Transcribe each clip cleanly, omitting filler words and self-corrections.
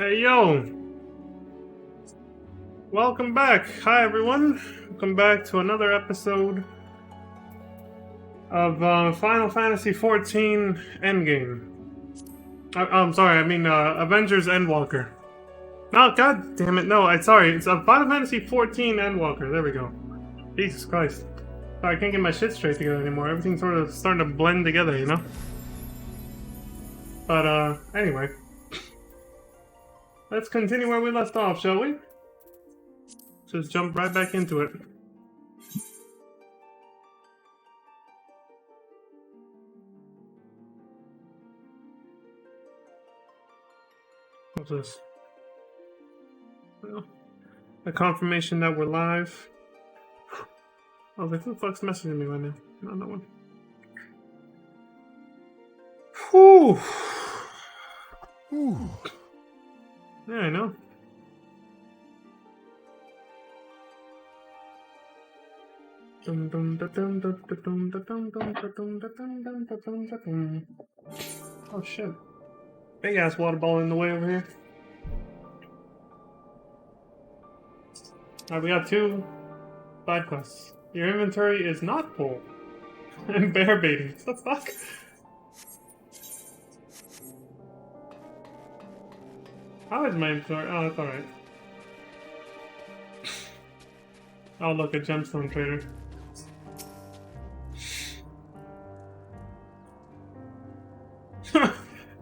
Hey yo! Welcome back! Hi everyone! Welcome back to another episode of Final Fantasy XIV Endgame. I'm sorry, I mean Avengers Endwalker. No, god damn it, no, sorry, it's Final Fantasy XIV Endwalker, there we go. Jesus Christ. Sorry, I can't get my shit straight together anymore, everything's sort of starting to blend together, you know? But anyway. Let's continue where we left off, shall we? Just jump right back into it. What's this? Well, a confirmation that we're live. I was like, who the fuck's messaging me right now? Not that one. Whew. Ooh. Yeah, I know. Oh shit. Big ass water ball in the way over here. Alright, we got 2 side quests. Your inventory is not full. And bear baiting. What the fuck? How is my inventory? Oh, that's alright. Oh, look, a gemstone trader.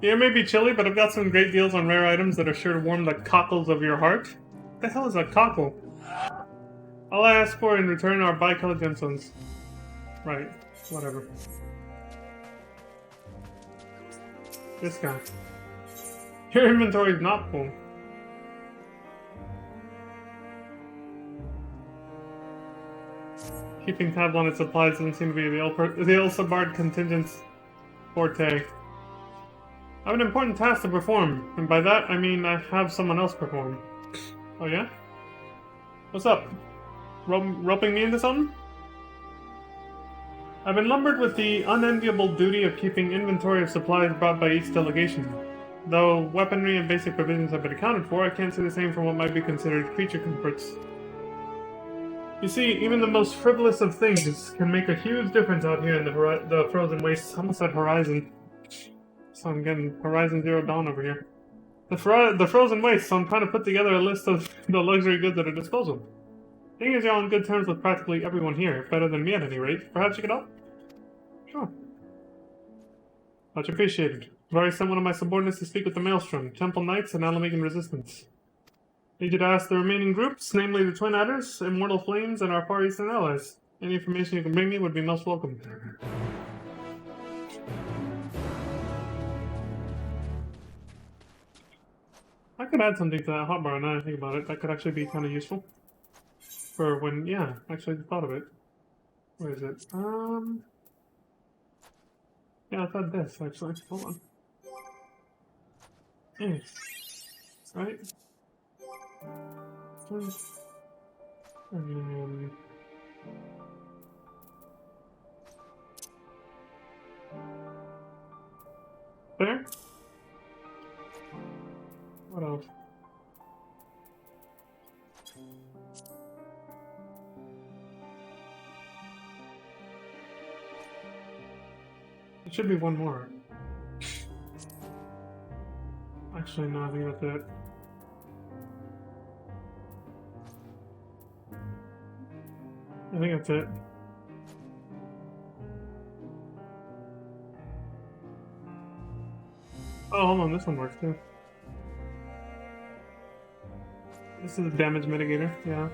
Yeah, it may be chilly, but I've got some great deals on rare items that are sure to warm the cockles of your heart. What the hell is a cockle? All I ask for in return are bicolored gemstones. Right, whatever. This guy. Your inventory is not full. Keeping tabs on its supplies doesn't seem to be the Elsabard contingent's forte. I have an important task to perform, and by that I mean I have someone else perform. Oh yeah? What's up? Roping me into something? I've been lumbered with the unenviable duty of keeping inventory of supplies brought by each delegation. Though weaponry and basic provisions have been accounted for, I can't say the same for what might be considered creature comforts. You see, even the most frivolous of things can make a huge difference out here in the frozen wastes. I almost said horizon. So I'm getting Horizon Zero Dawn over here. The frozen waste, so I'm trying to put together a list of the luxury goods at our disposal. Seeing as you're on good terms with practically everyone here, better than me at any rate, perhaps you could help? Sure. Much appreciated. I've already sent one of my subordinates to speak with the Maelstrom, Temple Knights, and Alamegan Resistance. Need you to ask the remaining groups, namely the Twin Adders, Immortal Flames, and our Far Eastern allies. Any information you can bring me would be most welcome. I could add something to that hotbar now that I think about it. That could actually be kind of useful. For when, yeah, actually thought of it. Where is it? Yeah, I've had this, actually. Hold on. Yes. Right? And there? What else? There should be one more. Actually, no, I think that's it. I think that's it. Oh, hold on, this one works too. This is a damage mitigator, yeah.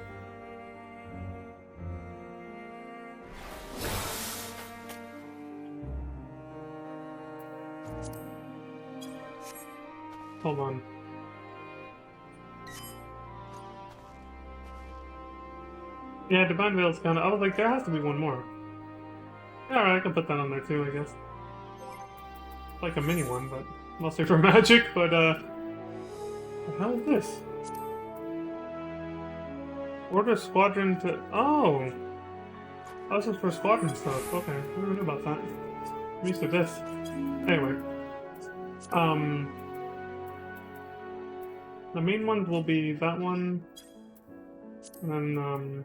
Hold on. Yeah, Divine Veil's kinda... I was like, there has to be one more. Alright, I can put that on there too, I guess. Like a mini one, but mostly for magic, but what the hell is this? Order squadron to... Oh! Oh, this is for squadron stuff. Okay, I never knew about that. I'm used to this. Anyway. The main ones will be that one, and then,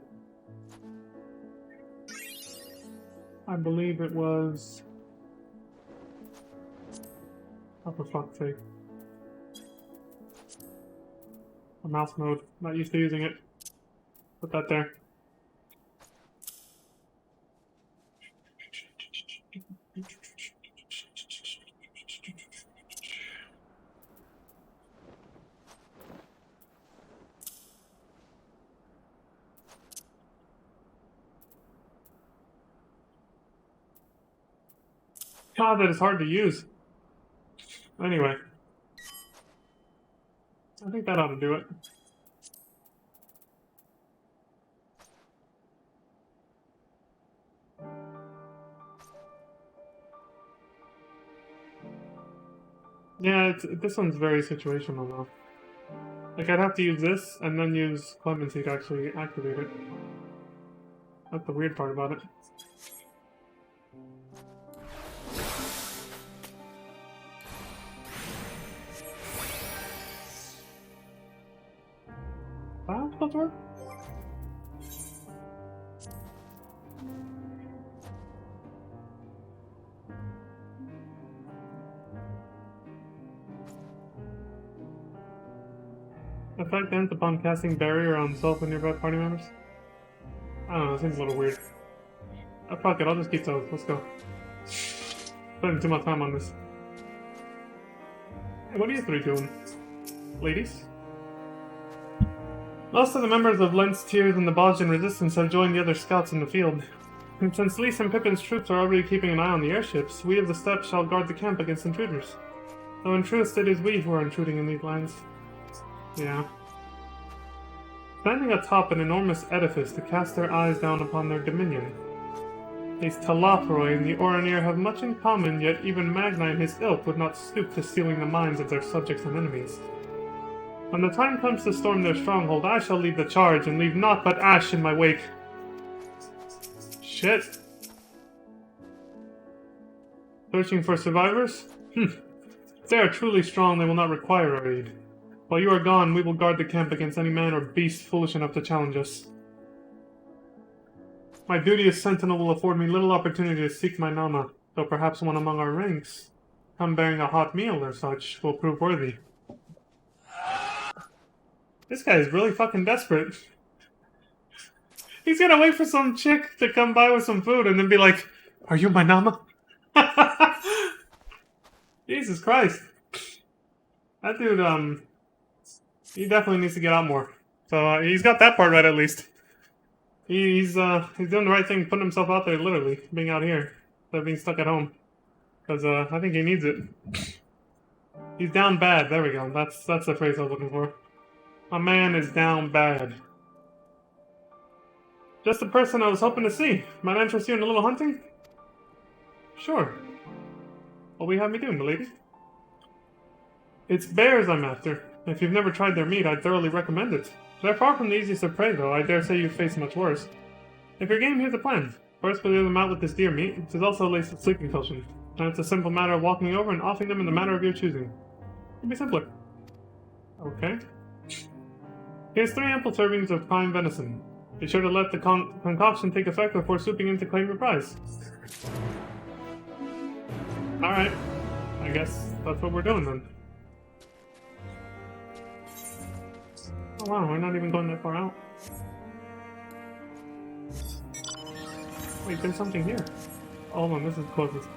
I believe it was... Oh, for fuck's sake. A mouse mode. Not used to using it. Put that there. God, that is hard to use. Anyway. I think that ought to do it. Yeah, this one's very situational though. Like, I'd have to use this, and then use Clemency to actually activate it. That's the weird part about it. Wow, supposed to work? Effect ends upon casting barrier on self and nearby party members? I don't know, it seems a little weird. Fuck it, I'll just keep those. Let's go. Spending too much time on this. Hey, what are you three doing? Ladies? Most of the members of Lent's Tears and the Bosnian Resistance have joined the other scouts in the field. And since Lys and Pippin's troops are already keeping an eye on the airships, we of the Steppes shall guard the camp against intruders. Though in truth, it is we who are intruding in these lands. Yeah. Standing atop an enormous edifice to cast their eyes down upon their dominion. These Talathroi and the Oranir have much in common, yet even Magni and his ilk would not stoop to stealing the minds of their subjects and enemies. When the time comes to storm their stronghold, I shall lead the charge and leave naught but ash in my wake. Shit. Searching for survivors? If they are truly strong, they will not require our aid. While you are gone, we will guard the camp against any man or beast foolish enough to challenge us. My duty as sentinel will afford me little opportunity to seek my Nama, though perhaps one among our ranks, come bearing a hot meal or such, will prove worthy. This guy is really fucking desperate. He's gonna wait for some chick to come by with some food and then be like, "Are you my Nama?" Jesus Christ. That dude, he definitely needs to get out more. So, he's got that part right at least. He's doing the right thing, putting himself out there, literally, being out here, instead of being stuck at home. Because, I think he needs it. He's down bad, there we go, that's the phrase I was looking for. My man is down bad. Just the person I was hoping to see. Might I interest you in a little hunting? Sure. What will you have me do, milady? It's bears I'm after. If you've never tried their meat, I'd thoroughly recommend it. They're far from the easiest of prey, though. I dare say you've faced much worse. If you're game, here's the plan. First, we'll lure them out with this deer meat, which is also laced with sleeping potion. And it's a simple matter of walking over and offing them in the manner of your choosing. It'll be simpler. Okay. Here's 3 ample servings of prime venison. Be sure to let the concoction take effect before swooping in to claim your prize. Alright. I guess that's what we're doing then. Oh wow, we're not even going that far out. Wait, there's something here. Oh, hold on, this is closest.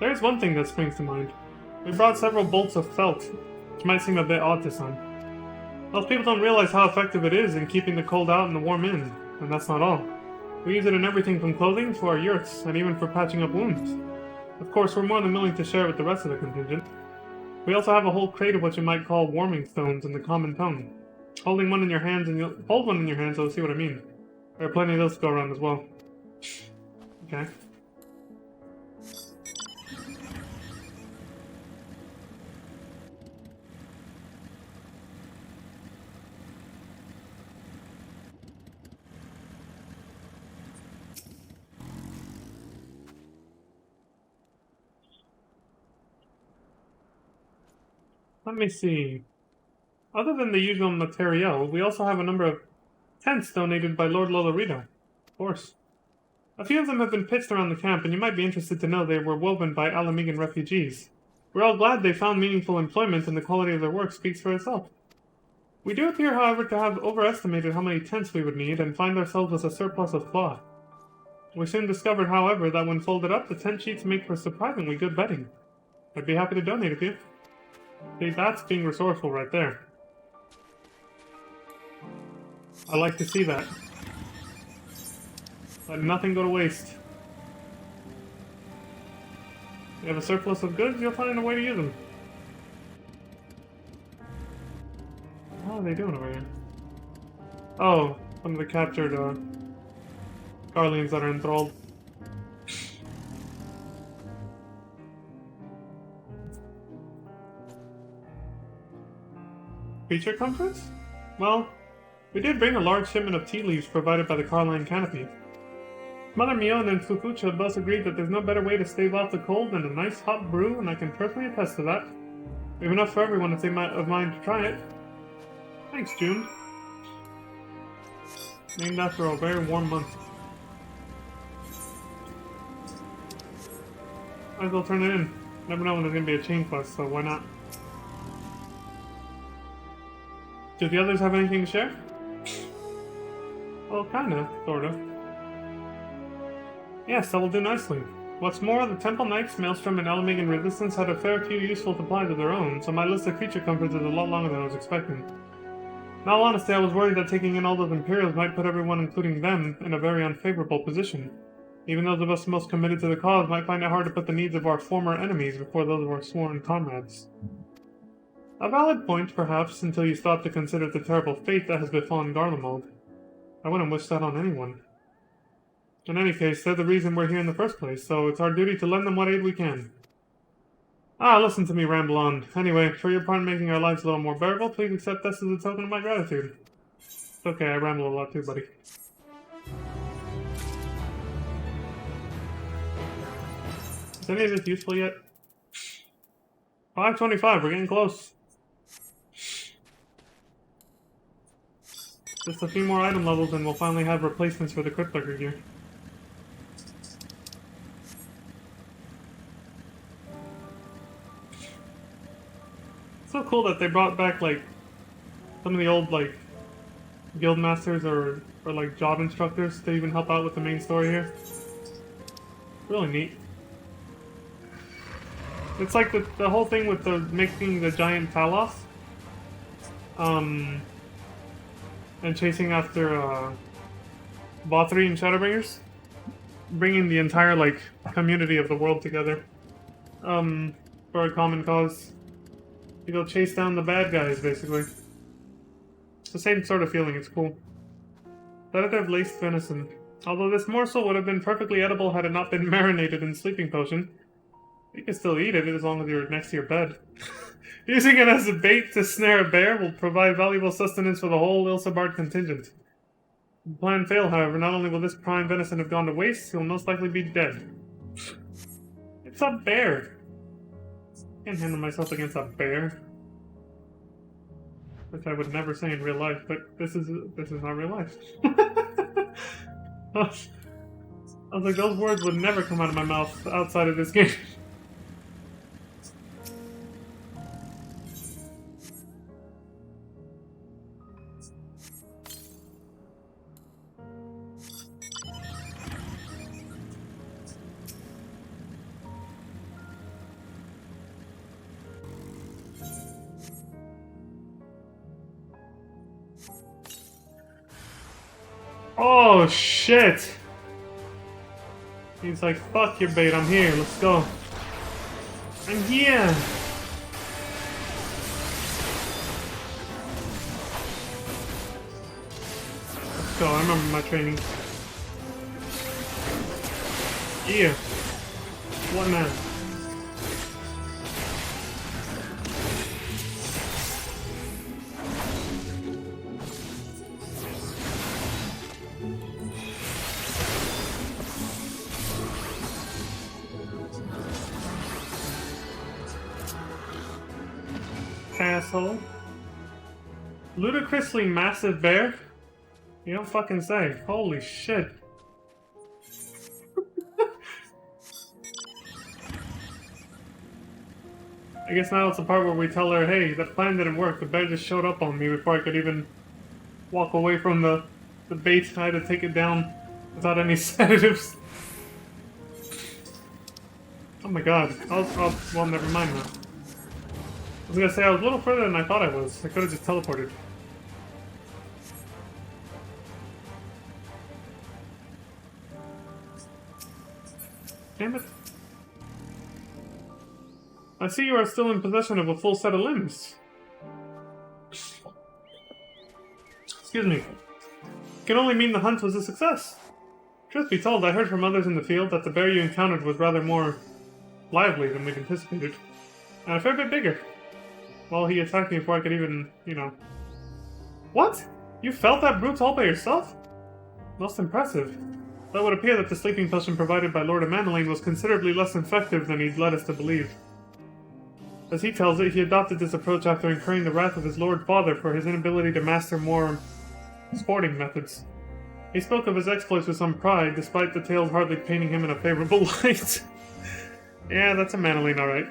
There's one thing that springs to mind. We brought several bolts of felt, which might seem a bit odd to some. Most people don't realize how effective it is in keeping the cold out and the warm in, and that's not all. We use it in everything from clothing to our yurts, and even for patching up wounds. Of course, we're more than willing to share it with the rest of the contingent. We also have a whole crate of what you might call warming stones in the common tongue. Hold one in your hands, and you'll see what I mean. There are plenty of those to go around as well. Okay. Let me see. Other than the usual materiel, we also have a number of tents donated by Lord Lolorito. Of course. A few of them have been pitched around the camp, and you might be interested to know they were woven by Alamigan refugees. We're all glad they found meaningful employment, and the quality of their work speaks for itself. We do appear, however, to have overestimated how many tents we would need, and find ourselves with a surplus of cloth. We soon discovered, however, that when folded up, the tent sheets make for surprisingly good bedding. I'd be happy to donate a few. See, that's being resourceful right there. I like to see that. Let nothing go to waste. You have a surplus of goods, you'll find a way to use them. What are they doing over here? Oh, some of the captured, Garleans that are enthralled. Creature comforts? Well, we did bring a large shipment of tea leaves provided by the Carline Canopy. Mother Mion and Fukucha both agreed that there's no better way to stave off the cold than a nice hot brew, and I can personally attest to that. We have enough for everyone if they might have mind to try it. Thanks, June. Named after a very warm month. Might as well turn it in. Never know when there's gonna be a chain quest, so why not? Do the others have anything to share? Well, kinda, sorta. Yes, that will do nicely. What's more, the Temple Knights, Maelstrom, and Alamigan Resistance had a fair few useful supplies of their own, so my list of creature comforts is a lot longer than I was expecting. In all honesty, I was worried that taking in all those Imperials might put everyone, including them, in a very unfavorable position. Even those of us most committed to the cause might find it hard to put the needs of our former enemies before those of our sworn comrades. A valid point, perhaps, until you stop to consider the terrible fate that has befallen Garlemald. I wouldn't wish that on anyone. In any case, they're the reason we're here in the first place, so it's our duty to lend them what aid we can. Ah, listen to me ramble on. Anyway, for your part in making our lives a little more bearable, please accept this as a token of my gratitude. It's okay, I ramble a lot too, buddy. Is any of this useful yet? 525, we're getting close. Just a few more item levels and we'll finally have replacements for the Cryptlurker gear. So cool that they brought back, like, some of the old, like, guild masters or like, job instructors to even help out with the main story here. Really neat. It's like the whole thing with the making the giant Talos. And chasing after, Bothri and Shadowbringers. Bringing the entire, like, community of the world together. For a common cause. You go chase down the bad guys, basically. It's the same sort of feeling, it's cool. Sedative laced venison. Although this morsel would have been perfectly edible had it not been marinated in sleeping potion. You can still eat it as long as you're next to your bed. Using it as a bait to snare a bear will provide valuable sustenance for the whole Ilsabard contingent. If the plan fail, however, not only will this prime venison have gone to waste, he'll most likely be dead. It's a bear! Can't handle myself against a bear. Which I would never say in real life, but this is not real life. I was like, those words would never come out of my mouth outside of this game. Oh, shit! He's like, fuck your bait, I'm here, let's go. I'm here! Let's go, I remember my training. Yeah. What now? asshole. Ludicrously massive bear? You don't fucking say. Holy shit. I guess now it's the part where we tell her, hey, that plan didn't work. The bear just showed up on me before I could even walk away from the bait. I had to take it down without any sedatives. Oh my god. Well, never mind now. I was gonna say, I was a little further than I thought I was. I could have just teleported. Damn it. I see you are still in possession of a full set of limbs. Excuse me. Can only mean the hunt was a success. Truth be told, I heard from others in the field that the bear you encountered was rather more lively than we'd anticipated. And a fair bit bigger. Well, he attacked me before I could even, you know... What? You felt that brute all by yourself? Most impressive. Though it would appear that the sleeping potion provided by Lord Amandalane was considerably less effective than he'd led us to believe. As he tells it, he adopted this approach after incurring the wrath of his Lord Father for his inability to master more sporting methods. He spoke of his exploits with some pride, despite the tales hardly painting him in a favorable light. Yeah, that's a Amandalane, alright.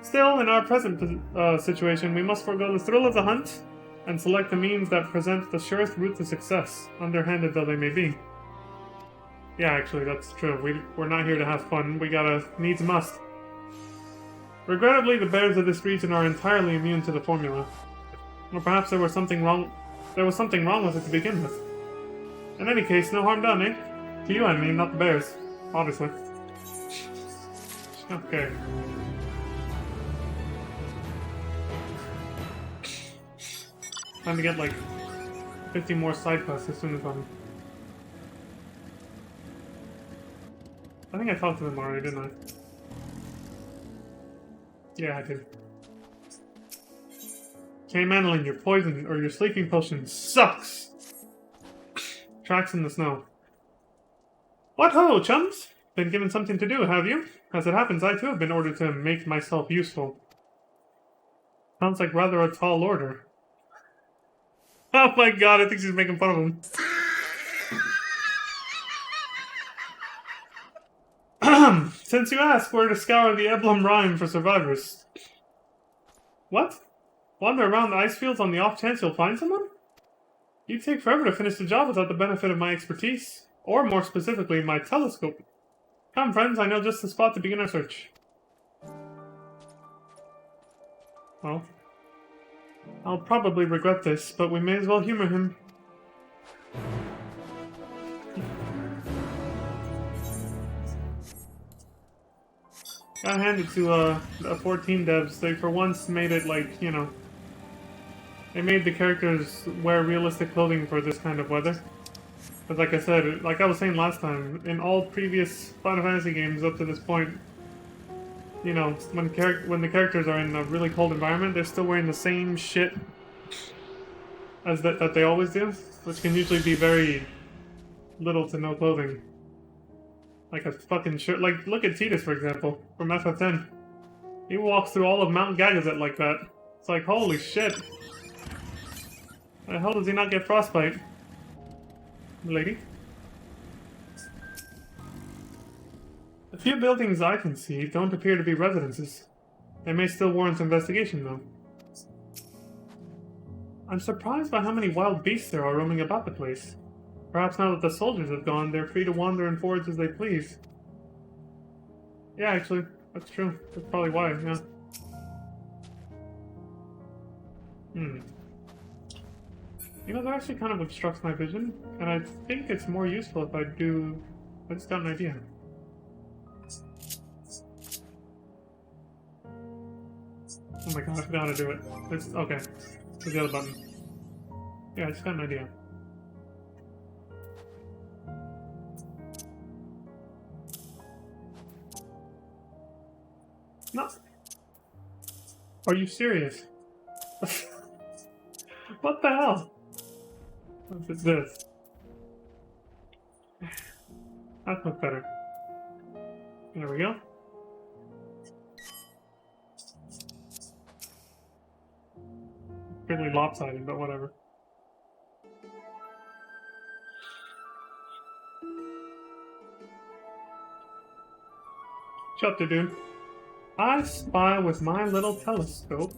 Still, in our present situation, we must forego the thrill of the hunt and select the means that present the surest route to success, underhanded though they may be. Yeah, actually, that's true. We're not here to have fun. We gotta needs must. Regrettably, the bears of this region are entirely immune to the formula. Or perhaps there was something wrong with it to begin with. In any case, no harm done, eh? To you, I mean, not the bears. Obviously. Okay. Time to get like 50 more side quests as soon as I'm... I think I talked to them already, didn't I? Yeah, I did. Okay, Mandolin, your poison or your sleeping potion sucks! Tracks in the snow. What ho, chums? Been given something to do, have you? As it happens, I too have been ordered to make myself useful. Sounds like rather a tall order. Oh my god, I think she's making fun of him. Since you ask, we're to scour the Eblum Rime for survivors. What? Wander around the ice fields on the off chance you'll find someone? You'd take forever to finish the job without the benefit of my expertise. Or more specifically, my telescope. Come, friends, I know just the spot to begin our search. Well, I'll probably regret this, but we may as well humor him. Gotta hand it to the 14 devs. They for once made it like, you know, they made the characters wear realistic clothing for this kind of weather. But like I said, like I was saying last time, in all previous Final Fantasy games up to this point, you know, when the characters are in a really cold environment, they're still wearing the same shit as that they always do, which can usually be very little to no clothing. Like a fucking shirt. Like, look at Tidus, for example, from FF10. He walks through all of Mount Gagazet like that. It's like, holy shit. How the hell does he not get frostbite? Lady? The few buildings I can see don't appear to be residences. They may still warrant investigation, though. I'm surprised by how many wild beasts there are roaming about the place. Perhaps now that the soldiers have gone, they're free to wander and forage as they please. Yeah, actually, that's true. That's probably why, yeah. You know, that actually kind of obstructs my vision, and I think it's more useful if I do... I just got an idea. Oh my god, I forgot how to do it. It's, okay. There's the other button. Yeah, I just got an idea. No. Are you serious? What the hell? What is this? That's much better. There we go. really lopsided, but whatever. Shut up, dude. I spy with my little telescope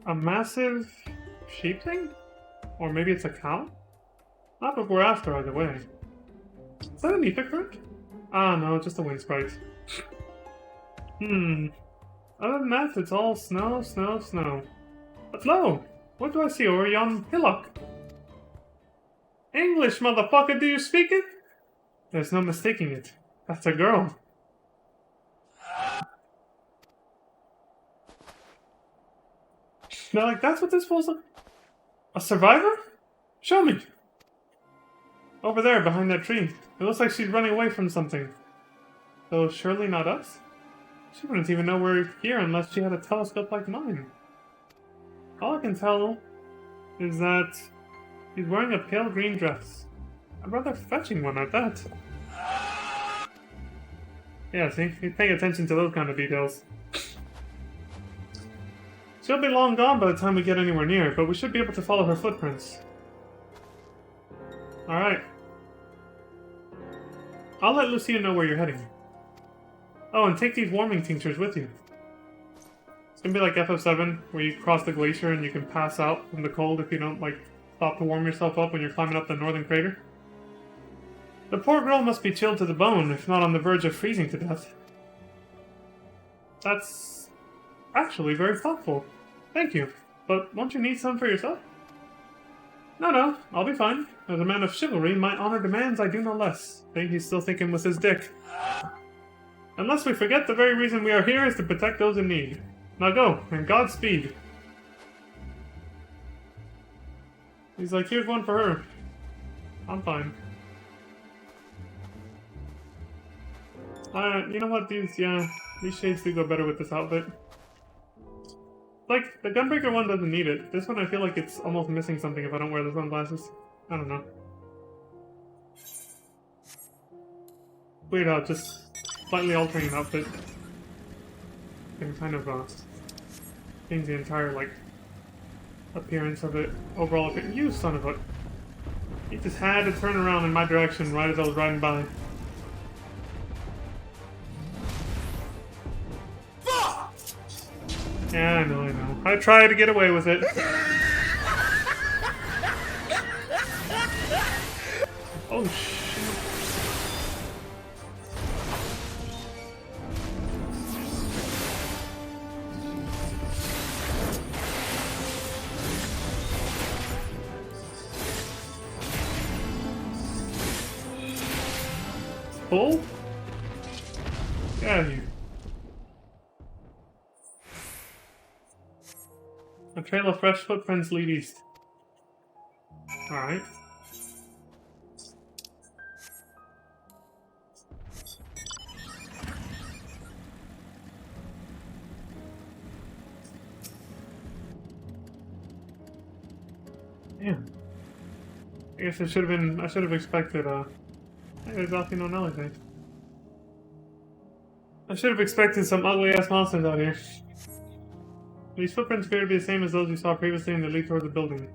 a massive sheep thing? Or maybe it's a cow? Not what we're after either way. Is that an epic fruit? Ah, no, just a wind sprite. Other than that, it's all snow, snow, snow. But lo! What do I see over yon hillock? English, motherfucker, do you speak it? There's no mistaking it. That's a girl. Now, like, that's what this was? A survivor? Show me! Over there, behind that tree. It looks like she's running away from something. Though surely not us? She wouldn't even know we're here unless she had a telescope like mine. All I can tell is that she's wearing a pale green dress. A rather fetching one at that. Yeah, see? He's paying attention to those kind of details. She'll be long gone by the time we get anywhere near, but we should be able to follow her footprints. Alright. I'll let Lucia know where you're heading. Oh, and take these warming tinctures with you. It's gonna be like FF7, where you cross the glacier and you can pass out from the cold if you don't, like, stop to warm yourself up when you're climbing up the northern crater. The poor girl must be chilled to the bone, if not on the verge of freezing to death. That's actually very thoughtful. Thank you. But won't you need some for yourself? No, I'll be fine. As a man of chivalry, my honor demands I do no less. I think he's still thinking with his dick. Unless we forget the very reason we are here is to protect those in need. Now go, and Godspeed. He's like, here's one for her. I'm fine. You know what, these shades do go better with this outfit. Like, the Gunbreaker one doesn't need it. This one I feel like it's almost missing something if I don't wear the sunglasses. I don't know. Weird how just slightly altering an outfit can kind of change the entire, like, appearance of it. Overall appearance. You son of a... He just had to turn around in my direction right as I was riding by. Yeah, I know. I tried to get away with it. Oh, shit. Full? Get out of here. A trail of fresh footprints lead east. Alright. Damn. I guess I should have expected, hey, there's Alfie no anything. I should have expected some ugly-ass monsters out here. These footprints appear to be the same as those you saw previously and they lead towards the building.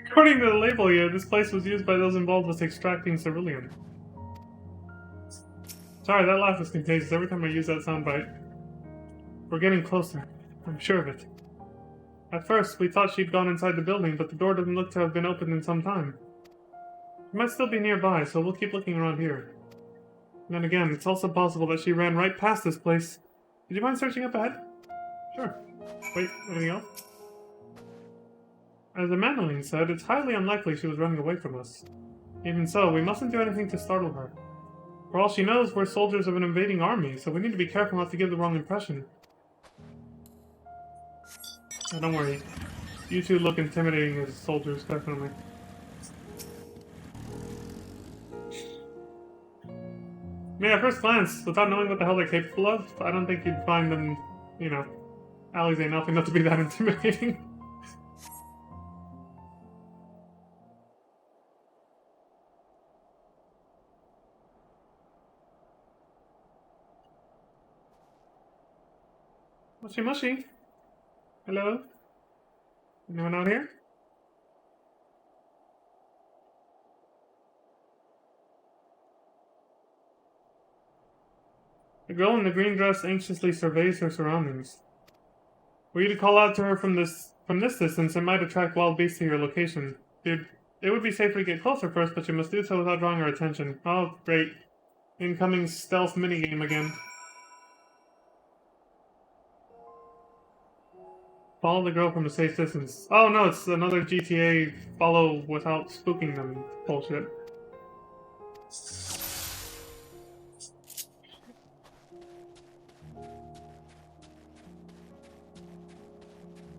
According to the label here, this place was used by those involved with extracting cerulean. Sorry, that laugh is contagious every time I use that soundbite. We're getting closer. I'm sure of it. At first, we thought she'd gone inside the building, but the door doesn't look to have been opened in some time. She might still be nearby, so we'll keep looking around here. And then again, it's also possible that she ran right past this place. Would you mind searching up ahead? Sure. Wait, anything else? As Amandine said, it's highly unlikely she was running away from us. Even so, we mustn't do anything to startle her. For all she knows, we're soldiers of an invading army, so we need to be careful not to give the wrong impression. Oh, don't worry. You two look intimidating as soldiers, definitely. I mean, at first glance, without knowing what the hell they're capable of, I don't think you'd find them, you know, Alize enough to be that intimidating. Mushy mushy. Hello? Anyone out here? The girl in the green dress anxiously surveys her surroundings. Were you to call out to her from this distance, it might attract wild beasts to your location. Dude, it would be safer to get closer first, but you must do so without drawing her attention. Oh, great. Incoming stealth minigame again. Follow the girl from a safe distance. Oh no, it's another GTA follow without spooking them bullshit.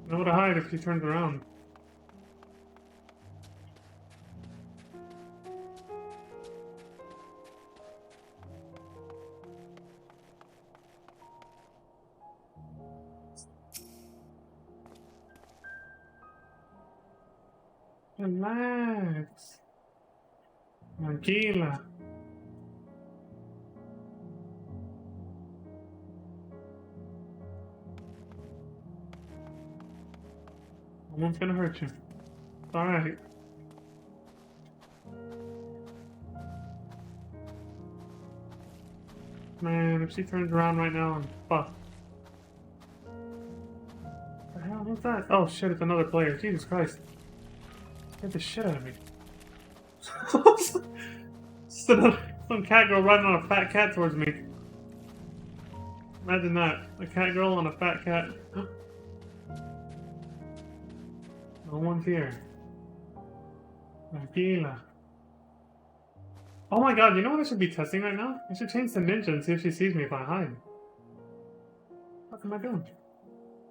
Know to hide if she turns around. Relax. Tranquila. No one's gonna hurt you. Alright. Man, if she turns around right now, I'm fucked. What the hell was that? Oh shit, it's another player. Jesus Christ. Get the shit out of me. Just another, some cat girl riding on a fat cat towards me. Imagine that. A cat girl on a fat cat. No one's here. Tranquila. Oh my god, you know what I should be testing right now? I should change to ninja and see if she sees me if I hide. What am I doing?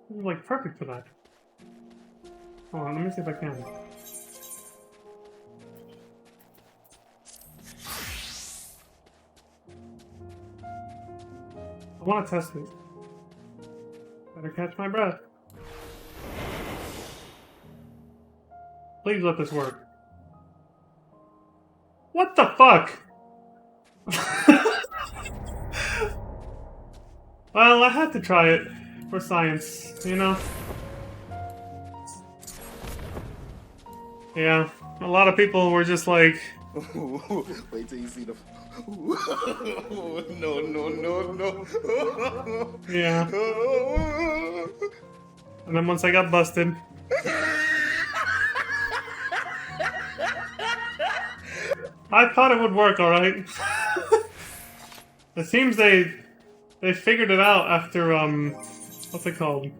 This is like perfect for that. Hold on, let me see if I can. I want to test it. Better catch my breath. Please let this work. What the fuck? Well, I had to try it for science, you know? Yeah, a lot of people were just like... Wait till you see the... No, no, no, no. Yeah. And then once I got busted... I thought it would work, alright? It seems they figured it out after, what's it called?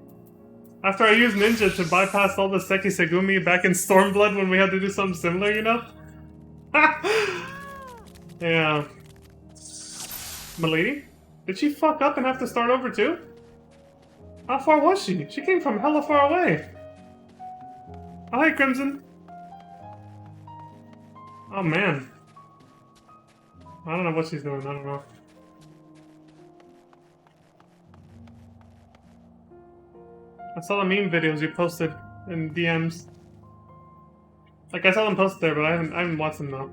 After I used Ninja to bypass all the Seki Segumi back in Stormblood when we had to do something similar, you know? Yeah. Milady? Did she fuck up and have to start over too? How far was she? She came from hella far away. Oh, hi, Crimson. Oh, man. I don't know what she's doing, I don't know. I saw the meme videos you posted in DMs. Like, I saw them posted there, but I haven't watched them though.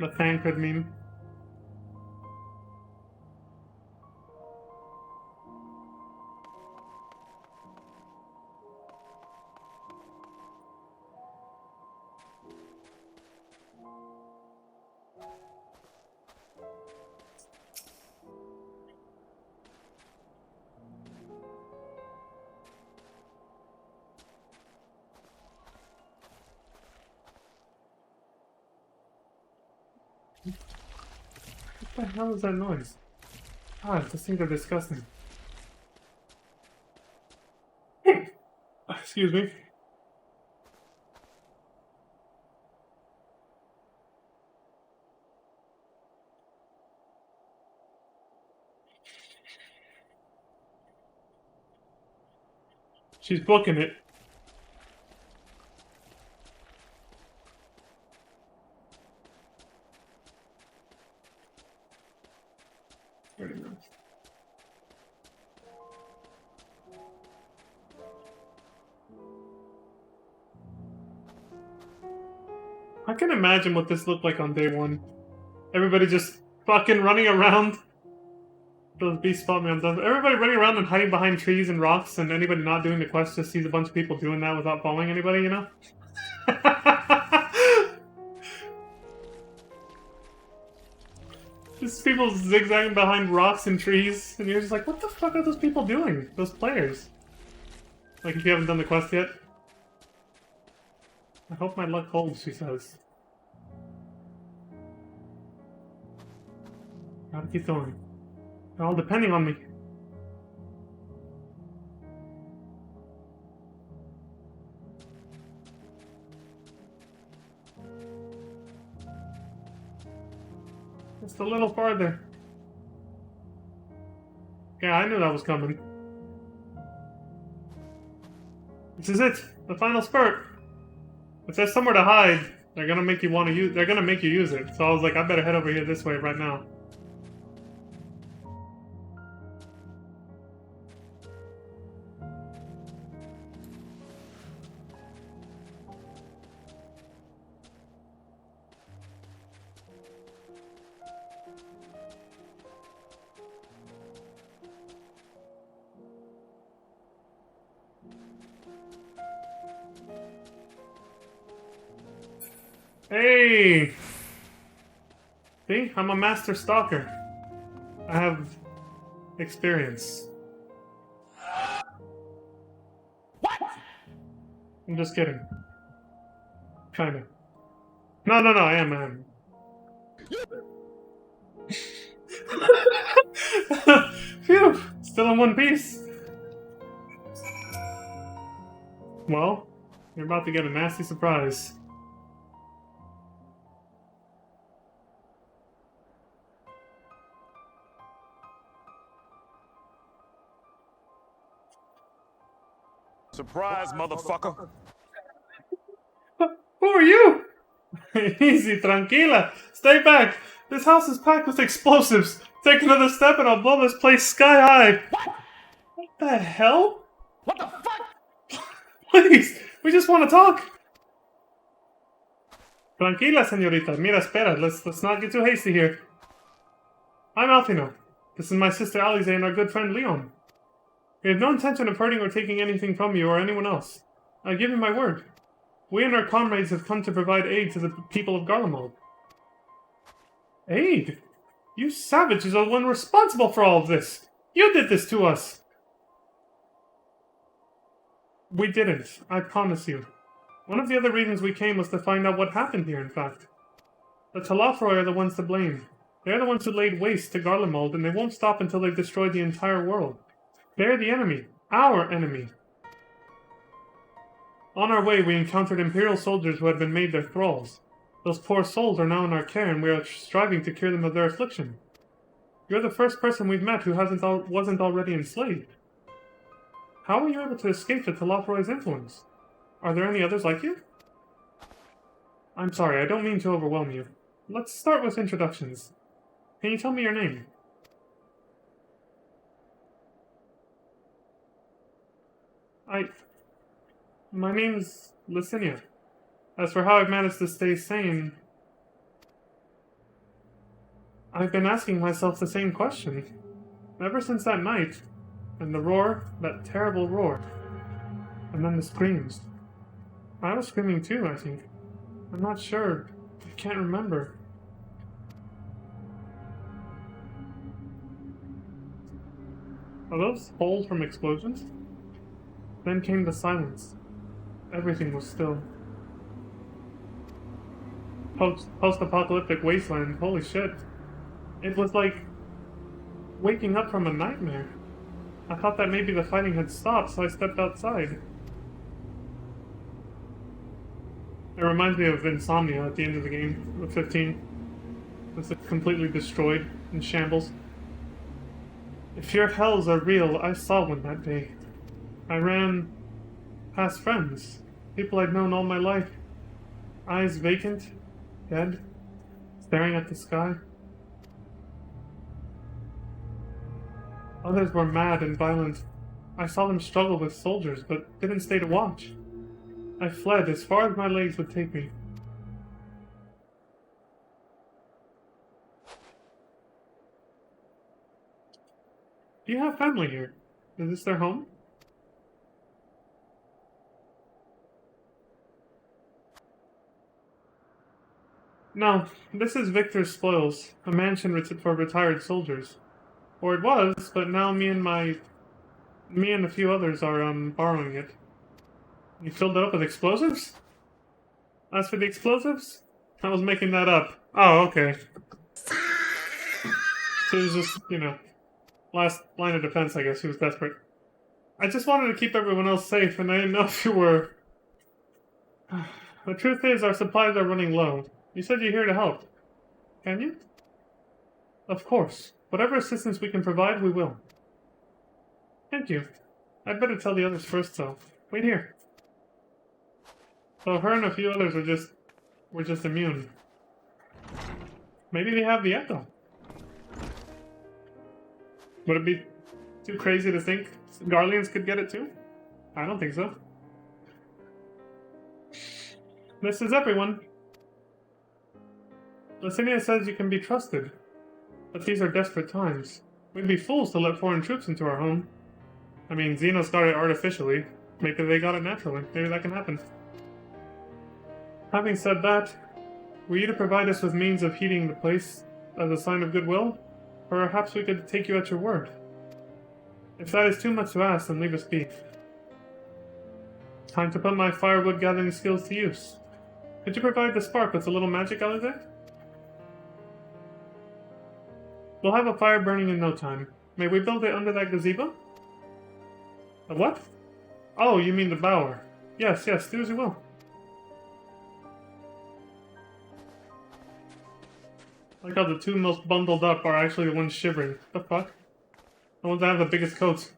The fan could meme. What the hell is that noise? God, these things are disgusting. Excuse me. She's booking it. Pretty nice. I can imagine what this looked like on day one. Everybody just fucking running around. Those beasts spot me on stuff. Everybody running around and hiding behind trees and rocks, and anybody not doing the quest just sees a bunch of people doing that without following anybody, you know? Just people zigzagging behind rocks and trees, and you're just like, what the fuck are those people doing? Those players. Like, if you haven't done the quest yet. I hope my luck holds, she says. Gotta keep going. They're all depending on me. Just a little farther. Yeah, I knew that was coming. This is it. The final spurt. If there's somewhere to hide, they're gonna make you want to use. They're gonna make you use it. So I was like, I better head over here this way right now. Hey! See? I'm a master stalker. I have experience. What? I'm just kidding. Kinda. No, I am. Phew! Still in one piece. Well, you're about to get a nasty surprise. Surprise, motherfucker. Who are you? Easy, tranquila. Stay back. This house is packed with explosives. Take another step and I'll blow this place sky high. What the hell? What the fuck? Please, we just want to talk. Tranquila, señorita. Mira, espera. Let's not get too hasty here. I'm Alfino. This is my sister Alize and our good friend Leon. We have no intention of hurting or taking anything from you or anyone else. I give you my word. We and our comrades have come to provide aid to the people of Garlemald. Aid? You savages are the one responsible for all of this. You did this to us. We didn't, I promise you. One of the other reasons we came was to find out what happened here, in fact. The Talafroi are the ones to blame. They're the ones who laid waste to Garlemald, and they won't stop until they've destroyed the entire world. They're the enemy. Our enemy. On our way, we encountered Imperial soldiers who had been made their thralls. Those poor souls are now in our care, and we are striving to cure them of their affliction. You're the first person we've met who wasn't already enslaved. How were you able to escape the Talafroi's influence? Are there any others like you? I'm sorry, I don't mean to overwhelm you. Let's start with introductions. Can you tell me your name? My name's Licinia. As for how I've managed to stay sane, I've been asking myself the same question. Ever since that night, and the roar, that terrible roar, and then the screams. I was screaming too, I think. I'm not sure. I can't remember. Are those holes from explosions? Then came the silence. Everything was still. Post-apocalyptic wasteland, holy shit. It was like waking up from a nightmare. I thought that maybe the fighting had stopped, so I stepped outside. It reminds me of Insomnia at the end of the game, of 15. It's completely destroyed, in shambles. If your hells are real, I saw one that day. I ran past friends, people I'd known all my life. Eyes vacant, dead, staring at the sky. Others were mad and violent. I saw them struggle with soldiers, but didn't stay to watch. I fled as far as my legs would take me. Do you have family here? Is this their home? No, this is Victor's Spoils, a mansion for retired soldiers. Or it was, but now me and a few others are, borrowing it. You filled it up with explosives? As for the explosives, I was making that up. Oh, okay. So it was just, last line of defense, I guess. He was desperate. I just wanted to keep everyone else safe, and I didn't know if you were... The truth is, our supplies are running low. You said you're here to help. Can you? Of course. Whatever assistance we can provide, we will. Thank you. I'd better tell the others first, though. Wait here. So her and a few others were just immune. Maybe they have the echo. Would it be too crazy to think Garleans could get it too? I don't think so. This is everyone. Licinia says you can be trusted. But these are desperate times. We'd be fools to let foreign troops into our home. I mean, Xenos got it artificially. Maybe they got it naturally. Maybe that can happen. Having said that, were you to provide us with means of heating the place as a sign of goodwill? Perhaps we could take you at your word. If that is too much to ask, then leave us be. Time to put my firewood gathering skills to use. Could you provide the spark with a little magic, Alize? We'll have a fire burning in no time. May we build it under that gazebo? A what? Oh, you mean the bower. Yes, do as you will. I like how the two most bundled up are actually the ones shivering. The fuck? The ones that have the biggest coats.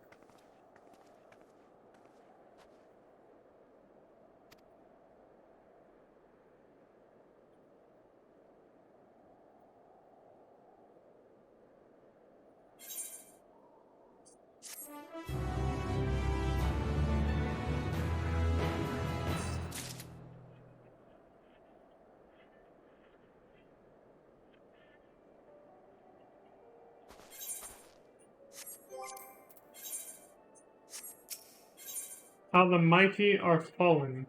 How the mighty are fallen.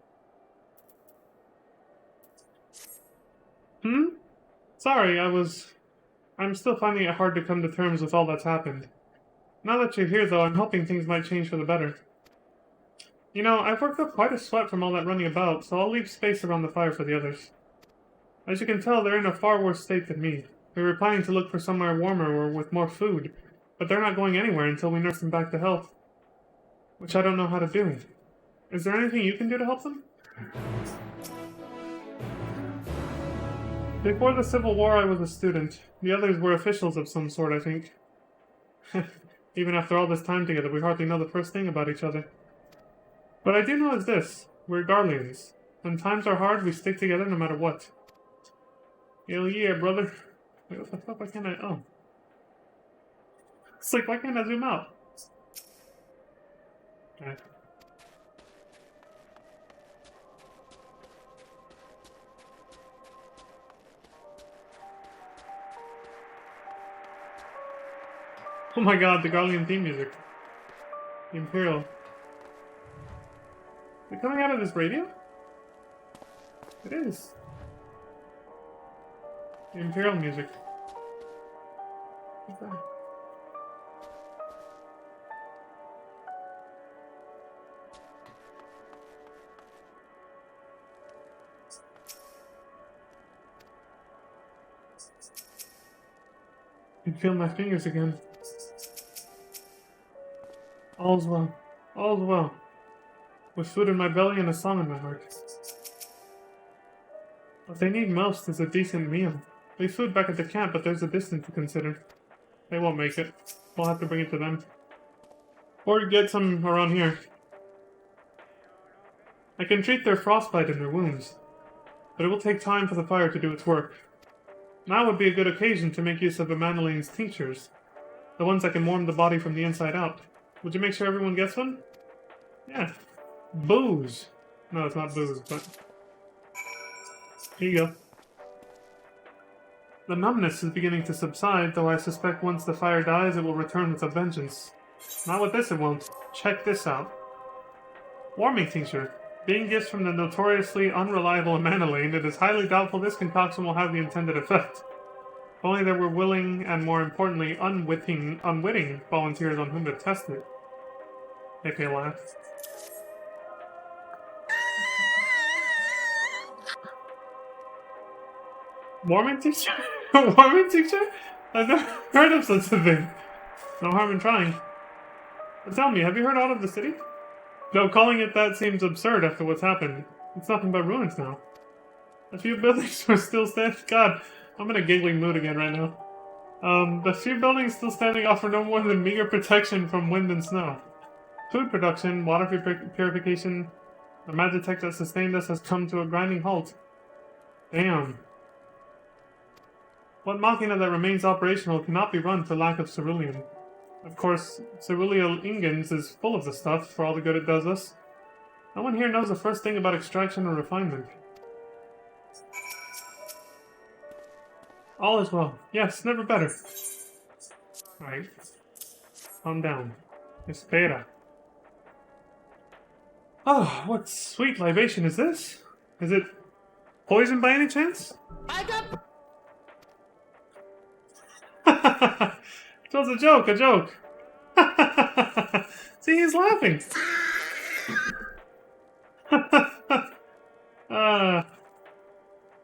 Sorry, I'm still finding it hard to come to terms with all that's happened. Now that you're here, though, I'm hoping things might change for the better. You know, I've worked up quite a sweat from all that running about, so I'll leave space around the fire for the others. As you can tell, they're in a far worse state than me. We were planning to look for somewhere warmer or with more food, but they're not going anywhere until we nurse them back to health. Which I don't know how to do. Is there anything you can do to help them? Before the Civil War, I was a student. The others were officials of some sort, I think. Even after all this time together, we hardly know the first thing about each other. What I do know is this. We're Garleans. When times are hard, we stick together no matter what. Hell yeah, brother. Wait, what the fuck? Why can't I... Oh. It's like, why can't I zoom out? Okay. Oh my god, the Garlean theme music. The Imperial. Is it coming out of this radio? It is. The Imperial music. What's that? I can feel my fingers again. All's well. All's well. With food in my belly and a song in my heart. What they need most is a decent meal. Leave food back at the camp, but there's a distance to consider. They won't make it. We'll have to bring it to them. Or get some around here. I can treat their frostbite and their wounds, but it will take time for the fire to do its work. Now would be a good occasion to make use of Emanoline's tinctures. The ones that can warm the body from the inside out. Would you make sure everyone gets one? Yeah. Booze. No, it's not booze, but... Here you go. The numbness is beginning to subside, though I suspect once the fire dies, it will return with a vengeance. Not with this, it won't. Check this out. Warming tincture. Being gifts from the notoriously unreliable Manolane, it is highly doubtful this concoction will have the intended effect. If only there were willing, and more importantly, unwitting volunteers on whom to test it. Make me laugh. Warming tincture? Warming tincture? I've never heard of such a thing. No harm in trying. But tell me, have you heard aught of the city? Though calling it that seems absurd after what's happened. It's nothing but ruins now. A few buildings are still standing. God, I'm in a giggling mood again right now. The few buildings still standing offer no more than meager protection from wind and snow. Food production, water purification, the magitech that sustained us has come to a grinding halt. Damn. What machina that remains operational cannot be run for lack of cerulean. Of course, ceruleal ingens is full of the stuff for all the good it does us. No one here knows the first thing about extraction or refinement. All is well. Yes, never better. Alright. Calm down. Espera. Oh, what sweet libation is this? Is it poison by any chance? I got. It was a joke, a joke. See, he's laughing.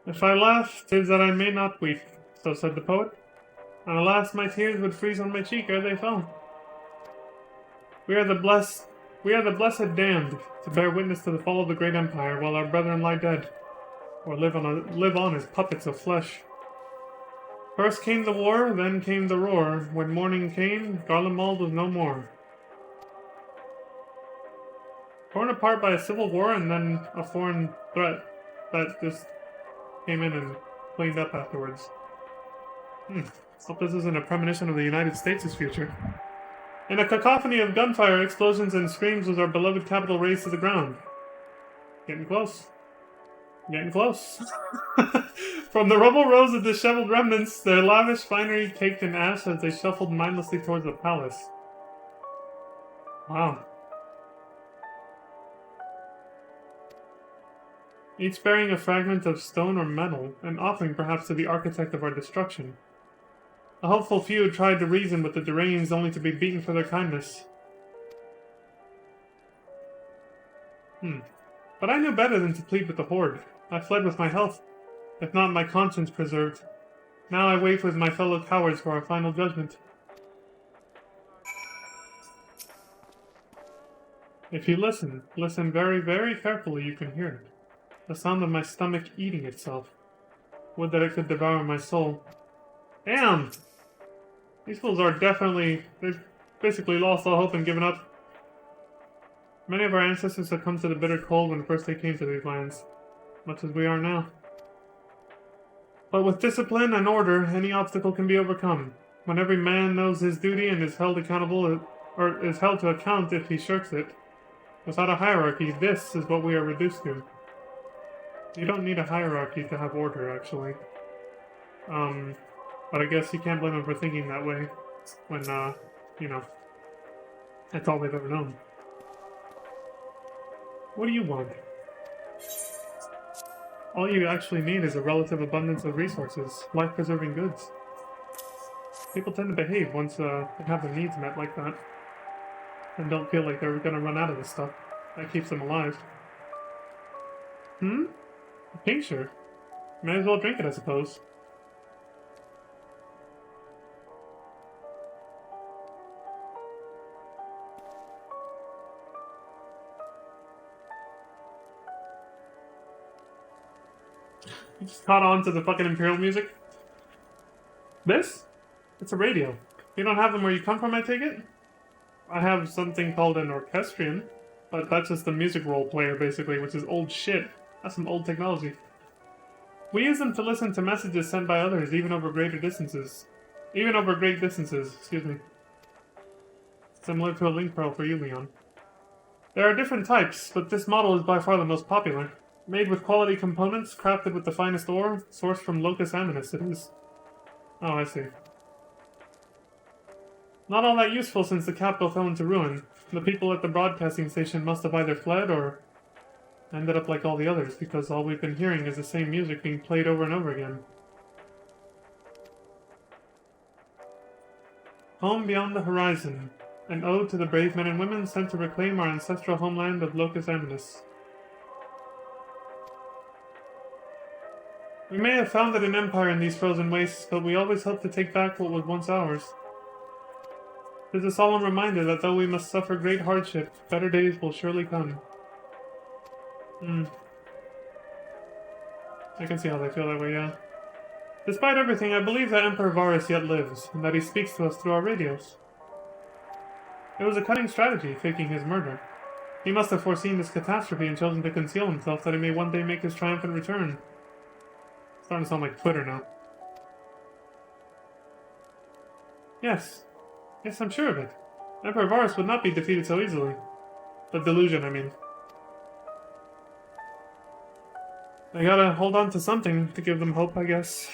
If I laugh, 'tis that I may not weep, so said the poet. And alas, my tears would freeze on my cheek ere they fell. We are the blessed damned, to bear witness to the fall of the great empire, while our brethren lie dead, or live on as puppets of flesh. First came the war, then came the roar. When morning came, Garlemald was no more. Torn apart by a civil war and then a foreign threat that just came in and cleaned up afterwards. Hope this isn't a premonition of the United States' future. In a cacophony of gunfire, explosions, and screams was our beloved capital razed to the ground. Getting close. Getting close. From the rubble rose the disheveled remnants, their lavish finery caked in ash as they shuffled mindlessly towards the palace. Wow. Each bearing a fragment of stone or metal, an offering perhaps to the architect of our destruction. A hopeful few tried to reason with the deranged only to be beaten for their kindness. But I knew better than to plead with the horde. I fled with my health, if not my conscience preserved. Now I wait with my fellow cowards for our final judgment. If you listen very, very carefully, you can hear it. The sound of my stomach eating itself. Would that it could devour my soul. Damn! These fools are they've basically lost all hope and given up. Many of our ancestors succumbed to the bitter cold when first they came to these lands, much as we are now. But with discipline and order, any obstacle can be overcome. When every man knows his duty and is held accountable, or is held to account if he shirks it. Without a hierarchy, this is what we are reduced to. You don't need a hierarchy to have order, actually. But I guess you can't blame them for thinking that way when, that's all they've ever known. What do you want? All you actually need is a relative abundance of resources, life-preserving goods. People tend to behave once they have their needs met like that, and don't feel like they're gonna run out of this stuff. That keeps them alive. A tincture? May as well drink it, I suppose. You just caught on to the fucking Imperial music? This? It's a radio. You don't have them where you come from, I take it? I have something called an orchestrion, but that's just a music roll player, basically, which is old shit. That's some old technology. We use them to listen to messages sent by others, even over great distances, excuse me. Similar to a link pearl for you, Leon. There are different types, but this model is by far the most popular. Made with quality components, crafted with the finest ore, sourced from Locus Aminus it is. Oh, I see. Not all that useful since the capital fell into ruin. The people at the broadcasting station must have either fled or ended up like all the others, because all we've been hearing is the same music being played over and over again. Home beyond the horizon. An ode to the brave men and women sent to reclaim our ancestral homeland of Locus Amunis. We may have founded an empire in these frozen wastes, but we always hope to take back what was once ours. It is a solemn reminder that though we must suffer great hardship, better days will surely come. I can see how they feel that way, yeah. Despite everything, I believe that Emperor Varus yet lives, and that he speaks to us through our radios. It was a cunning strategy, faking his murder. He must have foreseen this catastrophe and chosen to conceal himself that he may one day make his triumphant return. Starting to sound like Twitter now. Yes, I'm sure of it. Emperor Varus would not be defeated so easily. The delusion, I mean. I gotta hold on to something to give them hope, I guess.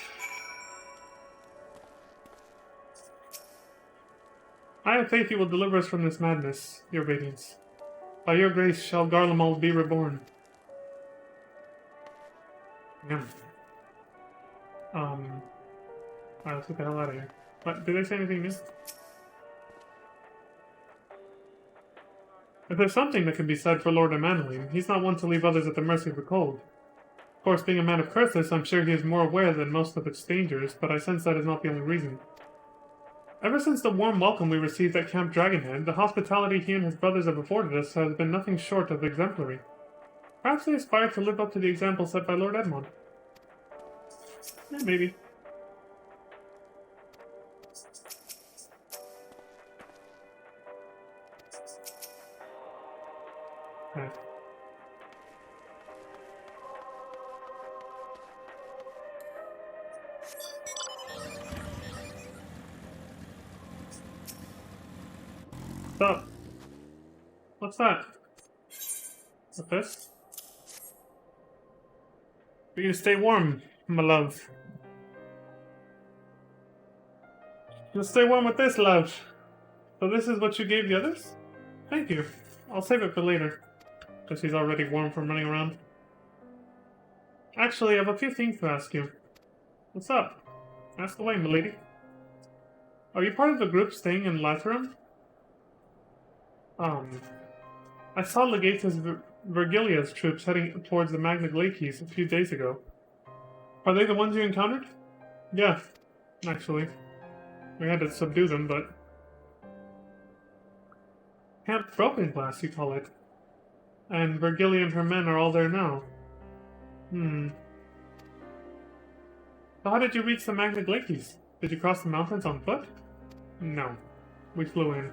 I have faith you will deliver us from this madness, your radiance. By your grace shall Garlemald be reborn. Yeah. Alright, let's get the hell out of here. What, did I say anything new? If there's something that can be said for Lord Emanueline, he's not one to leave others at the mercy of the cold. Of course, being a man of Curthis, I'm sure he is more aware than most of its dangers, but I sense that is not the only reason. Ever since the warm welcome we received at Camp Dragonhead, the hospitality he and his brothers have afforded us has been nothing short of exemplary. Perhaps they aspire to live up to the example set by Lord Edmond. Maybe. Okay. Stop. What's that? A fist? For you to stay warm, my love. You'll stay warm with this, love. So this is what you gave the others? Thank you. I'll save it for later. Because he's already warm from running around. Actually, I have a few things to ask you. What's up? Ask away, milady. Are you part of the group staying in Laterum? I saw Legatus Vergilia's troops heading towards the Magna Glacies a few days ago. Are they the ones you encountered? Yeah, actually. We had to subdue them, but... Camp Broken Glass, you call it. And Vergilia and her men are all there now. So how did you reach the Magna Glacies? Did you cross the mountains on foot? No. We flew in.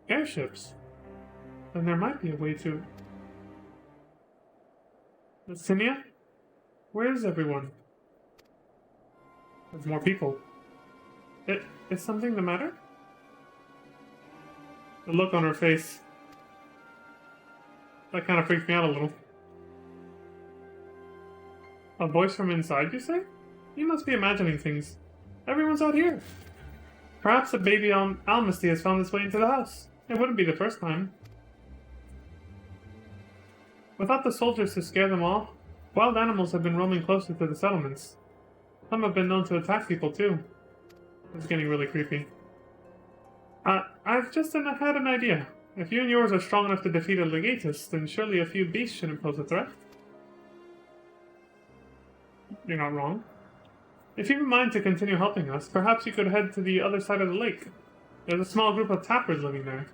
Airships? Then there might be a way to... Cinia? Where is everyone? There's more people. Is something the matter? The look on her face. That kind of freaked me out a little. A voice from inside, you say? You must be imagining things. Everyone's out here. Perhaps a baby Almasty has found its way into the house. It wouldn't be the first time. Without the soldiers to scare them off, wild animals have been roaming closer to the settlements. Some have been known to attack people too. It's getting really creepy. I've just had an idea. If you and yours are strong enough to defeat a Legatus, then surely a few beasts shouldn't pose a threat. You're not wrong. If you have a mind to continue helping us, perhaps you could head to the other side of the lake. There's a small group of tappers living there.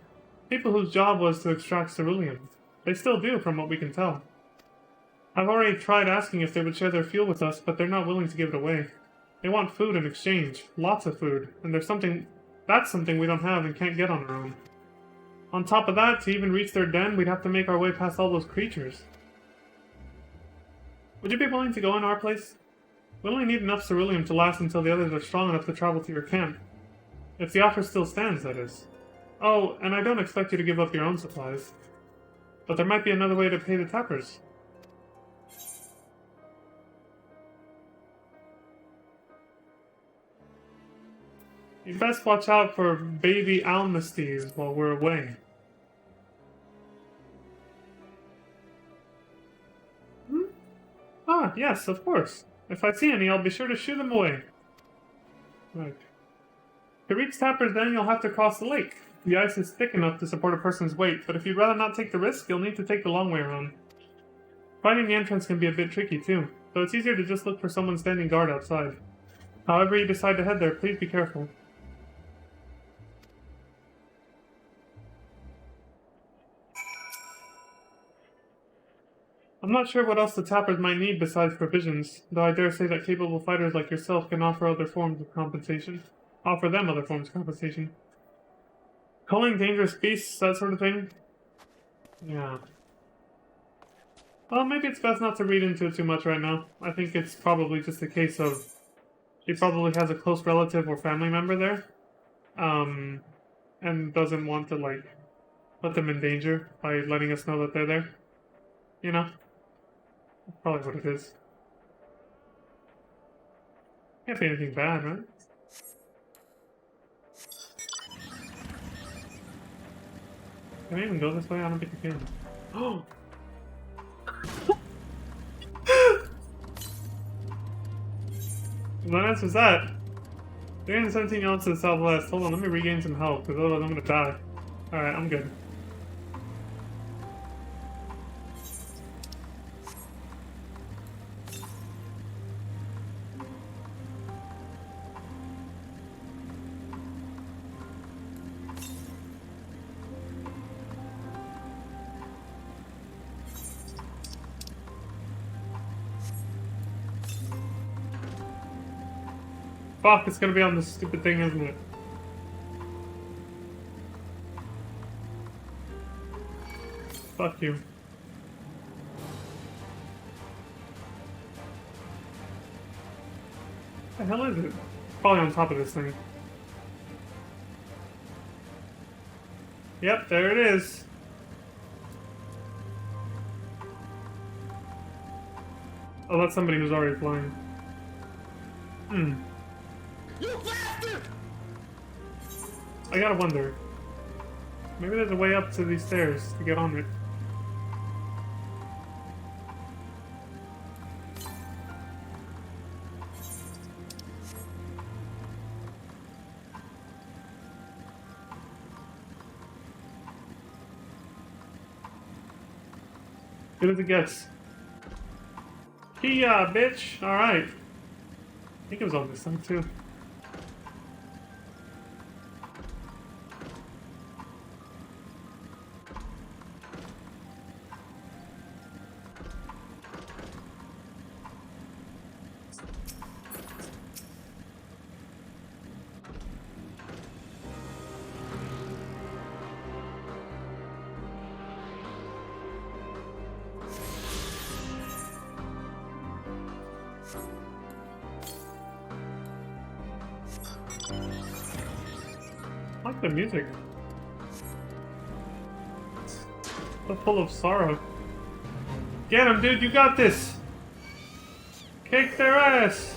People whose job was to extract ceruleum. They still do, from what we can tell. I've already tried asking if they would share their fuel with us, but they're not willing to give it away. They want food in exchange. Lots of food. And that's something we don't have and can't get on our own. On top of that, to even reach their den, we'd have to make our way past all those creatures. Would you be willing to go in our place? We only need enough ceruleum to last until the others are strong enough to travel to your camp. If the offer still stands, that is. Oh, and I don't expect you to give up your own supplies. But there might be another way to pay the tappers. You best watch out for baby almasties while we're away. Hmm? Ah, yes, of course. If I see any, I'll be sure to shoo them away. Right. To reach Tapper's Den, you'll have to cross the lake. The ice is thick enough to support a person's weight, but if you'd rather not take the risk, you'll need to take the long way around. Finding the entrance can be a bit tricky, too, so it's easier to just look for someone standing guard outside. However you decide to head there, please be careful. I'm not sure what else the Tappers might need besides provisions, though I dare say that capable fighters like yourself can offer them other forms of compensation. Culling dangerous beasts, that sort of thing? Yeah. Well, maybe it's best not to read into it too much right now. I think it's probably just a case of he probably has a close relative or family member there, and doesn't want to, like, put them in danger by letting us know that they're there. You know? That's probably what it is. Can't be anything bad, right? Can I even go this way? I don't think I can. Oh! That answers that. 317 yards to the southwest. Hold on, let me regain some health, because otherwise I'm gonna die. Alright, I'm good. Fuck, it's gonna be on this stupid thing, isn't it? Fuck you. What the hell is it? Probably on top of this thing. Yep, there it is. Oh, that's somebody who's already flying. Hmm. You bastard! I gotta wonder. Maybe there's a way up to these stairs to get on it. Good as it gets. Kia, bitch! Alright. I think it was on this thing, too. I like the music. So full of sorrow. Get him, dude, you got this! Kick their ass!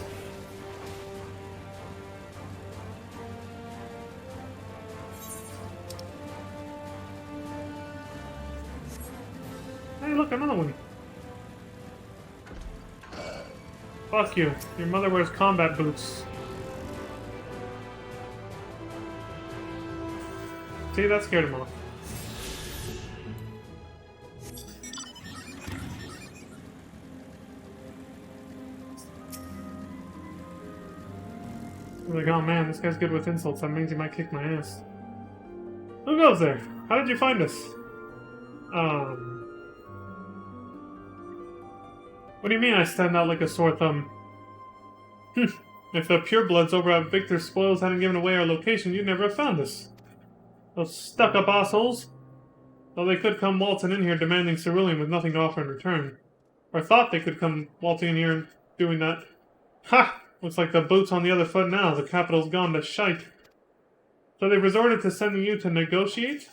Hey, look, another one. Fuck you. Your mother wears combat boots. See, that scared him off. Like, oh man, this guy's good with insults. That means he might kick my ass. Who goes there? How did you find us? What do you mean I stand out like a sore thumb? If the purebloods over at Victor's Spoils hadn't given away our location, you'd never have found us. Those stuck-up assholes. Though they could come waltzing in here demanding cerulean with nothing to offer in return. Or thought they could come waltzing in here and doing that. Ha! Looks like the boot's on the other foot now. The capital's gone to shite. So they've resorted to sending you to negotiate?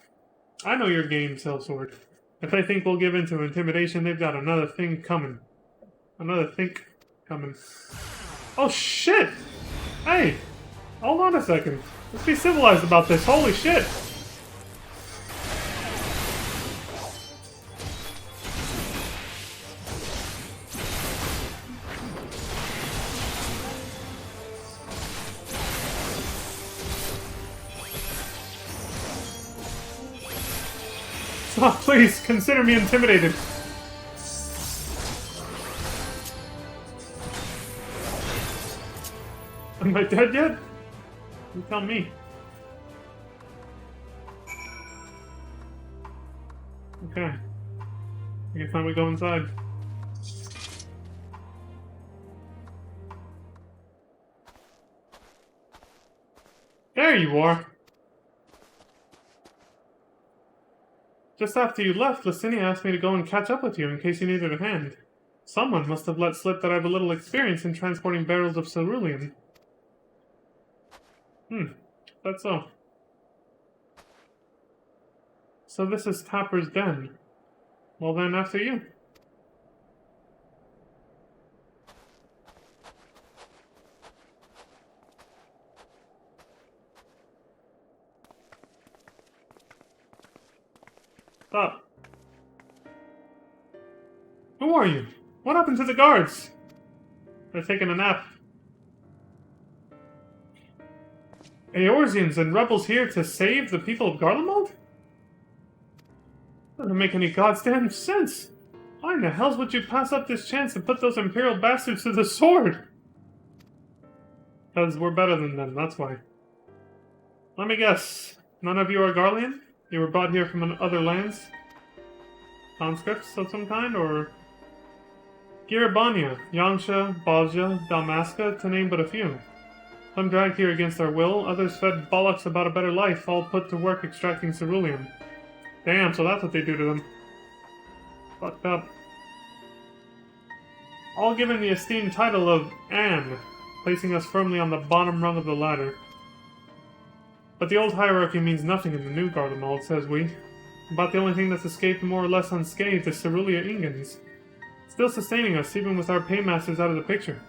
I know your game, Sellsword. If they think we'll give in to intimidation, they've got another thing coming. Another think coming. Oh shit! Hey! Hold on a second. Let's be civilized about this. Holy shit! Oh, please, consider me intimidated. Am I dead yet? You tell me. Okay. I guess time we go inside. There you are! Just after you left, Licinia asked me to go and catch up with you in case you needed a hand. Someone must have let slip that I have a little experience in transporting barrels of cerulean. That's so. So this is Tapper's Den. Well then, after you. Stop. Who are you? What happened to the guards? They're taking a nap. Eorzeans and rebels here to save the people of Garlemald? Doesn't make any goddamn sense. Why in the hell would you pass up this chance to put those Imperial bastards to the sword? Because we're better than them, that's why. Let me guess. None of you are Garlean? You were brought here from other lands? Conscripts of some kind, or... Girabania, Yansha, Balja, Dalmasca, to name but a few. Some dragged here against our will, others fed bollocks about a better life, all put to work extracting cerulean. Damn, so that's what they do to them. Fucked up. All given the esteemed title of Anne, placing us firmly on the bottom rung of the ladder. But the old hierarchy means nothing in the new Garlemald, says we. About the only thing that's escaped more or less unscathed is Cerulia Ingens. Still sustaining us, even with our paymasters out of the picture.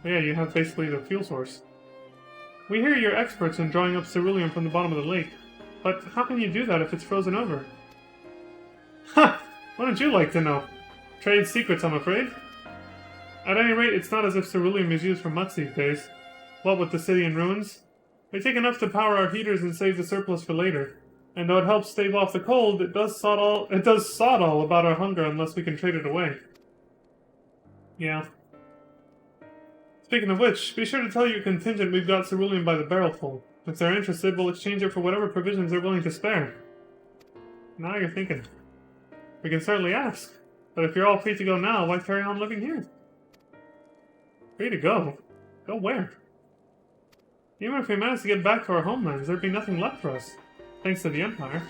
Yeah, you have basically the fuel source. We hear you're experts in drawing up cerulean from the bottom of the lake. But how can you do that if it's frozen over? Ha! Wouldn't you like to know? Trade secrets, I'm afraid. At any rate, it's not as if cerulean is used for much these days. What with the city in ruins? We take enough to power our heaters and save the surplus for later. And though it helps stave off the cold, it does sod all about our hunger unless we can trade it away. Yeah. Speaking of which, be sure to tell your contingent we've got cerulean by the barrelful. If they're interested, we'll exchange it for whatever provisions they're willing to spare. Now you're thinking. We can certainly ask. But if you're all free to go now, why carry on living here? Free to go? Go where? Even if we manage to get back to our homelands, there'd be nothing left for us. Thanks to the Empire.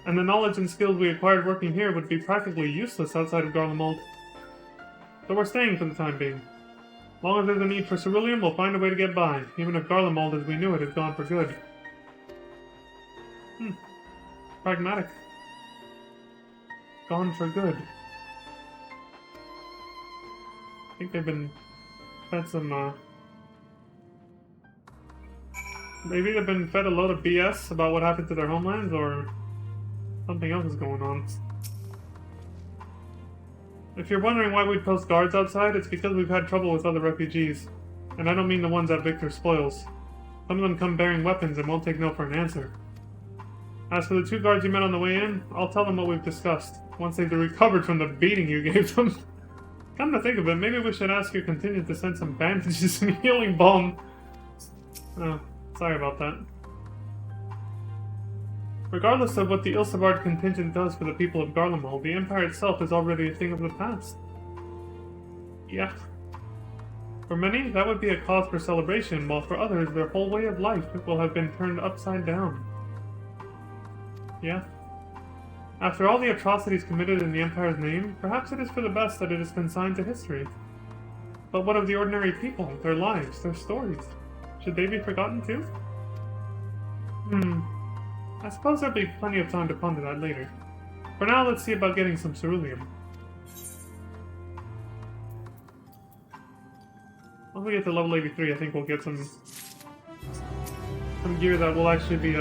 And the knowledge and skills we acquired working here would be practically useless outside of Garlemald. So we're staying for the time being. As long as there's a need for cerulean, we'll find a way to get by, even if Garlemald as we knew it is gone for good. Pragmatic. Gone for good. I think they've been fed some, they've either been fed a load of BS about what happened to their homelands, or something else is going on. If you're wondering why we'd post guards outside, it's because we've had trouble with other refugees. And I don't mean the ones at Victor's spoils. Some of them come bearing weapons and won't take no for an answer. As for the 2 guards you met on the way in, I'll tell them what we've discussed, once they've recovered from the beating you gave them. Come to think of it, maybe we should ask your contingent to send some bandages and healing balm. Oh, sorry about that. Regardless of what the Ilsabard contingent does for the people of Garlemald, the Empire itself is already a thing of the past. Yeah. For many, that would be a cause for celebration, while for others, their whole way of life will have been turned upside down. Yeah. After all the atrocities committed in the Empire's name, perhaps it is for the best that it is consigned to history. But what of the ordinary people, their lives, their stories? Should they be forgotten too? I suppose there'll be plenty of time to ponder that later. For now, let's see about getting some cerulean. Once we get to level 83, I think we'll get some some gear that will actually be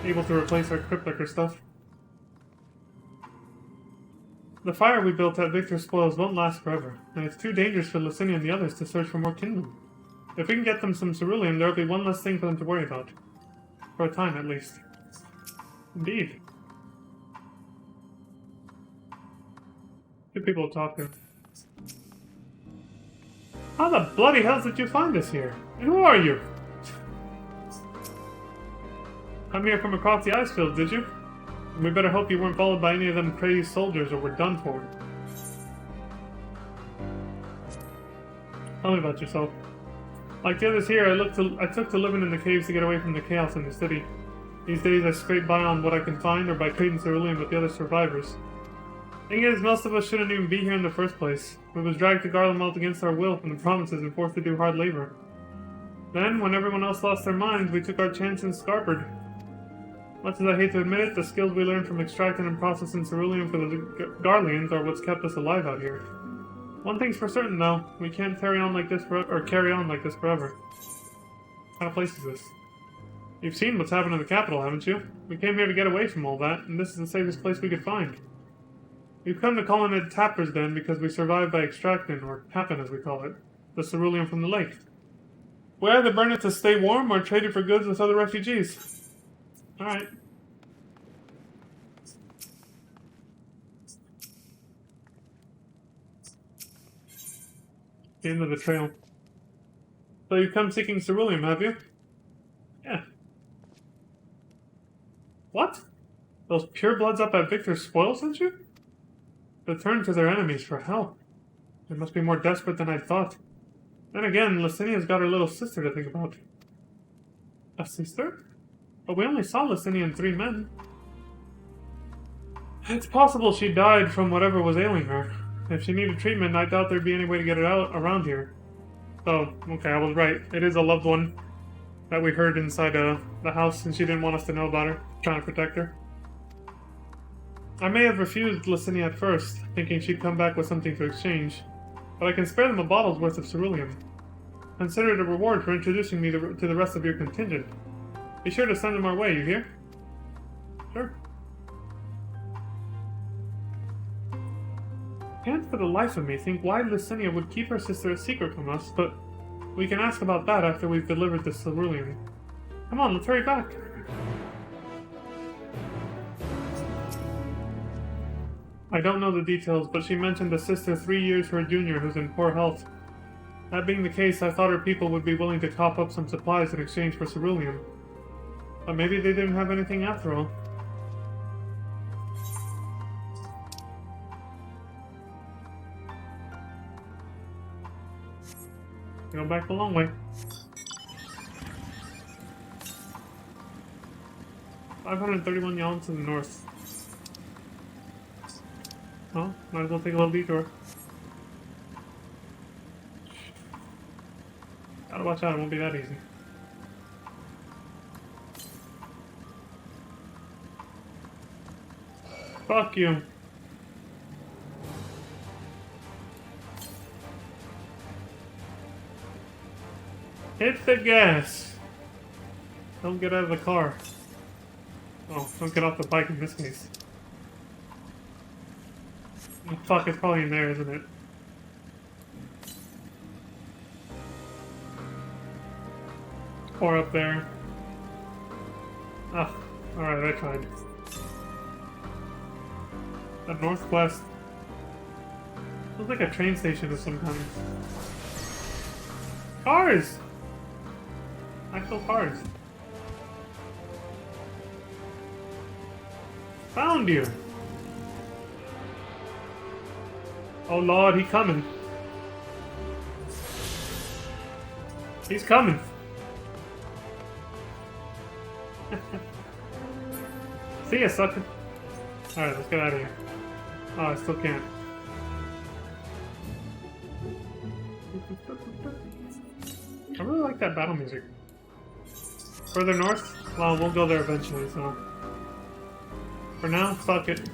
able to replace our cryptlicker stuff. The fire we built at Victor's Spoils won't last forever, and it's too dangerous for Licinia and the others to search for more kindling. If we can get them some cerulean, there'll be one less thing for them to worry about. For a time, at least. Indeed. Good people to talk to. How the bloody hell did you find us here? And who are you? Come here from across the ice field, did you? We better hope you weren't followed by any of them crazy soldiers or we're done for. Tell me about yourself. Like the others here, I took to living in the caves to get away from the chaos in the city. These days I scrape by on what I can find or by trading cerulean with the other survivors. Thing is, most of us shouldn't even be here in the first place. We was dragged to Garlemald against our will from the provinces and forced to do hard labor. Then, when everyone else lost their minds, we took our chance in Scarpard. Much as I hate to admit it, the skills we learned from extracting and processing cerulean for the Garleans are what's kept us alive out here. One thing's for certain, though, we can't carry on like this forever. What kind of place is this? You've seen what's happened in the capital, haven't you? We came here to get away from all that, and this is the safest place we could find. We've come to call it Tapper's Den because we survived by extracting, or tapping as we call it, the cerulean from the lake. We either burn it to stay warm or trade it for goods with other refugees. Alright. The end of the trail. So you've come seeking cerulean, have you? Yeah. What? Those purebloods up at Victor's Spoils sent you? They turned to their enemies for help. They must be more desperate than I thought. Then again, Licinia's got her little sister to think about. A sister? But we only saw Licinia and 3 men. It's possible she died from whatever was ailing her. If she needed treatment, I doubt there'd be any way to get it out around here. So, okay, I was right. It is a loved one that we heard inside the house, and she didn't want us to know about her, trying to protect her. I may have refused Licinia at first, thinking she'd come back with something to exchange, but I can spare them a bottle's worth of cerulean. Consider it a reward for introducing me to the rest of your contingent. Be sure to send them our way, you hear? Sure. Can't for the life of me think why Licinia would keep her sister a secret from us, but we can ask about that after we've delivered the cerulean. Come on, let's hurry back. I don't know the details, but she mentioned a sister 3 years her junior who's in poor health. That being the case, I thought her people would be willing to cough up some supplies in exchange for cerulean. But maybe they didn't have anything after all. Go back the long way. 531 yalms to the north. Well, might as well take a little detour. Gotta watch out, it won't be that easy. Fuck you. Hit the gas! Don't get out of the car. Oh, don't get off the bike in this case. Oh, fuck, it's probably in there, isn't it? Or up there. Ah, alright, I tried. The northwest. Looks like a train station of some kind. Cars! Actual cars. Found you! Oh lord, he's coming. He's coming. See ya, sucker. Alright, let's get out of here. Oh, I still can't. I really like that battle music. Further north? Well, we'll go there eventually, so... For now, fuck it.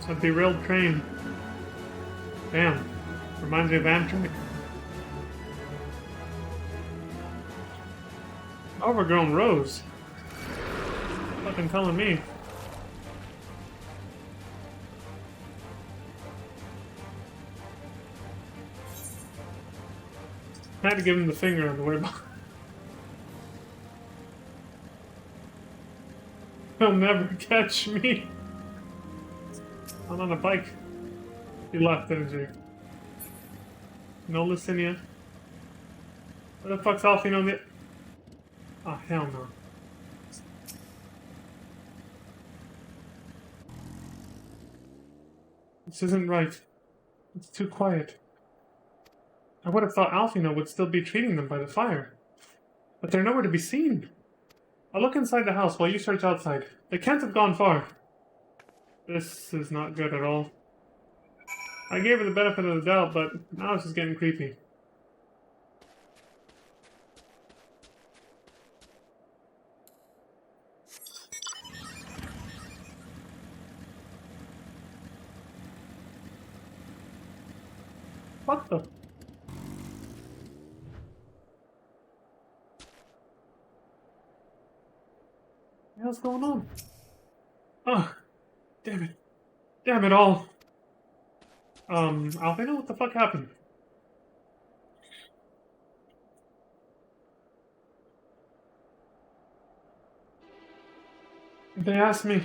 A derailed train. Damn. Reminds me of Amtrak. Overgrown rose. Fucking telling me. I had to give him the finger on the way by. He'll never catch me. I'm on a bike. He left, didn't you? No Licinia. Where the fuck's Alfie on the... Oh, hell no. This isn't right. It's too quiet. I would have thought Alfino would still be treating them by the fire. But they're nowhere to be seen. I'll look inside the house while you search outside. They can't have gone far. This is not good at all. I gave her the benefit of the doubt, but now it's just getting creepy. What the? What's going on? Oh, damn it. Damn it all. Alfino, what the fuck happened? They asked me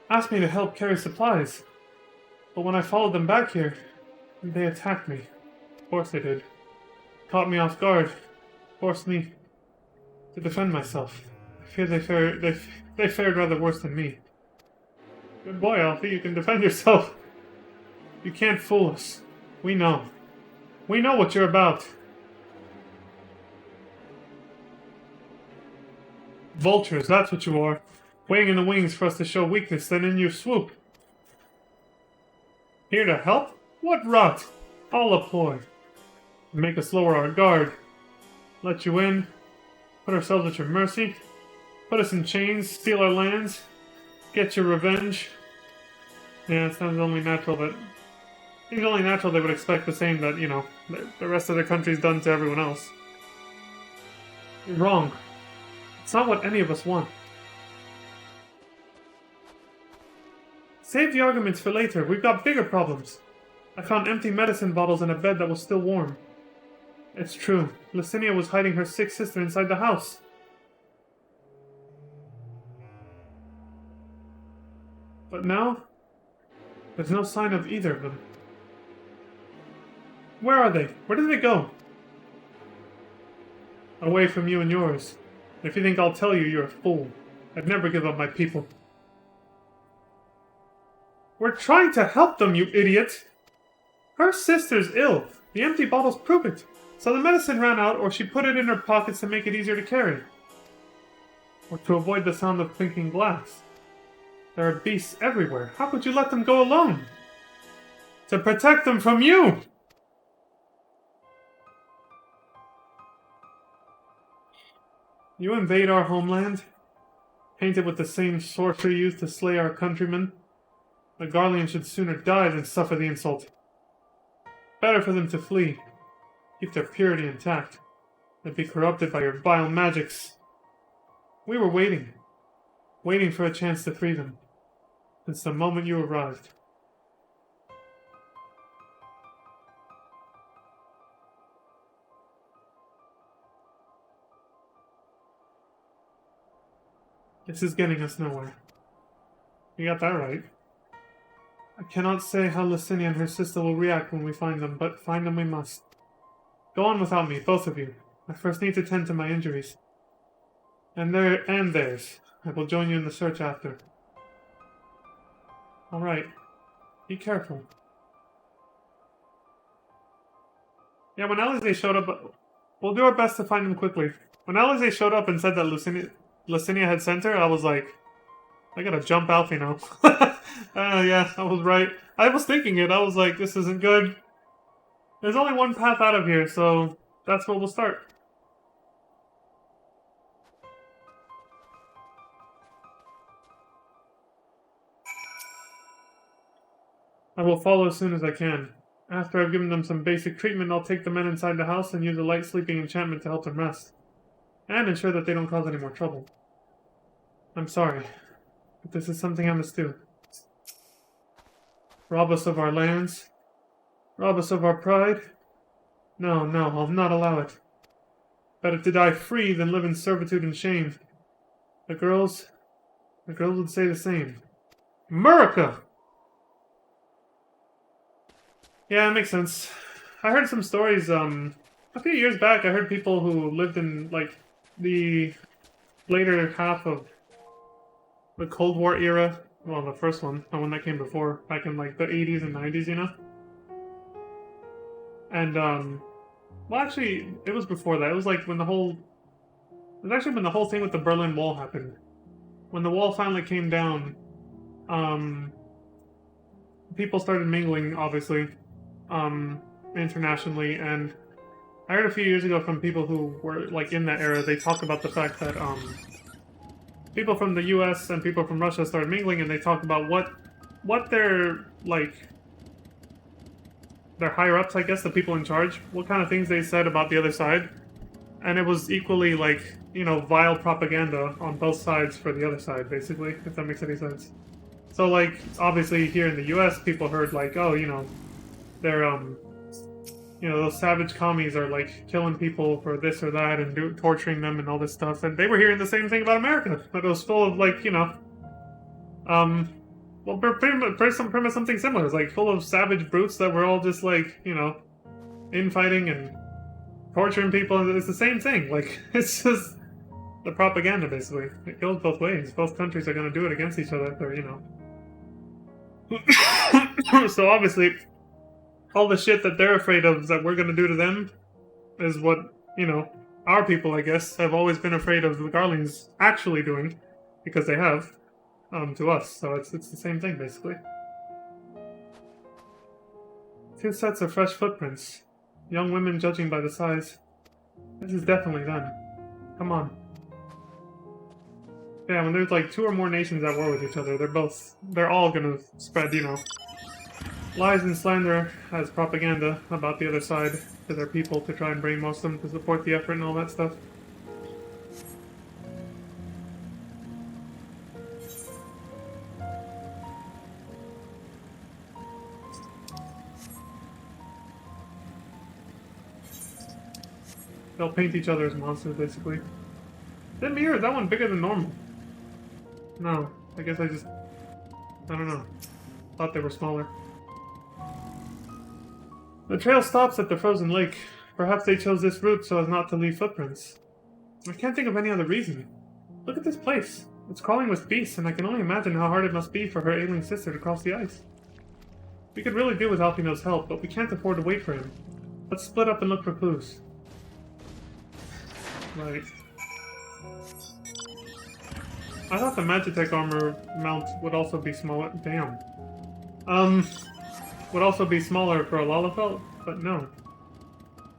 to help carry supplies. But when I followed them back here, they attacked me. Of course they did. Caught me off guard. Forced me to defend myself. I fear they fared rather worse than me. Good boy, Alfie, you can defend yourself. You can't fool us. We know. We know what you're about. Vultures, that's what you are. Waiting in the wings for us to show weakness, then in you swoop. Here to help? What rot! All a ploy. Make us lower our guard. Let you in. Put ourselves at your mercy. Put us in chains. Steal our lands. Get your revenge. Yeah, it sounds only natural that... It's only natural they would expect the same that, you know, the rest of the country's done to everyone else. You're wrong. It's not what any of us want. Save the arguments for later. We've got bigger problems. I found empty medicine bottles in a bed that was still warm. It's true. Licinia was hiding her sick sister inside the house. But now, there's no sign of either of them. Where are they? Where did they go? Away from you and yours. If you think I'll tell you, you're a fool. I'd never give up my people. We're trying to help them, you idiot! Her sister's ill. The empty bottles prove it. So the medicine ran out, or she put it in her pockets to make it easier to carry. Or to avoid the sound of clinking glass. There are beasts everywhere. How could you let them go alone? To protect them from you! You invade our homeland, painted with the same sorcery used to slay our countrymen. The Garleans should sooner die than suffer the insult. Better for them to flee, keep their purity intact, than be corrupted by your vile magics. We were waiting for a chance to free them, since the moment you arrived. This is getting us nowhere. You got that right. I cannot say how Licinia and her sister will react when we find them, but find them we must. Go on without me, both of you. I first need to tend to my injuries. And theirs. I will join you in the search after. Alright. Be careful. Yeah, when Alize showed up... We'll do our best to find them quickly. When Alize showed up and said that Licinia had sent her, I was like... I gotta jump Alfie now. Yeah, I was right. I was thinking it. I was like, this isn't good. There's only one path out of here, so that's where we'll start. I will follow as soon as I can. After I've given them some basic treatment, I'll take the men inside the house and use a light sleeping enchantment to help them rest. And ensure that they don't cause any more trouble. I'm sorry, but this is something I must do. Rob us of our lands? Rob us of our pride? No, no, I'll not allow it. Better to die free than live in servitude and shame. The girls would say the same. America! Yeah, it makes sense. I heard some stories, a few years back, I heard people who lived in, like, the later half of the Cold War era. Well, the first one, the one that came before, back in, like, the 80s and 90s, you know? And, well, actually, it was before that. It was, like, when the whole... It was actually when the whole thing with the Berlin Wall happened. When the wall finally came down, people started mingling, obviously, internationally, and I heard a few years ago from people who were, like, in that era, they talked about the fact that, people from the US and people from Russia started mingling, and they talked about what their, like, their higher-ups, I guess, the people in charge, what kind of things they said about the other side, and it was equally, like, you know, vile propaganda on both sides for the other side, basically, if that makes any sense. So, like, obviously here in the US, people heard, like, oh, you know, they're, you know, those savage commies are, like, killing people for this or that and torturing them and all this stuff. And they were hearing the same thing about America. That it was full of, like, you know, well, pretty much something similar. It's, like, full of savage brutes that were all just, like, you know, infighting and torturing people. It's the same thing. Like, it's just the propaganda, basically. It goes both ways. Both countries are going to do it against each other if they're, you know. So, obviously... all the shit that they're afraid of that we're gonna do to them is what, you know, our people, I guess, have always been afraid of the Garlings actually doing, because they have, to us. So it's the same thing, basically. 2 sets of fresh footprints. Young women judging by the size. This is definitely them. Come on. Yeah, when there's like 2 or more nations at war with each other, they're all gonna spread, you know, lies and slander as propaganda about the other side to their people to try and brainwash them to support the effort and all that stuff. They'll paint each other as monsters, basically. That mirror, is that one bigger than normal? No, I guess I don't know. Thought they were smaller. The trail stops at the frozen lake. Perhaps they chose this route so as not to leave footprints. I can't think of any other reason. Look at this place. It's crawling with beasts, and I can only imagine how hard it must be for her ailing sister to cross the ice. We could really do with Alfino's help, but we can't afford to wait for him. Let's split up and look for clues. Right. I thought the Magitech armor mount would also be smaller. Damn. Would also be smaller for a Lalafell, but no.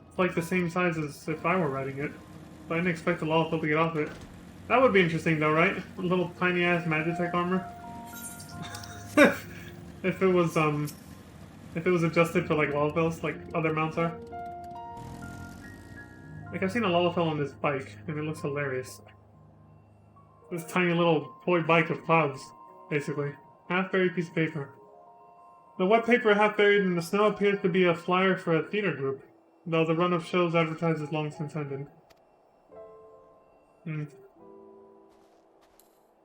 It's like the same size as if I were riding it. But I didn't expect the Lalafell to get off it. That would be interesting though, right? A little tiny ass Magitech armor. if it was adjusted for like Lalafells, like other mounts are. Like I've seen a Lalafell on this bike, and it looks hilarious. This tiny little toy bike of clouds, basically. Half-buried piece of paper. The wet paper half buried in the snow appears to be a flyer for a theater group, though the run of shows advertised is long since ended.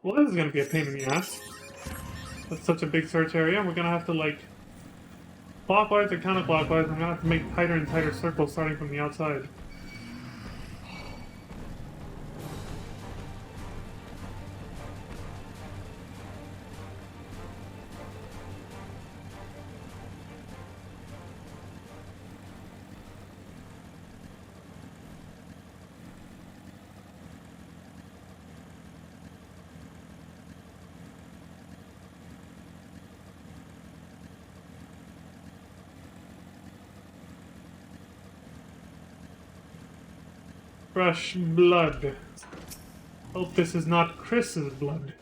Well, this is gonna be a pain in the ass. That's such a big search area. We're gonna have to, like, clockwise or counterclockwise. I'm gonna have to make tighter and tighter circles starting from the outside. Fresh blood. Hope this is not Chris's blood.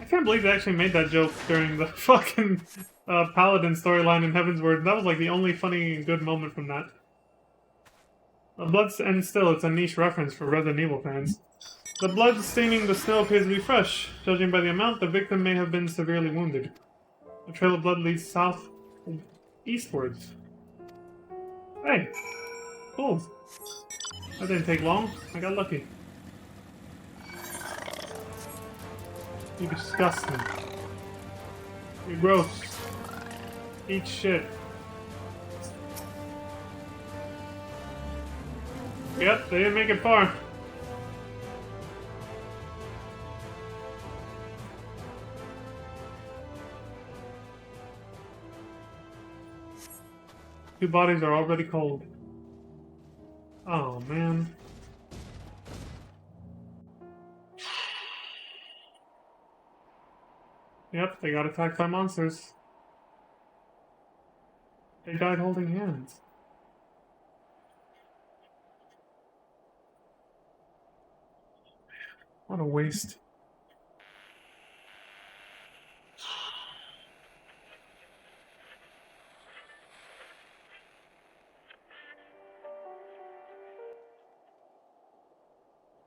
I can't believe they actually made that joke during the fucking paladin storyline in Heaven's Word. That was like the only funny and good moment from that. Blood and still, it's a niche reference for Resident Evil fans. The blood staining the snow appears to be fresh. Judging by the amount, the victim may have been severely wounded. A trail of blood leads south and eastwards. Hey, cool. That didn't take long. I got lucky. You're disgusting. You're gross. Eat shit. Yep, they didn't make it far. Two bodies are already cold. Oh, man. Yep, they got attacked by monsters. They died holding hands. What a waste.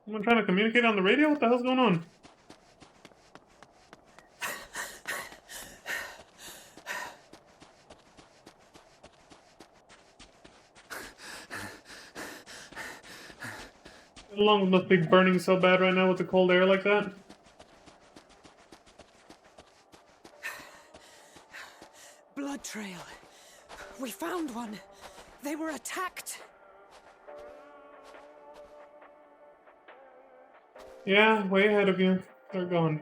Someone trying to communicate on the radio? What the hell's going on? The lungs must be burning so bad right now with the cold air like that. Blood trail. We found one. They were attacked. Yeah, way ahead of you. They're gone.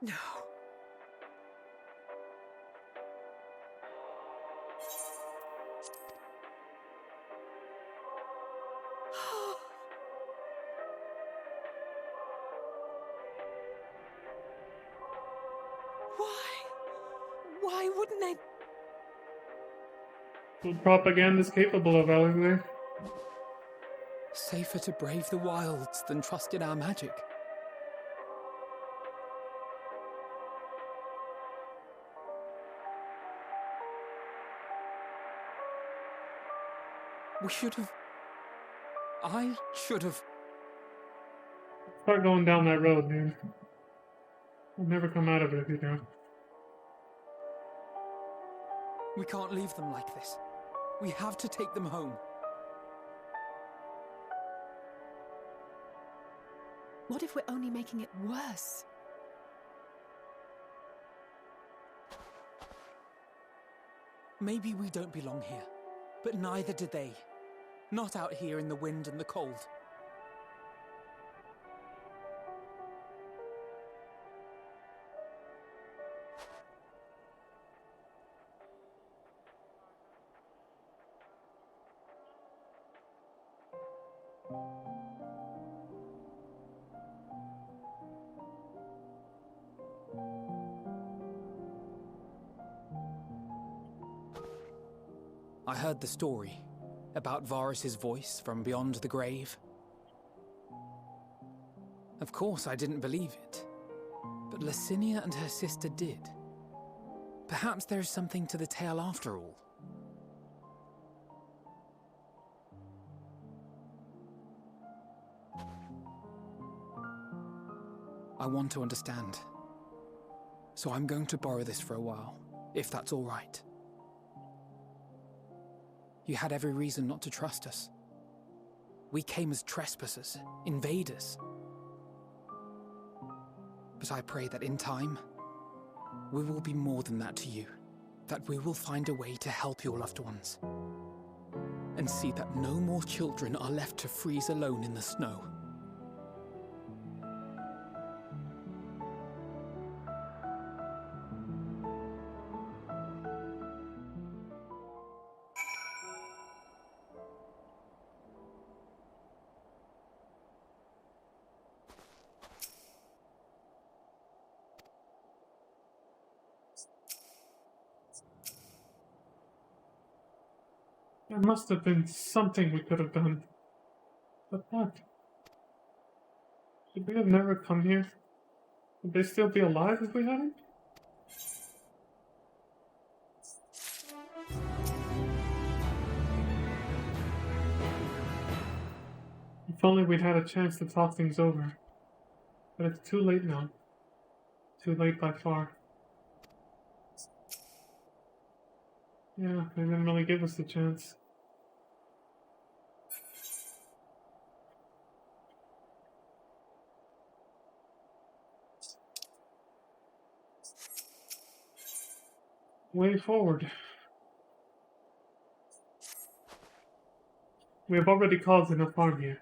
No. Why wouldn't they? What propaganda is capable of, Alexander? Safer to brave the wilds than trust in our magic. We should have... I should have... Start going down that road, dude. We'll never come out of it if you don't. We can't leave them like this. We have to take them home. What if we're only making it worse? Maybe we don't belong here, but neither do they. Not out here in the wind and the cold. I heard the story about Varus's voice from beyond the grave. Of course, I didn't believe it, but Licinia and her sister did. Perhaps there is something to the tale after all. I want to understand, so I'm going to borrow this for a while, if that's all right. You had every reason not to trust us. We came as trespassers, invaders. But I pray that in time, we will be more than that to you. That we will find a way to help your loved ones. And see that no more children are left to freeze alone in the snow. There must have been something we could have done. But what? Should we have never come here? Would they still be alive if we hadn't? If only we'd had a chance to talk things over. But it's too late now. Too late by far. Yeah, they didn't really give us the chance. Way forward. We have already caused enough harm here.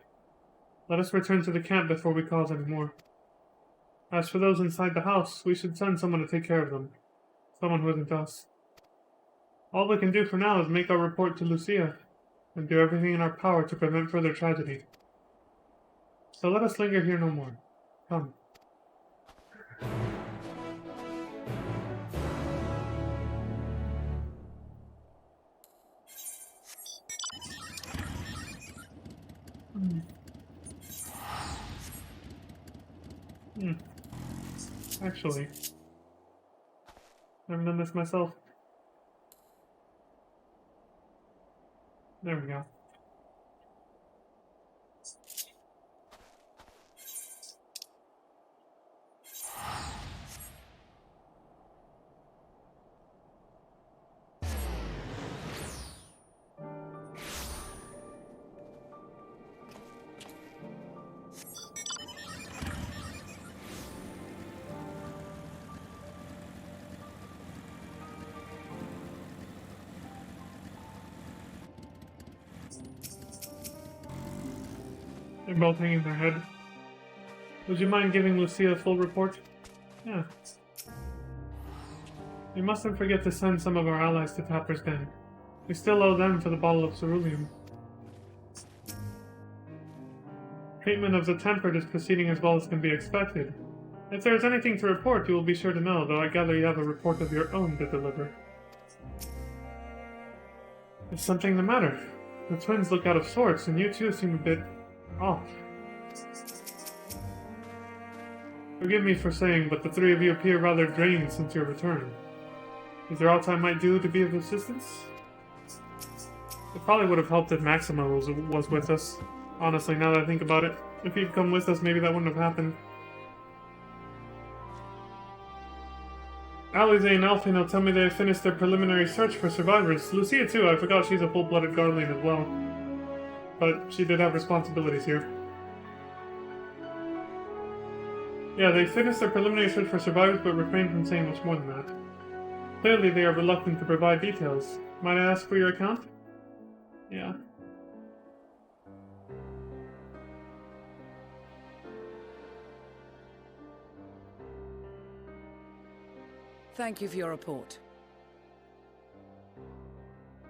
Let us return to the camp before we cause any more. As for those inside the house, we should send someone to take care of them. Someone who isn't us. All we can do for now is make our report to Lucia, and do everything in our power to prevent further tragedy. So let us linger here no more. Come. Actually, I haven't done this myself. There we go. They're both hanging their head. Would you mind giving Lucia a full report? Yeah. We mustn't forget to send some of our allies to Tapper's Den. We still owe them for the bottle of ceruleum. Treatment of the tempered is proceeding as well as can be expected. If there is anything to report, you will be sure to know, though I gather you have a report of your own to deliver. Is something the matter? The twins look out of sorts, and you two seem a bit off. Forgive me for saying, but the three of you appear rather drained since your return. Is there aught I might do to be of assistance? It probably would have helped if Maxima was with us. Honestly, now that I think about it. If he'd come with us, maybe that wouldn't have happened. Alize and Alfino tell me they have finished their preliminary search for survivors. Lucia too, I forgot she's a full-blooded Guardian as well. But she did have responsibilities here. Yeah, they finished their preliminary search for survivors but refrained from saying much more than that. Clearly they are reluctant to provide details. Might I ask for your account? Yeah. Thank you for your report.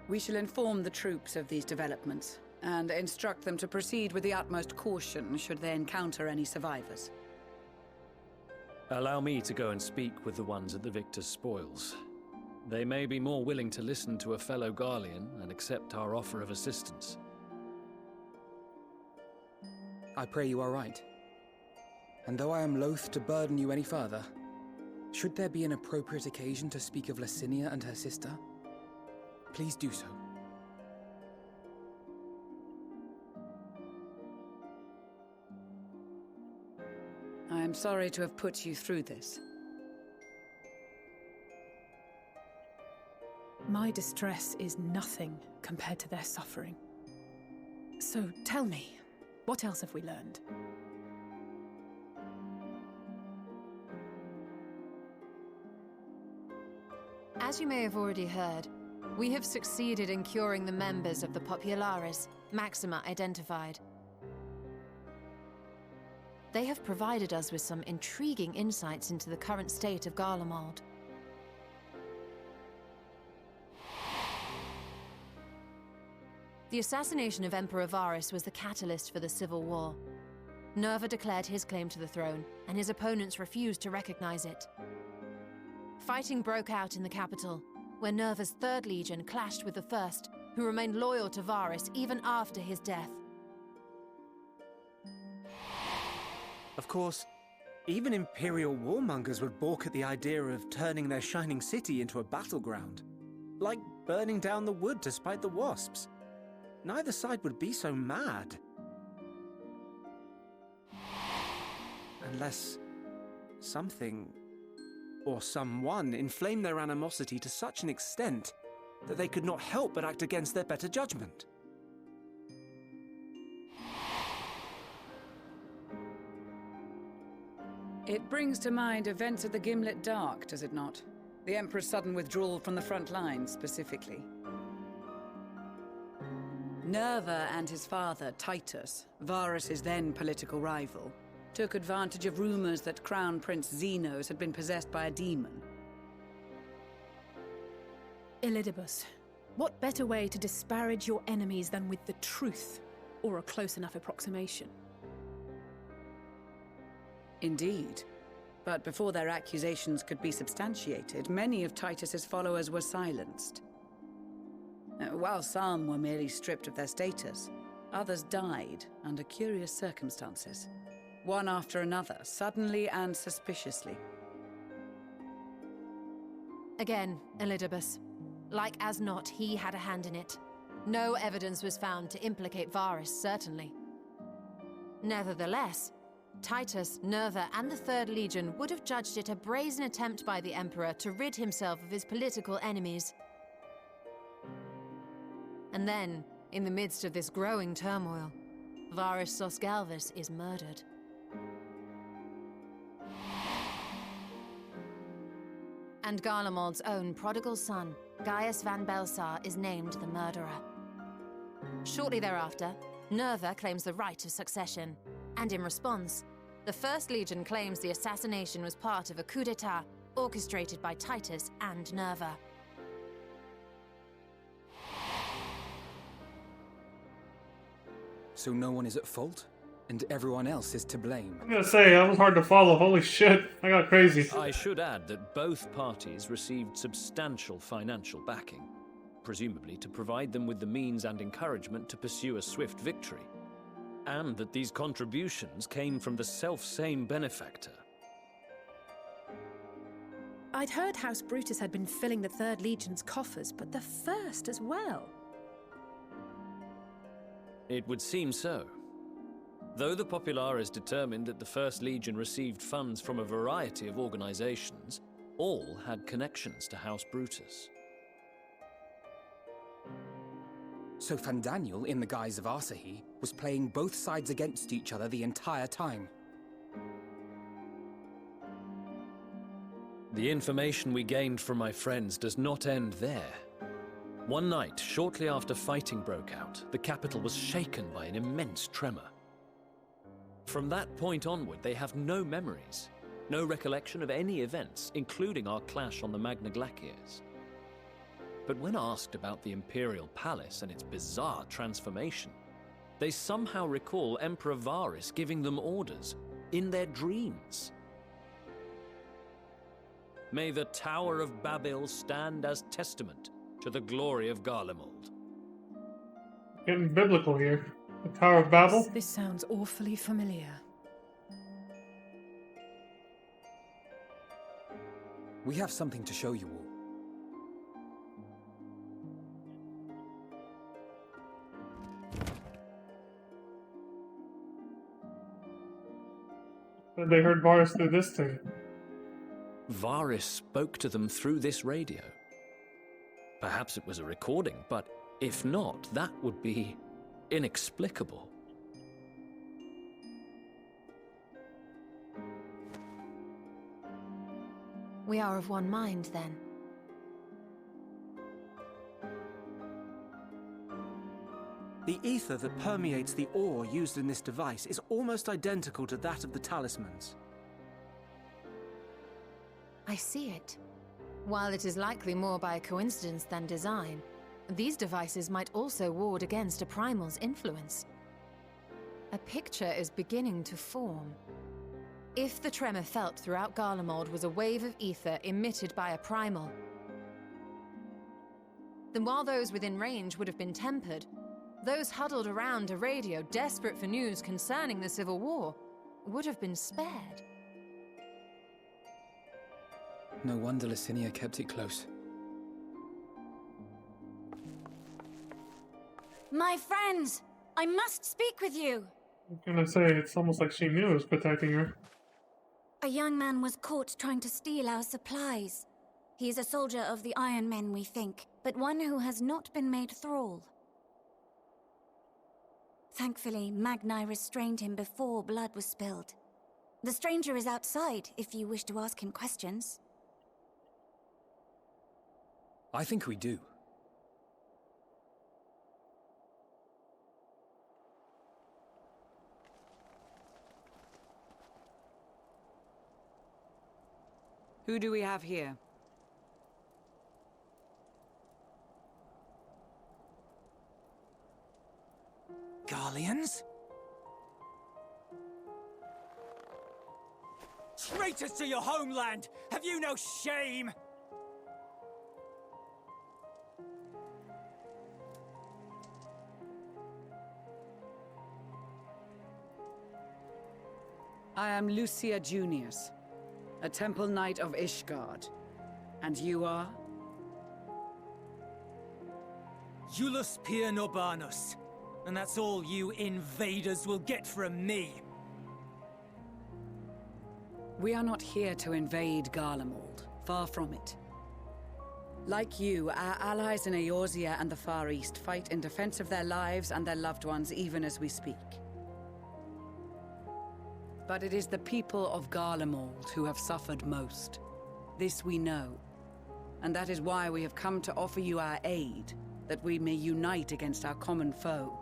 We shall inform the troops of these developments, and instruct them to proceed with the utmost caution should they encounter any survivors. Allow me to go and speak with the ones at the Victor's spoils. They may be more willing to listen to a fellow Garlean and accept our offer of assistance. I pray you are right. And though I am loath to burden you any further, should there be an appropriate occasion to speak of Licinia and her sister, please do so. I am sorry to have put you through this. My distress is nothing compared to their suffering. So tell me, what else have we learned? As you may have already heard, we have succeeded in curing the members of the Populares, Maxima identified. They have provided us with some intriguing insights into the current state of Garlemald. The assassination of Emperor Varus was the catalyst for the civil war. Nerva declared his claim to the throne, and his opponents refused to recognize it. Fighting broke out in the capital, where Nerva's Third Legion clashed with the First, who remained loyal to Varus even after his death. Of course, Even Imperial warmongers would balk at the idea of turning their shining city into a battleground. Like burning down the wood to spite the wasps. Neither side would be so mad. Unless something or someone inflamed their animosity to such an extent that they could not help but act against their better judgment. It brings to mind events at the Gimlet Dark, does it not? The Emperor's sudden withdrawal from the front lines, specifically. Nerva and his father, Titus, Varus' then political rival, took advantage of rumors that Crown Prince Xenos had been possessed by a demon. Elidibus, what better way to disparage your enemies than with the truth, or a close enough approximation? Indeed. But before their accusations could be substantiated, many of Titus's followers were silenced. While some were merely stripped of their status, others died under curious circumstances. One after another, suddenly and suspiciously. Again, Elidibus. Like as not, he had a hand in it. No evidence was found to implicate Varus, certainly. Nevertheless, Titus, Nerva, and the Third Legion would have judged it a brazen attempt by the Emperor to rid himself of his political enemies. And then, in the midst of this growing turmoil, Varus Sosgalvus is murdered. And Garlemald's own prodigal son, Gaius van Belsar, is named the murderer. Shortly thereafter, Nerva claims the right of succession, and in response, the First Legion claims the assassination was part of a coup d'etat orchestrated by Titus and Nerva. So no one is at fault, and everyone else is to blame. I'm gonna say, that was hard to follow. Holy shit, I got crazy. I should add that both parties received substantial financial backing, presumably to provide them with the means and encouragement to pursue a swift victory. And that these contributions came from the self-same benefactor. I'd heard House Brutus had been filling the Third Legion's coffers, but the First as well. It would seem so. Though the Populares determined that the First Legion received funds from a variety of organizations, all had connections to House Brutus. So Fandaniel, in the guise of Asahi, was playing both sides against each other the entire time. The information we gained from my friends does not end there. One night, shortly after fighting broke out, the capital was shaken by an immense tremor. From that point onward, they have no memories, no recollection of any events, including our clash on the Magna Glaciers. But when asked about the Imperial Palace and its bizarre transformation, they somehow recall Emperor Varus giving them orders in their dreams. May the Tower of Babel stand as testament to the glory of Garlemald. Getting biblical here. The Tower of Babel? This sounds awfully familiar. We have something to show you all. They heard Varus through this thing. Varus spoke to them through this radio. Perhaps it was a recording, but if not, that would be inexplicable. We are of one mind, then. The ether that permeates the ore used in this device is almost identical to that of the talismans. I see it. While it is likely more by coincidence than design, these devices might also ward against a primal's influence. A picture is beginning to form. If the tremor felt throughout Garlemald was a wave of ether emitted by a primal, then while those within range would have been tempered, those huddled around a radio desperate for news concerning the Civil War would have been spared. No wonder Licinia kept it close. My friends, I must speak with you. I was gonna say, it's almost like she knew it was protecting her. A young man was caught trying to steal our supplies. He is a soldier of the Iron Men, we think, but one who has not been made thrall. Thankfully, Magni restrained him before blood was spilled. The stranger is outside, if you wish to ask him questions. I think we do. Who do we have here? Garleans? Traitors to your homeland! Have you no shame? I am Lucia Junius, a Temple Knight of Ishgard. And you are? Julius Pier Norbanus. And that's all you invaders will get from me. We are not here to invade Garlemald. Far from it. Like you, our allies in Eorzea and the Far East fight in defense of their lives and their loved ones even as we speak. But it is the people of Garlemald who have suffered most. This we know. And that is why we have come to offer you our aid, that we may unite against our common foe.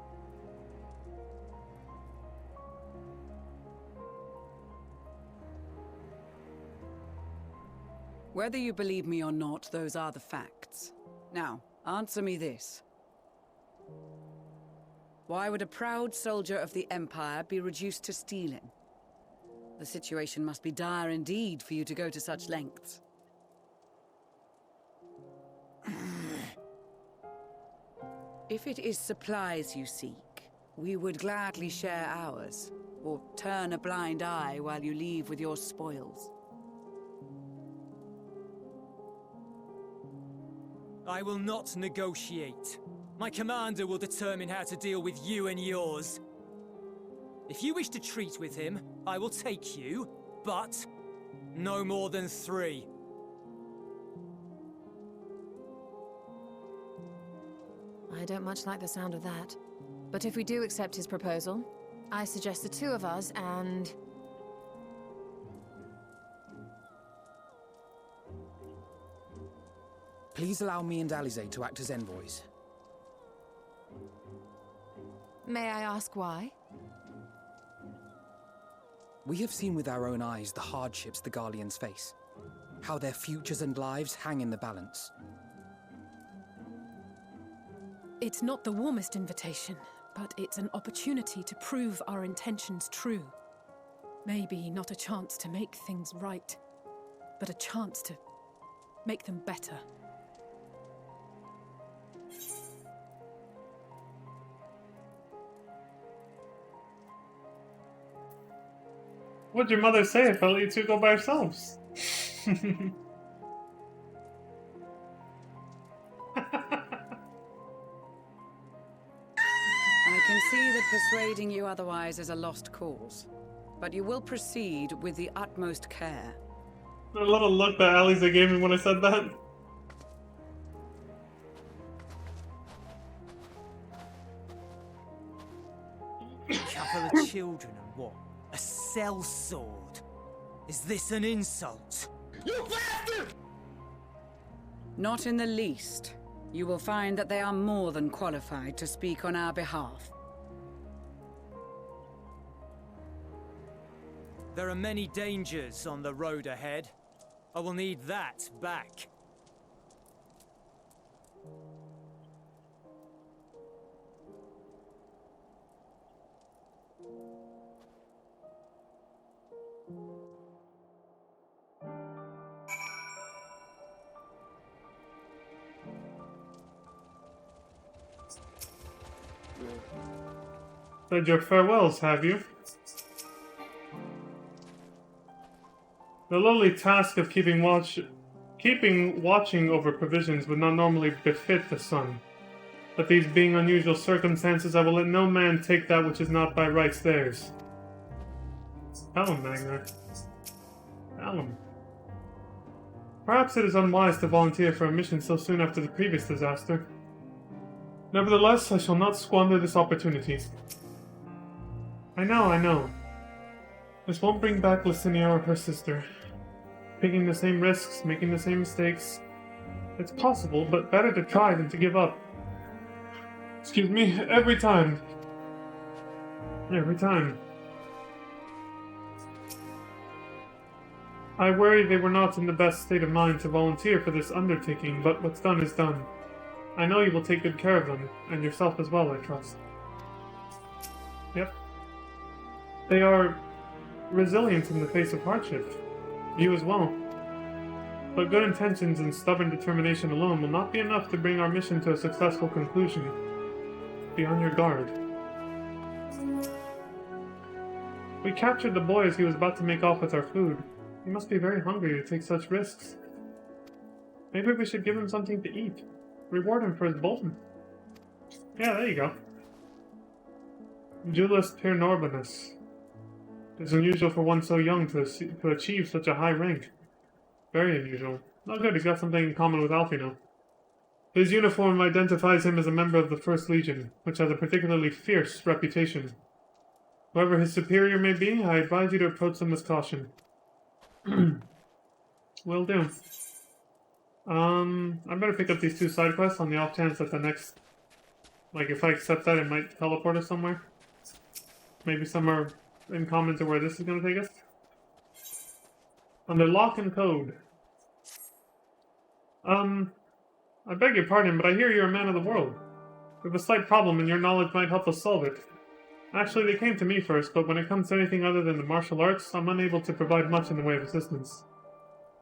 Whether you believe me or not, those are the facts. Now, answer me this. Why would a proud soldier of the Empire be reduced to stealing? The situation must be dire indeed for you to go to such lengths. If it is supplies you seek, we would gladly share ours, or turn a blind eye while you leave with your spoils. I will not negotiate. My commander will determine how to deal with you and yours. If you wish to treat with him, I will take you, but no more than 3. I don't much like the sound of that. But if we do accept his proposal, I suggest the 2 of us and... Please allow me and Alize to act as envoys. May I ask why? We have seen with our own eyes the hardships the Garleans face. How their futures and lives hang in the balance. It's not the warmest invitation, but it's an opportunity to prove our intentions true. Maybe not a chance to make things right, but a chance to make them better. What'd your mother say if I let you two go by yourselves? I can see that persuading you otherwise is a lost cause. But you will proceed with the utmost care. The little look that Alize gave me when I said that. Couple of children and what? A sellsword? Is this an insult? You bastard! Not in the least. You will find that they are more than qualified to speak on our behalf. There are many dangers on the road ahead. I will need that back. Said your farewells, have you? The lowly task of keeping watch keeping watching over provisions would not normally befit the sun. But these being unusual circumstances, I will let no man take that which is not by rights theirs. Tell him, Magnar. Tell him. Perhaps it is unwise to volunteer for a mission so soon after the previous disaster. Nevertheless, I shall not squander this opportunity. I know. This won't bring back Licinia or her sister. Taking the same risks, making the same mistakes. It's possible, but better to try than to give up. Excuse me, every time. Every time. I worry they were not in the best state of mind to volunteer for this undertaking, but what's done is done. I know you will take good care of them, and yourself as well, I trust. Yep. They are resilient in the face of hardship. You as well. But good intentions and stubborn determination alone will not be enough to bring our mission to a successful conclusion. Be on your guard. We captured the boy as he was about to make off with our food. He must be very hungry to take such risks. Maybe we should give him something to eat. Reward him for his bolting. Yeah, there you go. Julius Pirnorbanus. It is unusual for one so young to achieve such a high rank. Very unusual. Oh good, he's got something in common with Alfino. His uniform identifies him as a member of the First Legion, which has a particularly fierce reputation. Whoever his superior may be, I advise you to approach them with caution. Will do. I better pick up these two side quests on the off chance that the next... Like, if I accept that, it might teleport us somewhere. Maybe somewhere in common to where this is going to take us. Under lock and code. I beg your pardon, but I hear you're a man of the world. We have a slight problem and your knowledge might help us solve it. Actually, they came to me first, but when it comes to anything other than the martial arts, I'm unable to provide much in the way of assistance.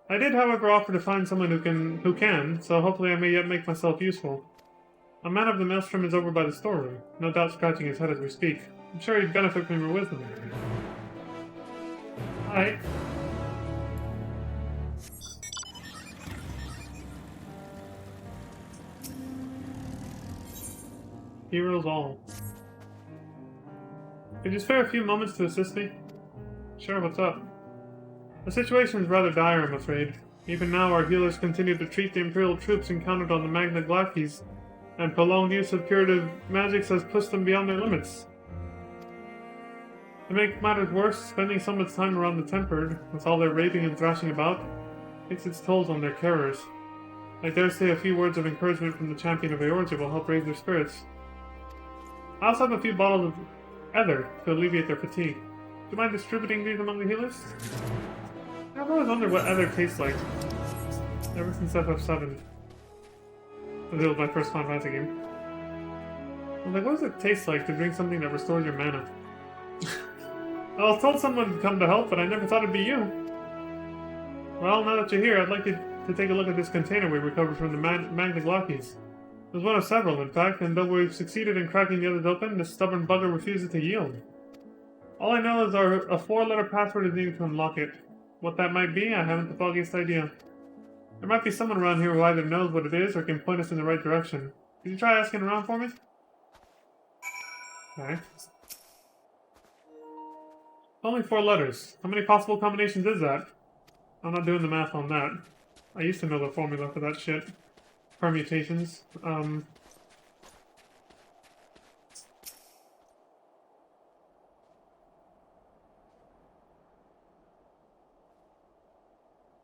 I did, however, offer to find someone who can, so hopefully I may yet make myself useful. A man of the maelstrom is over by the storeroom, no doubt scratching his head as we speak. I'm sure he'd benefit from your wisdom. Hi. Heroes all. Could you spare a few moments to assist me? Sure, what's up? The situation is rather dire, I'm afraid. Even now, our healers continue to treat the Imperial troops encountered on the Magna Glakis, and prolonged use of curative magics has pushed them beyond their limits. To make matters worse, spending so much time around the Tempered, with all their raping and thrashing about, takes its tolls on their carers. I dare say a few words of encouragement from the champion of Eorzea will help raise their spirits. I also have a few bottles of ether to alleviate their fatigue. Do you mind distributing these among the healers? I've always wondered what ether tastes like. Ever since FF7. It was my first Final Fantasy game. I was like, what does it taste like to drink something that restores your mana? I was told someone would come to help, but I never thought it'd be you. Well, now that you're here, I'd like you to take a look at this container we recovered from the Magna Glakis. It was one of several, in fact, and though we've succeeded in cracking the others open, this stubborn bugger refuses to yield. All I know is a 4-letter password is needed to unlock it. What that might be, I haven't the foggiest idea. There might be someone around here who either knows what it is or can point us in the right direction. Could you try asking around for me? Okay. Only 4 letters. How many possible combinations is that? I'm not doing the math on that. I used to know the formula for that shit. Permutations.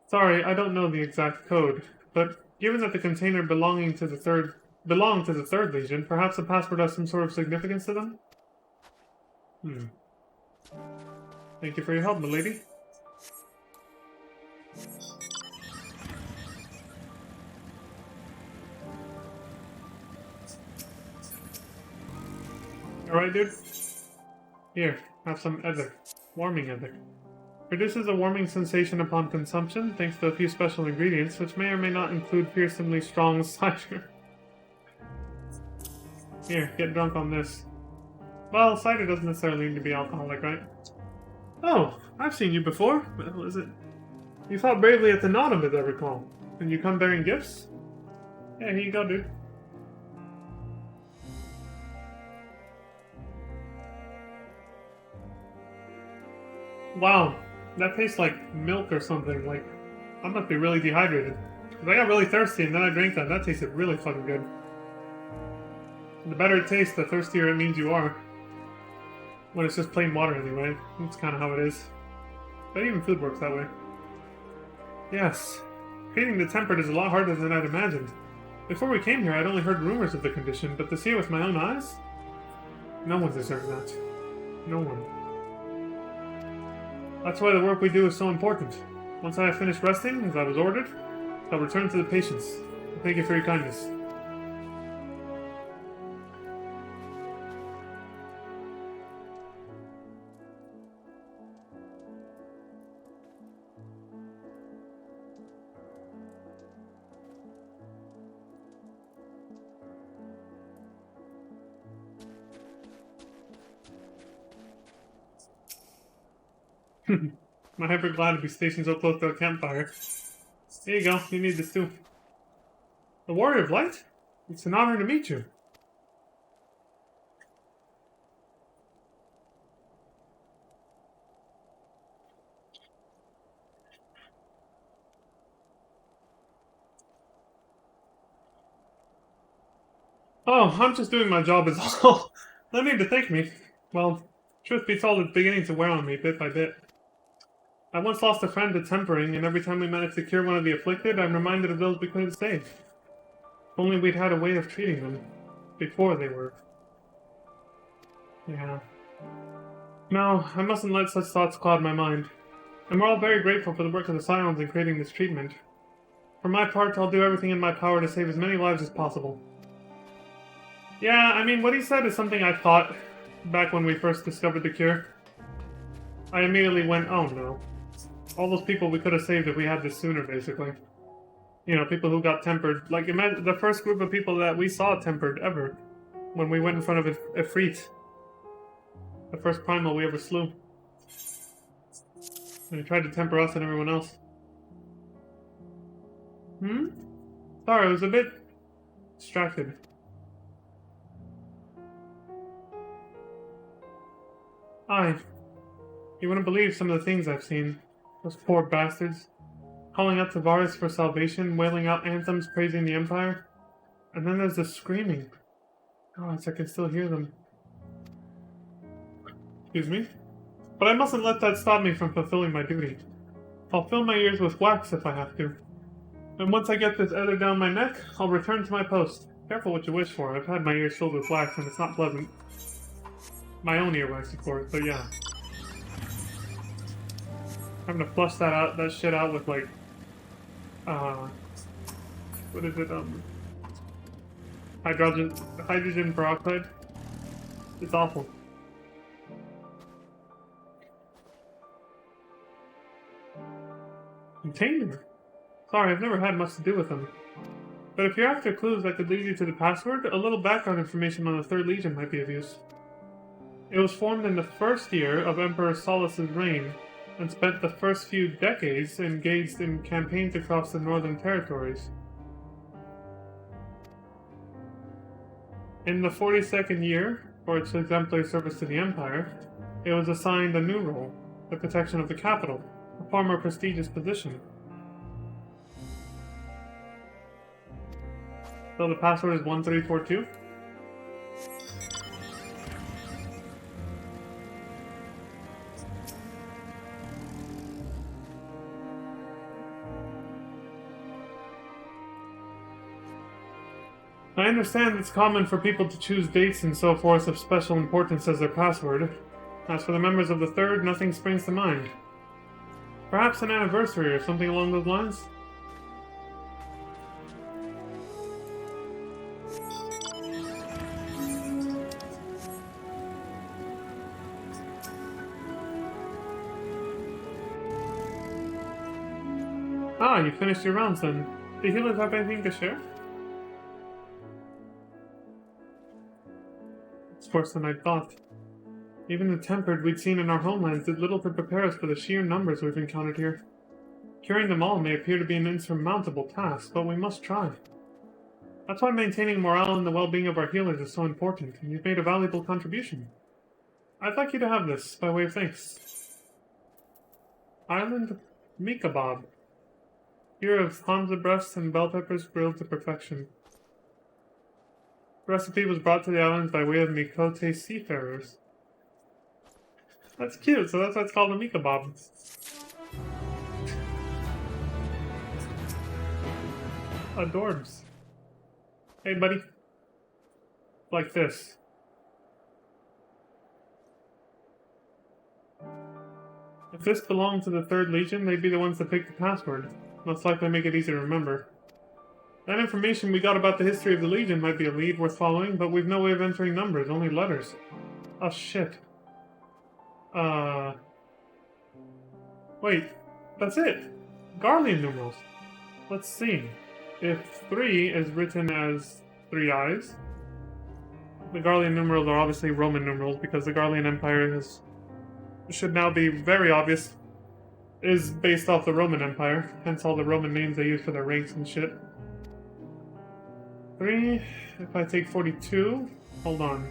Sorry, I don't know the exact code, but given that the container belonged to the third Legion, perhaps the password has some sort of significance to them? Thank you for your help, milady. Alright, dude? Here, have some ether. Warming ether. Produces a warming sensation upon consumption, thanks to a few special ingredients, which may or may not include fearsomely strong cider. Here, get drunk on this. Well, cider doesn't necessarily need to be alcoholic, right? Oh, I've seen you before. What is it? You fought bravely at the Nottam, as I recall. And you come bearing gifts? Yeah, here you go, dude. Wow, that tastes like milk or something. Like, I must be really dehydrated. 'Cause I got really thirsty and then I drank that. That tasted really fucking good. The better it tastes, the thirstier it means you are. When it's just plain water anyway. That's kind of how it is. But even food works that way. Yes. Feeding the tempered is a lot harder than I'd imagined. Before we came here, I'd only heard rumors of the condition, but to see it with my own eyes? No one deserves that. No one. That's why the work we do is so important. Once I have finished resting, as I was ordered, I'll return to the patients. Thank you for your kindness. I'm hyper glad to be stationed so close to a campfire. Here you go, you need this too. The Warrior of Light? It's an honor to meet you. Oh, I'm just doing my job is all. No need to thank me. Well, truth be told, it's beginning to wear on me bit by bit. I once lost a friend to tempering, and every time we managed to cure one of the afflicted, I'm reminded of those we couldn't save. If only we'd had a way of treating them. Before they were. Yeah. No, I mustn't let such thoughts cloud my mind. And we're all very grateful for the work of the Scions in creating this treatment. For my part, I'll do everything in my power to save as many lives as possible. Yeah, I mean, what he said is something I thought back when we first discovered the cure. I immediately went, oh no. All those people we could have saved if we had this sooner, basically. You know, people who got tempered. Like, imagine the first group of people that we saw tempered ever. When we went in front of Ifrit. The first primal we ever slew. And he tried to temper us and everyone else. Sorry, I was a bit distracted. Aye. You wouldn't believe some of the things I've seen. Those poor bastards. Calling out to Varus for salvation, wailing out anthems praising the Empire. And then there's the screaming. Gosh, I can still hear them. Excuse me? But I mustn't let that stop me from fulfilling my duty. I'll fill my ears with wax if I have to. And once I get this ether down my neck, I'll return to my post. Careful what you wish for. I've had my ears filled with wax and it's not pleasant. My own earwax, of course, but yeah. Having to flush that shit out with like, what is it, hydrogen peroxide? It's awful. Container? Sorry, I've never had much to do with them. But if you're after clues that could lead you to the password, a little background information on the Third Legion might be of use. It was formed in the first year of Emperor Solus's reign, and spent the first few decades engaged in campaigns across the Northern Territories. In the 42nd year, for its exemplary service to the Empire, it was assigned a new role, the protection of the capital, a far more prestigious position. So the password is 1342? I understand it's common for people to choose dates and so forth of special importance as their password. As for the members of the Third, nothing springs to mind. Perhaps an anniversary or something along those lines? Ah, you finished your rounds then. Do healers have anything to share? It's worse than I thought. Even the tempered we'd seen in our homelands did little to prepare us for the sheer numbers we've encountered here. Curing them all may appear to be an insurmountable task, but we must try. That's why maintaining morale and the well-being of our healers is so important, and you've made a valuable contribution. I'd like you to have this, by way of thanks. Island Mikabob. Here of Hansa breasts and bell peppers grilled to perfection. The recipe was brought to the islands by way of Mikote seafarers. That's cute, so that's why it's called a Mikabob. Adorbs. Hey, buddy. Like this. If this belonged to the 3rd Legion, they'd be the ones to pick the password. Most likely make it easier to remember. That information we got about the history of the Legion might be a lead worth following, but we've no way of entering numbers, only letters. Oh shit. Wait. That's it! Garlean numerals. Let's see. If 3 is written as 3 eyes, the Garlean numerals are obviously Roman numerals because the Garlean Empire should now be very obvious, is based off the Roman Empire, hence all the Roman names they use for their ranks and shit. 3, if I take 42, hold on.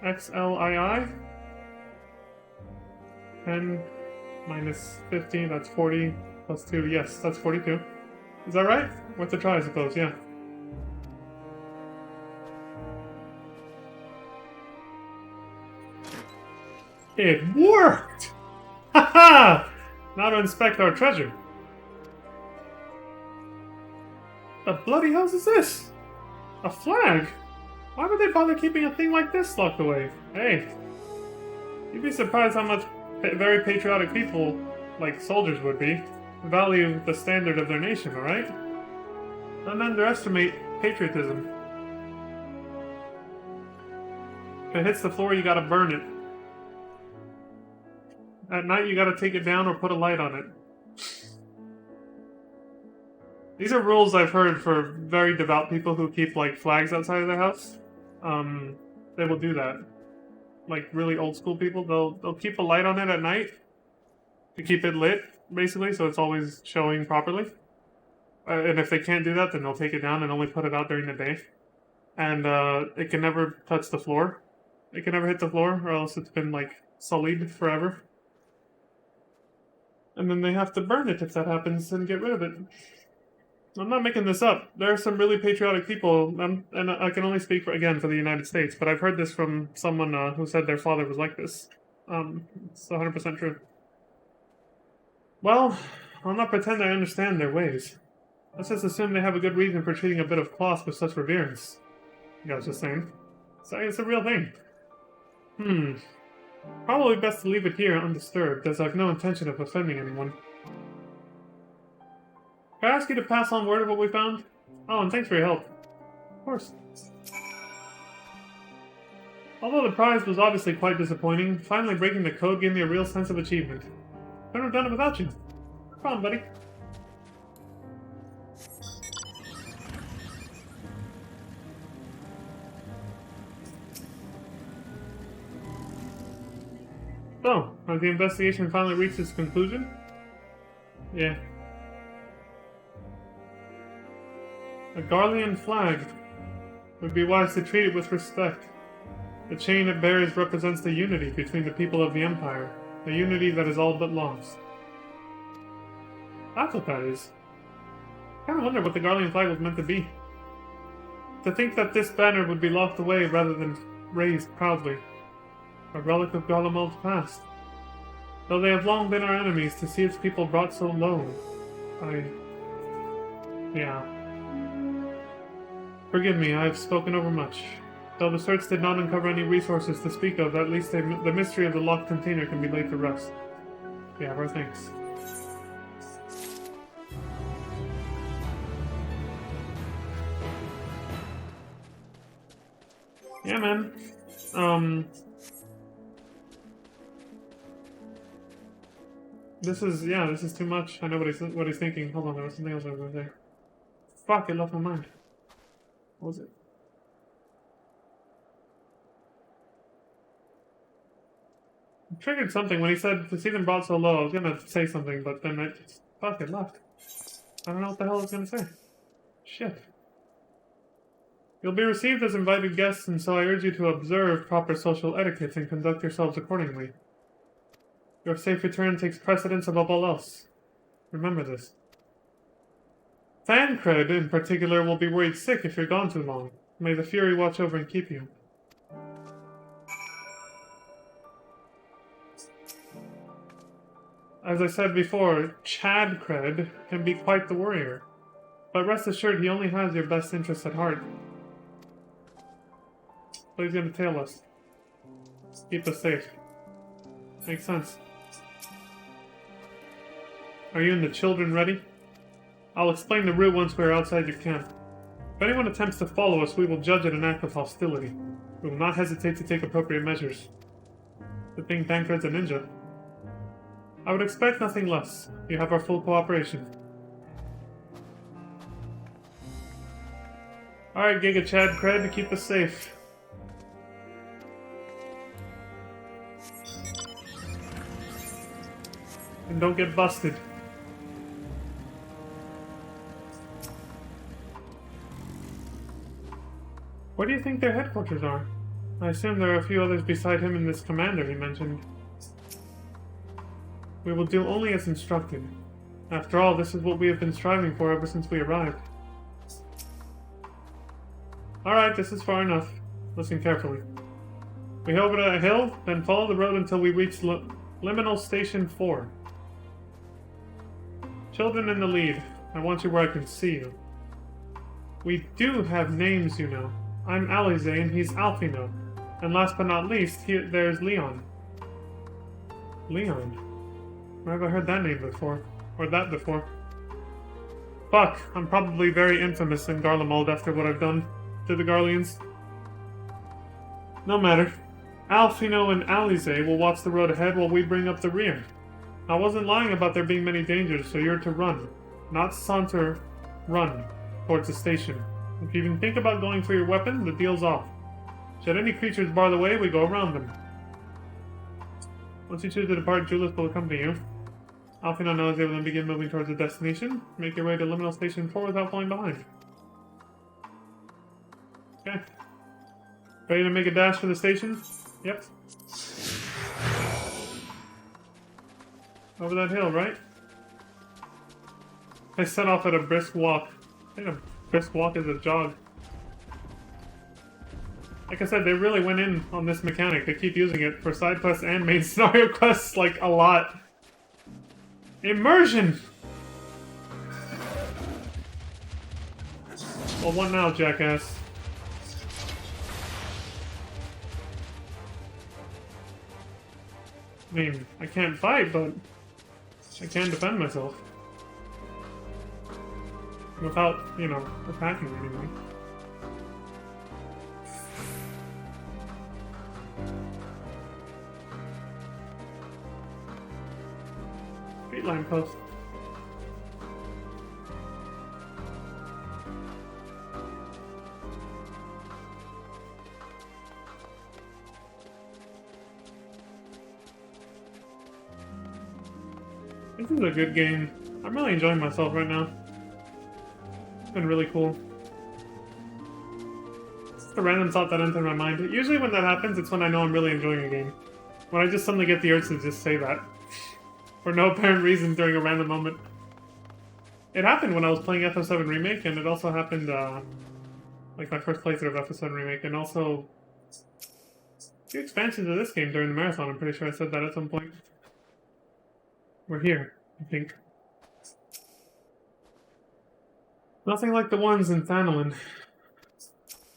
XLII? 10 minus 50, that's 40, plus 2, yes, that's 42. Is that right? Worth a try, I suppose, yeah. It worked! Haha! Now to inspect our treasure. The bloody hell is this? A flag? Why would they bother keeping a thing like this locked away? Hey, you'd be surprised how much very patriotic people, like soldiers would be, value the standard of their nation, alright? Don't underestimate patriotism. If it hits the floor, you gotta burn it. At night, you gotta take it down or put a light on it. These are rules I've heard for very devout people who keep, like, flags outside of their house. They will do that. Like, really old school people, they'll keep a light on it at night to keep it lit, basically, so it's always showing properly. And if they can't do that, then they'll take it down and only put it out during the day. And it can never touch the floor. It can never hit the floor, or else it's been, like, sullied forever. And then they have to burn it if that happens and get rid of it. I'm not making this up. There are some really patriotic people, and I can only speak, for the United States, but I've heard this from someone who said their father was like this. It's 100% true. Well, I'll not pretend I understand their ways. Let's just assume they have a good reason for treating a bit of cloth with such reverence. I was just saying. So it's a real thing. Probably best to leave it here undisturbed, as I've no intention of offending anyone. Can I ask you to pass on word of what we found? Oh, and thanks for your help. Of course. Although the prize was obviously quite disappointing, finally breaking the code gave me a real sense of achievement. Couldn't have done it without you. Come on, buddy. So, has the investigation finally reached its conclusion? Yeah. A Garlean flag. Would be wise to treat it with respect. The chain it bears represents the unity between the people of the Empire, a unity that is all but lost. That's what that is. I kind of wonder what the Garlean flag was meant to be. To think that this banner would be locked away rather than raised proudly. A relic of Garlemald's past. Though they have long been our enemies, to see its people brought so low. Yeah. Forgive me, I have spoken overmuch. Though the search did not uncover any resources to speak of, at least the mystery of the locked container can be laid to rest. Yeah, our thanks. Yeah, man. This is too much. I know what he's thinking. Hold on, there was something else I was going to say. Fuck, it left my mind. What was it? It triggered something when he said to see them brought so low. I was gonna say something, but then Fuck, it left. I don't know what the hell I was gonna say. Shit. You'll be received as invited guests, and so I urge you to observe proper social etiquette and conduct yourselves accordingly. Your safe return takes precedence above all else. Remember this. Thancred, in particular, will be worried sick if you're gone too long. May the Fury watch over and keep you. As I said before, Chadcred can be quite the warrior. But rest assured, he only has your best interests at heart. But he's gonna tail us. Keep us safe. Makes sense. Are you and the children ready? I'll explain the route once we're outside your camp. If anyone attempts to follow us, we will judge it an act of hostility. We will not hesitate to take appropriate measures. Good thing Thancred's a ninja. I would expect nothing less. You have our full cooperation. Alright, Giga Chad Cred, to keep us safe. And don't get busted. Where do you think their headquarters are? I assume there are a few others beside him and this commander he mentioned. We will do only as instructed. After all, this is what we have been striving for ever since we arrived. Alright, this is far enough. Listen carefully. We head over to a hill, then follow the road until we reach Liminal Station 4. Children in the lead. I want you where I can see you. We do have names, you know. I'm Alize and he's Alfino. And last but not least, there's Leon. Leon? Where have I heard that name before? Or that before? Fuck, I'm probably very infamous in Garlemald after what I've done to the Garleans. No matter. Alfino and Alize will watch the road ahead while we bring up the rear. I wasn't lying about there being many dangers, so you're to run. Not saunter, run towards the station. If you even think about going for your weapon, the deal's off. Should any creatures bar the way, we go around them. Once you choose to depart, Julius will accompany you. Alfino now is able to begin moving towards the destination. Make your way to Liminal Station 4 without falling behind. Okay. Ready to make a dash for the station? Yep. Over that hill, right? I set off at a brisk walk. I think a brisk walk is a jog. Like I said, they really went in on this mechanic. They keep using it for side quests and main scenario quests, like, a lot. Immersion! Well, what now, jackass? I mean, I can't fight, but I can defend myself. Without, you know, attacking anyone. Street line post. This is a good game. I'm really enjoying myself right now. It's been really cool. It's just a random thought that entered my mind. Usually when that happens, it's when I know I'm really enjoying a game. When I just suddenly get the urge to just say that. For no apparent reason during a random moment. It happened when I was playing FF7 Remake, and it also happened, like my first playthrough of FF7 Remake, and also a few expansions of this game during the marathon. I'm pretty sure I said that at some point. We're here, I think. Nothing like the ones in Thanalan.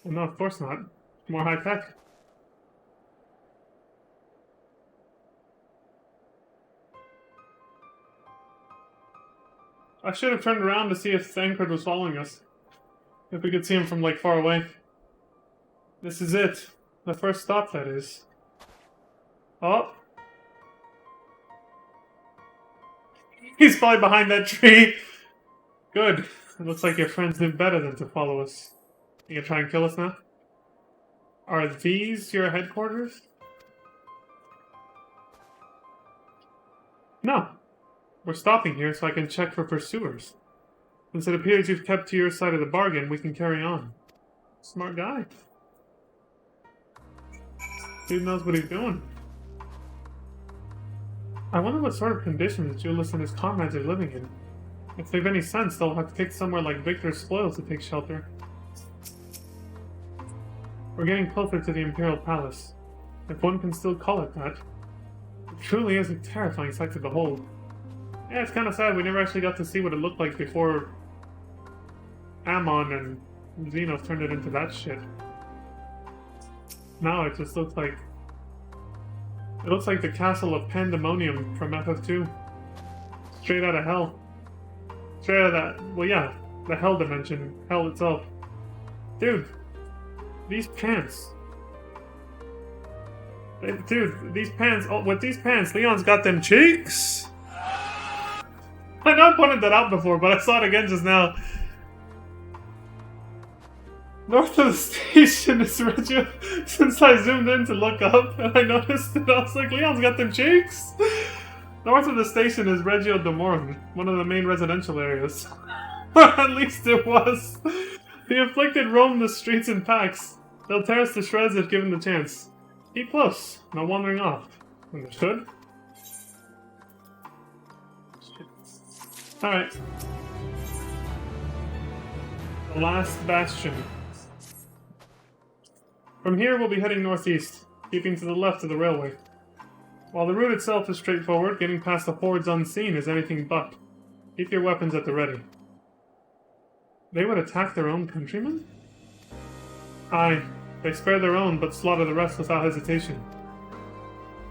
Well, no, of course not. More high-tech. I should have turned around to see if Thancred was following us. If we could see him from, like, far away. This is it. The first stop, that is. Oh! He's probably behind that tree! Good. It looks like your friends did better than to follow us. You gonna try and kill us now? Are these your headquarters? No. We're stopping here so I can check for pursuers. Since it appears you've kept to your side of the bargain, we can carry on. Smart guy. Dude knows what he's doing. I wonder what sort of conditions Julius and his comrades are living in. If they've any sense, they'll have picked somewhere like Victor's Spoils to take shelter. We're getting closer to the Imperial Palace, if one can still call it that. It truly is a terrifying sight to behold. Yeah, it's kind of sad we never actually got to see what it looked like before Ammon and Xenos turned it into that shit. Now it just looks like... It looks like the Castle of Pandemonium from FF2. Straight out of hell. Straight out of that... Well, yeah, the hell dimension. Hell itself. Dude. These pants. Dude, these pants... Oh, with these pants, Leon's got them cheeks! I know I pointed that out before, but I saw it again just now. North of the station is Reggio. Since I zoomed in to look up, and I noticed it, I was like, Leon's got them cheeks! North of the station is Reggio d'Amorn, one of the main residential areas. At least it was. The afflicted roam the streets in packs. They'll tear us to shreds if given the chance. Keep close, no wandering off. Understood? Alright. The last bastion. From here we'll be heading northeast, keeping to the left of the railway. While the route itself is straightforward, getting past the hordes unseen is anything but. Keep your weapons at the ready. They would attack their own countrymen? Aye, they spare their own but slaughter the rest without hesitation.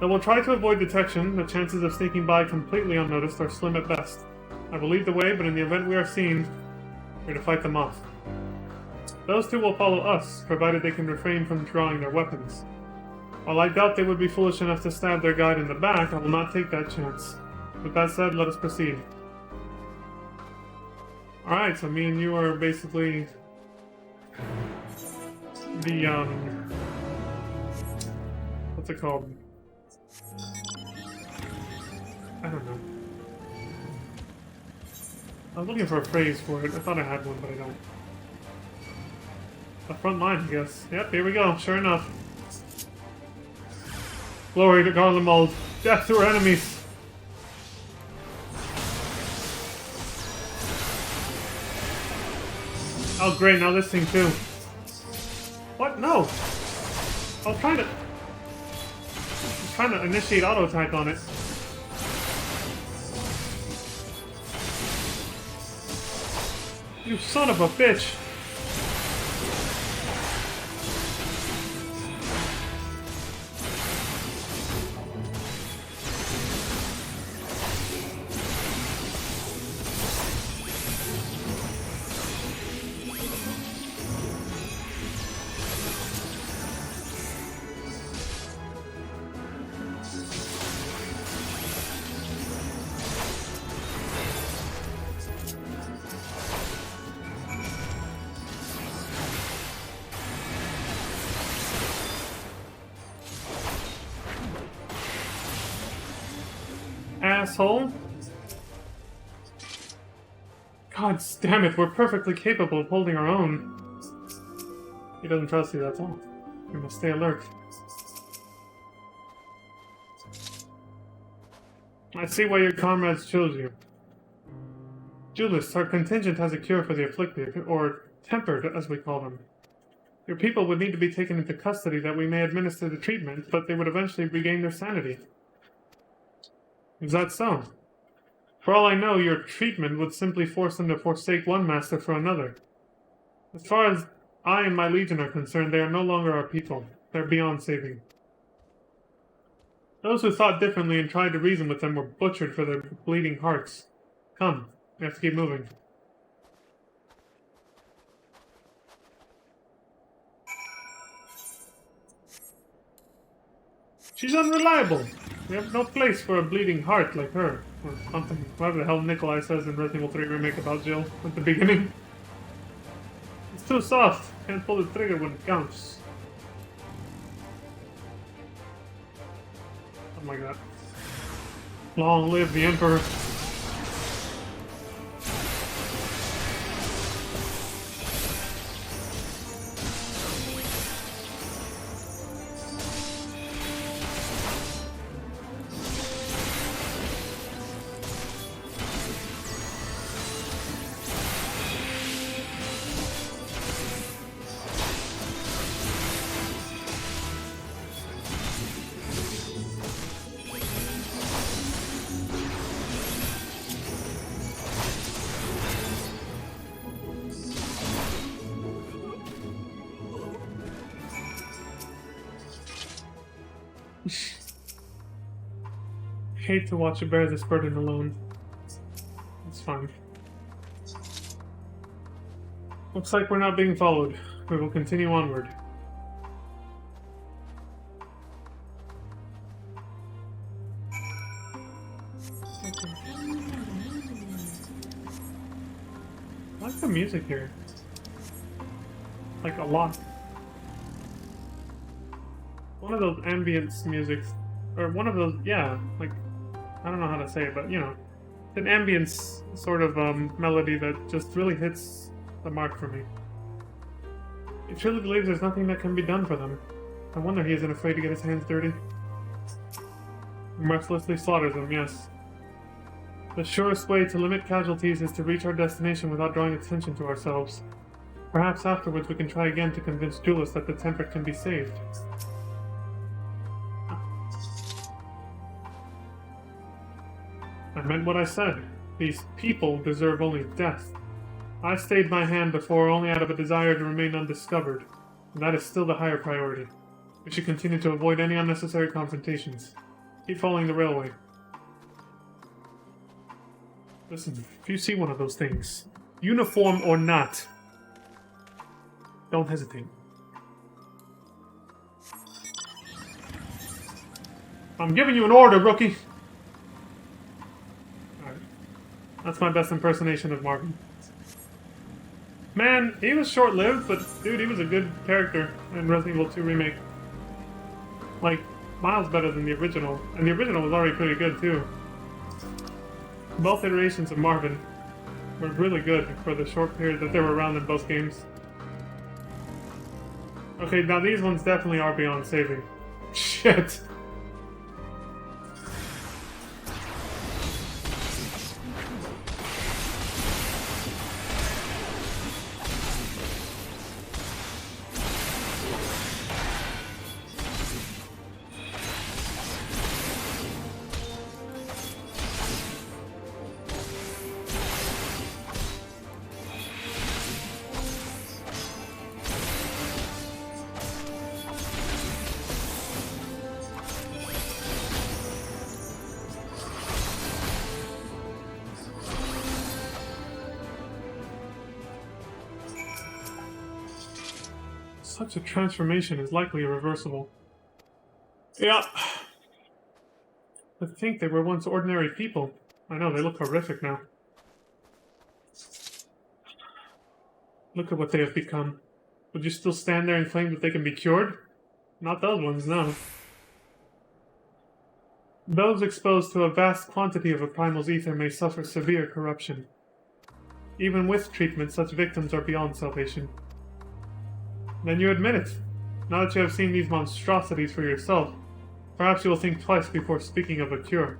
Though we'll try to avoid detection, the chances of sneaking by completely unnoticed are slim at best. I will lead the way, but in the event we are seen, we're to fight them off. Those two will follow us, provided they can refrain from drawing their weapons. While I doubt they would be foolish enough to stab their guide in the back, I will not take that chance. With that said, let us proceed. Alright, so me and you are basically the, what's it called? I don't know. I was looking for a phrase for it. I thought I had one, but I don't. The front line, I guess. Yep, here we go. Sure enough. Glory to Garlemald. Death to our enemies. Oh, great. Now this thing, too. What? No. I was trying to initiate auto attack on it. You son of a bitch! Asshole. God damn it, we're perfectly capable of holding our own. He doesn't trust you, that's all. We must stay alert. I see why your comrades chose you. Julius, our contingent has a cure for the afflicted, or tempered, as we call them. Your people would need to be taken into custody that we may administer the treatment, but they would eventually regain their sanity. Is that so? For all I know, your treatment would simply force them to forsake one master for another. As far as I and my legion are concerned, they are no longer our people. They're beyond saving. Those who thought differently and tried to reason with them were butchered for their bleeding hearts. Come, we have to keep moving. She's unreliable. We have no place for a bleeding heart like her. Or something. Whatever the hell Nikolai says in Resident Evil 3 Remake about Jill at the beginning. It's too soft. Can't pull the trigger when it counts. Something like that. Long live the Emperor. Hate to watch you bear this burden alone. It's fine. Looks like we're not being followed. We will continue onward. I like the music here. Like, a lot. One of those ambience musics, or one of those, yeah, like, I don't know how to say it, but, you know, an ambience sort of melody that just really hits the mark for me. He truly believes there's nothing that can be done for them. I wonder he isn't afraid to get his hands dirty. Mercilessly slaughters them, yes. The surest way to limit casualties is to reach our destination without drawing attention to ourselves. Perhaps afterwards we can try again to convince Julius that the temperate can be saved. I meant what I said. These people deserve only death. I stayed my hand before only out of a desire to remain undiscovered, and that is still the higher priority. We should continue to avoid any unnecessary confrontations. Keep following the railway. Listen, if you see one of those things, uniform or not, don't hesitate. I'm giving you an order, rookie! Alright. That's my best impersonation of Marvin. Man, he was short-lived, but dude, he was a good character in Resident Evil 2 Remake. Like, miles better than the original. And the original was already pretty good, too. Both iterations of Marvin were really good for the short period that they were around in both games. Okay, now these ones definitely are beyond saving. Shit. Such a transformation is likely irreversible. Yeah. I think they were once ordinary people. I know, they look horrific now. Look at what they have become. Would you still stand there and claim that they can be cured? Not those ones, no. Those exposed to a vast quantity of a primal's ether may suffer severe corruption. Even with treatment, such victims are beyond salvation. Then you admit it. Now that you have seen these monstrosities for yourself, perhaps you will think twice before speaking of a cure.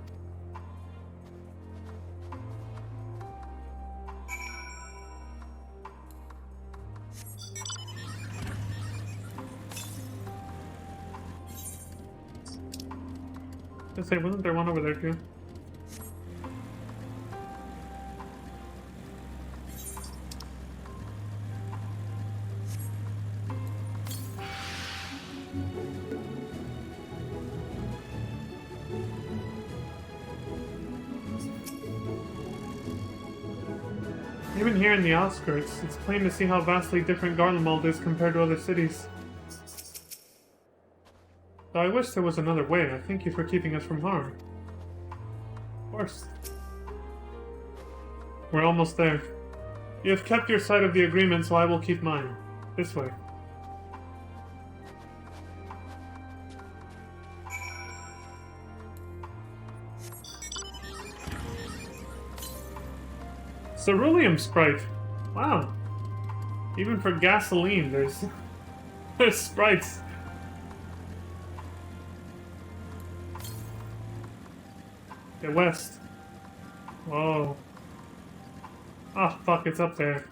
I say, wasn't there one over there too? Even here in the outskirts, it's plain to see how vastly different Garlemald is compared to other cities. Though I wish there was another way. I thank you for keeping us from harm. Of course. We're almost there. You have kept your side of the agreement, so I will keep mine. This way. Ceruleum sprite. Wow. Even for gasoline, there's sprites. Okay, west. Whoa. Ah, fuck, it's up there.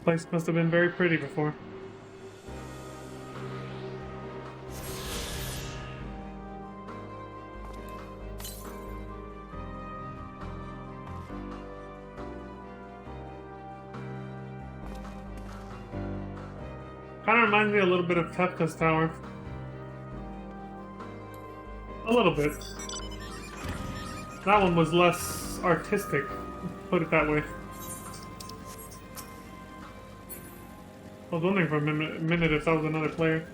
place must have been very pretty before. Kind of reminds me a little bit of Kefka's Tower. A little bit. That one was less artistic, put it that way. I was wondering for a minute if that was another player.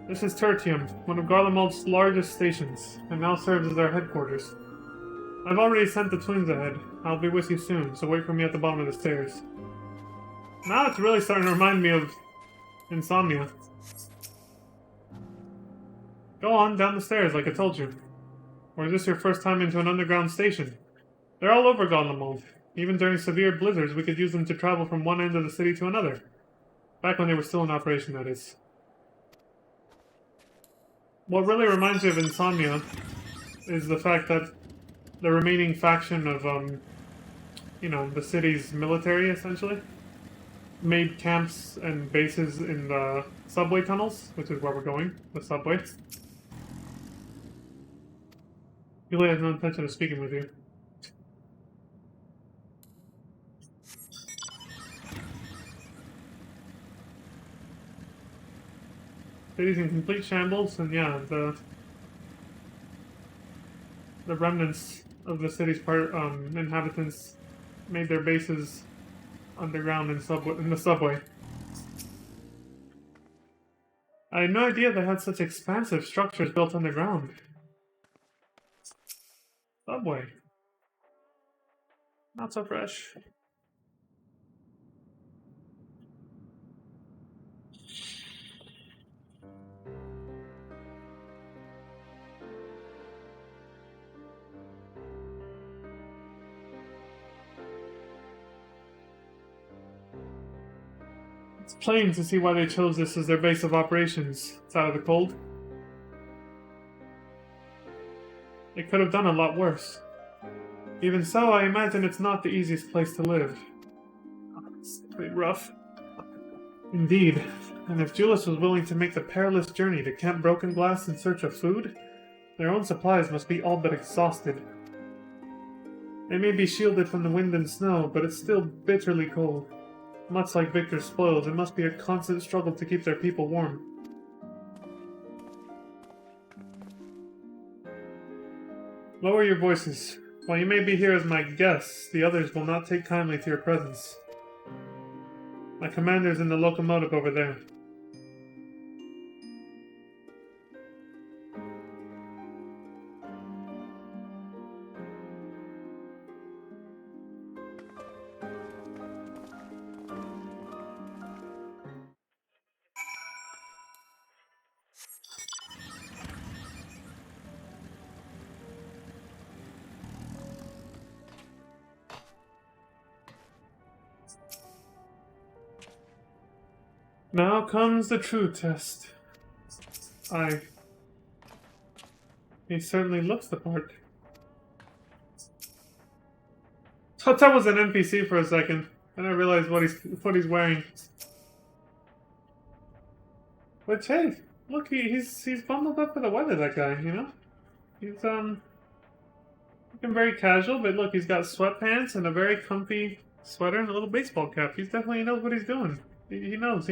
This is Tertium, one of Garlemald's largest stations, and now serves as our headquarters. I've already sent the twins ahead. I'll be with you soon, so wait for me at the bottom of the stairs. Now it's really starting to remind me of Insomnia. Go on, down the stairs, like I told you. Or is this your first time into an underground station? They're all over Garlemald. Even during severe blizzards, we could use them to travel from one end of the city to another. Back when they were still in operation, that is. What really reminds me of Insomnia is the fact that the remaining faction of, the city's military, essentially, made camps and bases in the subway tunnels, which is where we're going, the subway. Julie has no intention of speaking with you. City's in complete shambles, and yeah, the remnants of the city's inhabitants made their bases underground in the subway. I had no idea they had such expansive structures built underground. Subway. Not so fresh. It's plain to see why they chose this as their base of operations. It's out of the cold. They could have done a lot worse. Even so, I imagine it's not the easiest place to live. It's pretty rough. Indeed. And if Julius was willing to make the perilous journey to Camp Broken Glass in search of food, their own supplies must be all but exhausted. They may be shielded from the wind and snow, but it's still bitterly cold. Much like Victor's spoils, it must be a constant struggle to keep their people warm. Lower your voices. While you may be here as my guests, the others will not take kindly to your presence. My commander's in the locomotive over there. Now comes the true test. He certainly looks the part. Thought that was an NPC for a second, and I realized what he's wearing. Which, hey, look, he's bundled up for the weather, that guy, you know? He's, looking very casual, but look, he's got sweatpants and a very comfy sweater and a little baseball cap. He definitely knows what he's doing. He knows.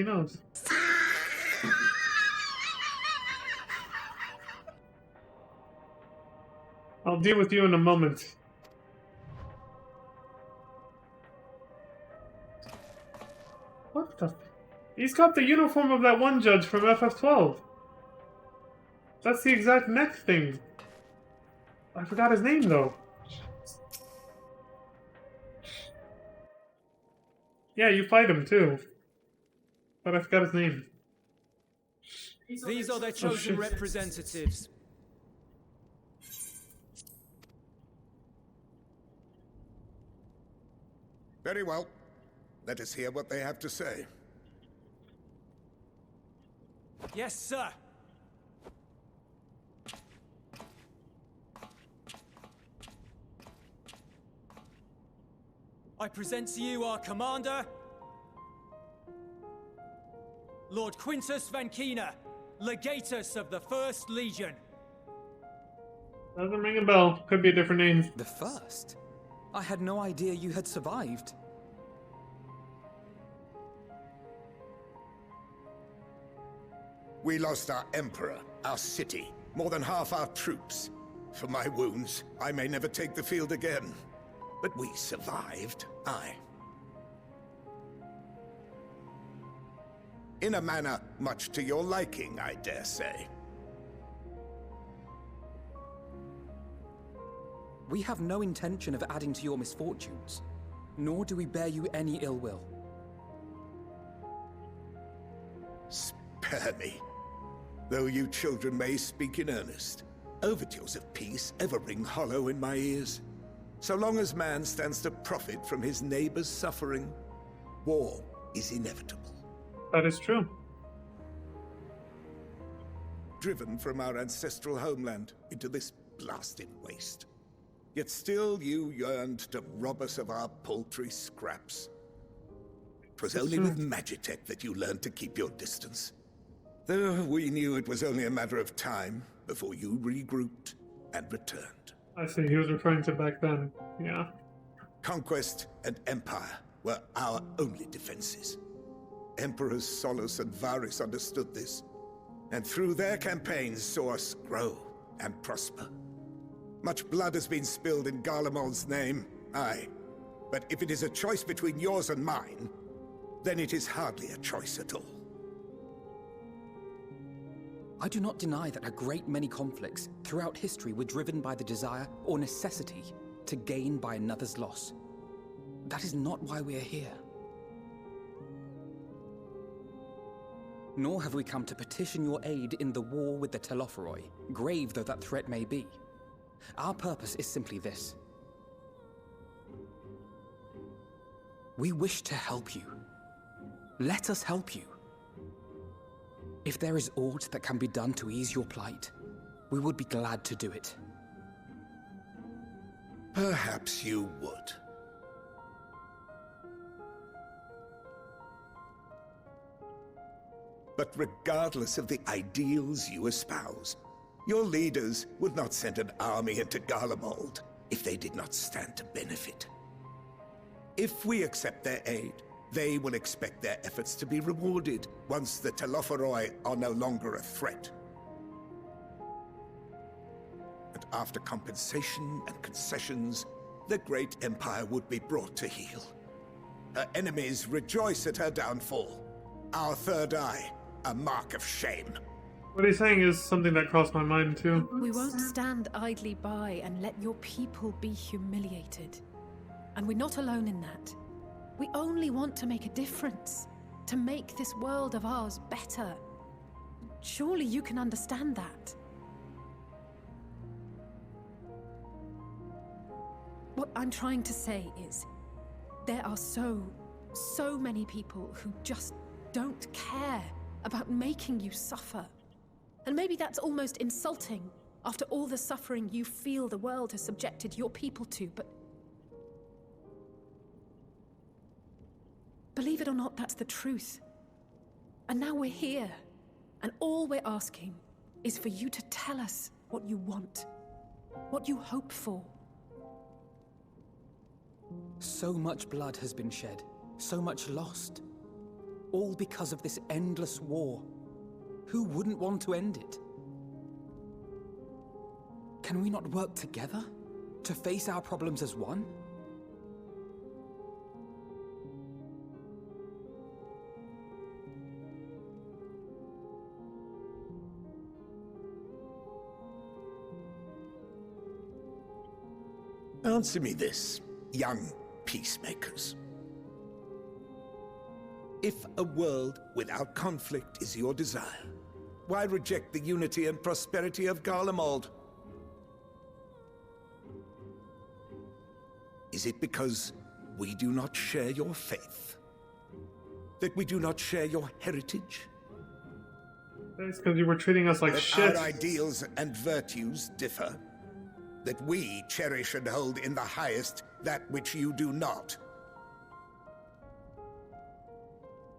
I'll deal with you in a moment. What the? He's got the uniform of that one judge from FF12. That's the exact neck thing. I forgot his name, though. Yeah, you fight him, too. But I forgot his name. These are their chosen representatives. Very well. Let us hear what they have to say. Yes, sir. I present to you our commander, Lord Quintus Vankina, Legatus of the First Legion. Doesn't ring a bell. Could be a different name. The first? I had no idea you had survived. We lost our emperor, our city, more than half our troops. For my wounds, I may never take the field again. But we survived, aye. In a manner much to your liking, I dare say. We have no intention of adding to your misfortunes, nor do we bear you any ill will. Spare me. Though you children may speak in earnest, overtures of peace ever ring hollow in my ears. So long as man stands to profit from his neighbor's suffering, war is inevitable. That is true. Driven from our ancestral homeland into this blasted waste. Yet still you yearned to rob us of our paltry scraps. 'Twas only with Magitech that you learned to keep your distance. Though we knew it was only a matter of time before you regrouped and returned. I see. He was referring to back then. Yeah. Conquest and empire were our only defenses. Emperors Solus and Varys understood this, and through their campaigns saw us grow and prosper. Much blood has been spilled in Garlemald's name, aye. But if it is a choice between yours and mine, then it is hardly a choice at all. I do not deny that a great many conflicts throughout history were driven by the desire or necessity to gain by another's loss. That is not why we are here. Nor have we come to petition your aid in the war with the Telophoroi, grave though that threat may be. Our purpose is simply this. We wish to help you. Let us help you. If there is aught that can be done to ease your plight, we would be glad to do it. Perhaps you would. But regardless of the ideals you espouse, your leaders would not send an army into Garlemald if they did not stand to benefit. If we accept their aid, they will expect their efforts to be rewarded once the Telophoroi are no longer a threat. And after compensation and concessions, the great empire would be brought to heel. Her enemies rejoice at her downfall. Our third eye, a mark of shame. What he's saying is something that crossed my mind too. We won't stand idly by and let your people be humiliated. And we're not alone in that. We only want to make a difference, to make this world of ours better. Surely you can understand that. What I'm trying to say is, there are so many people who just don't care about making you suffer. And maybe that's almost insulting after all the suffering you feel the world has subjected your people to, but believe it or not, that's the truth. And now we're here, and all we're asking is for you to tell us what you want, what you hope for. So much blood has been shed, so much lost. All because of this endless war. Who wouldn't want to end it? Can we not work together to face our problems as one? Answer me this, young peacemakers. If a world without conflict is your desire, why reject the unity and prosperity of Garlemald? Is it because we do not share your faith? That we do not share your heritage? It's because you were treating us like That shit. our ideals and virtues differ? That we cherish and hold in the highest that which you do not?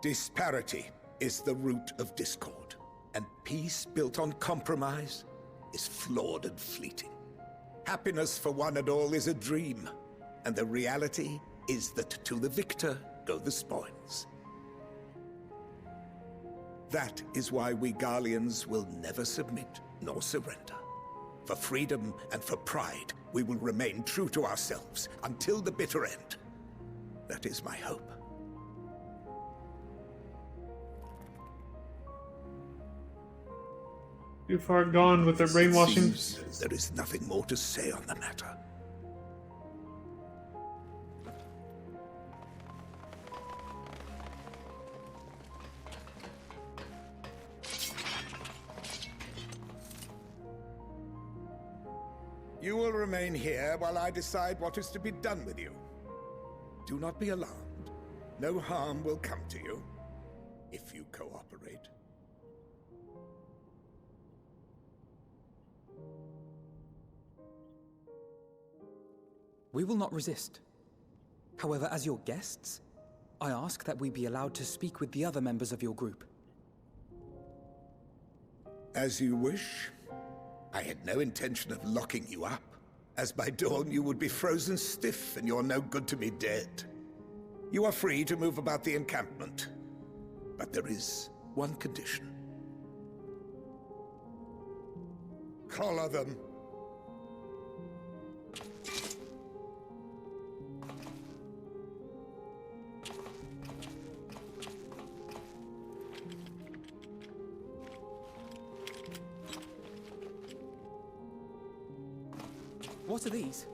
Disparity is the root of discord, and peace built on compromise is flawed and fleeting. Happiness for one and all is a dream, and the reality is that to the victor go the spoils. That is why we Garleans will never submit nor surrender. For freedom and for pride, we will remain true to ourselves until the bitter end. That is my hope. Too far gone with their brainwashing. Seems there is nothing more to say on the matter. You will remain here while I decide what is to be done with you. Do not be alarmed. No harm will come to you if you cooperate. We will not resist. However, as your guests, I ask that we be allowed to speak with the other members of your group. As you wish. I had no intention of locking you up, as by dawn you would be frozen stiff and you're no good to me dead. You are free to move about the encampment, but there is one condition. Collar them. What are these?